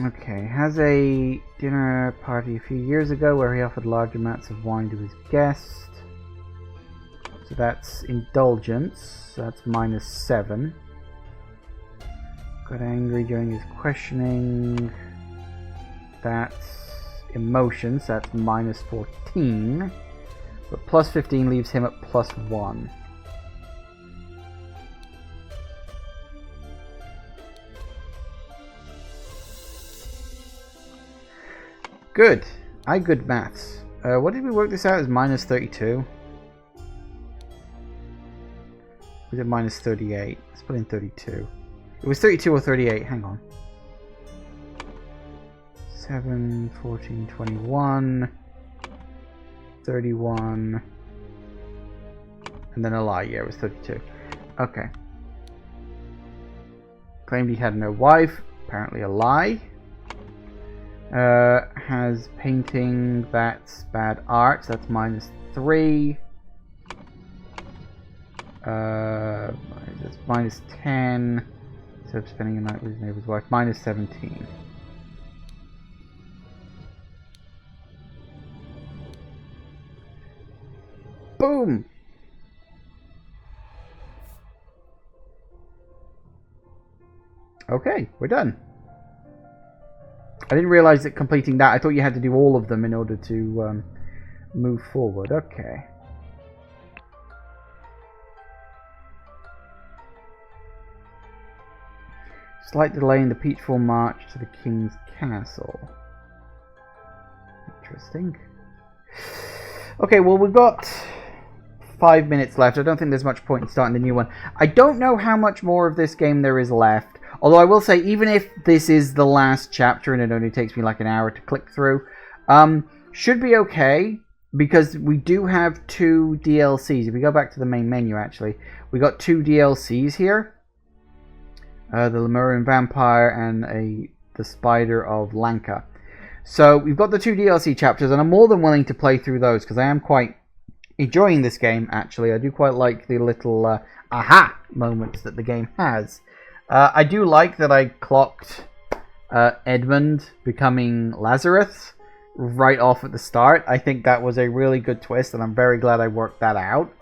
Okay, has a dinner party a few years ago where he offered large amounts of wine to his guest. So that's indulgence, so that's minus 7. Got angry during his questioning. That's emotions, so that's minus 14. But plus 15 leaves him at plus 1. Good. I good maths. What did we work this out as minus 32? Was it minus 38? Let's put in 32. It was 32 or 38. Hang on. 7, 14, 21, 31, and then a lie. Yeah, it was 32. Okay. Claimed he had no wife. Apparently a lie. Has painting, that's bad art, so that's minus 3. That's minus 10. So spending a night with his neighbor's wife, minus 17. Boom! Okay, we're done. I didn't realize that completing that, I thought you had to do all of them in order to move forward. Okay. Slight delay in the peaceful march to the king's castle. Interesting. Okay, well, we've got 5 minutes left. I don't think there's much point in starting the new one. I don't know how much more of this game there is left. Although I will say, even if this is the last chapter and it only takes me like an hour to click through, should be okay, because we do have 2 DLCs. If we go back to the main menu, actually, we got 2 DLCs here. The Lemurian Vampire and the Spider of Lanka. So we've got the 2 DLC chapters, and I'm more than willing to play through those, because I am quite enjoying this game, actually. I do quite like the little aha moments that the game has. I do like that I clocked Edmund becoming Lazarus right off at the start. I think that was a really good twist, and I'm very glad I worked that out.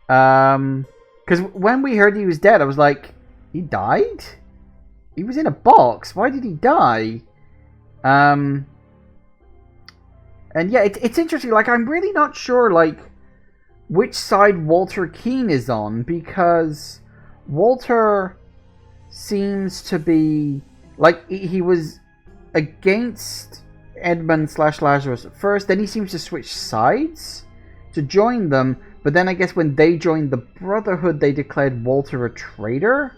Because when we heard he was dead, I was like, he died? He was in a box. Why did he die? And yeah, it's interesting. Like, I'm really not sure, like, which side Walter Keane is on, because Walter seems to be, like, he was against Edmund / Lazarus at first, then he seems to switch sides to join them, but then I guess when they joined the Brotherhood, they declared Walter a traitor,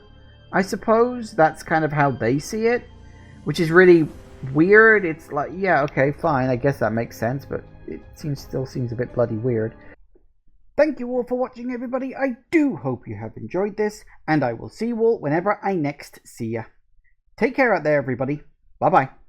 I suppose. That's kind of how they see it, which is really weird. It's like, yeah, okay, fine, I guess that makes sense, but it still seems a bit bloody weird. Thank you all for watching, everybody. I do hope you have enjoyed this, and I will see you all whenever I next see ya. Take care out there, everybody. Bye-bye.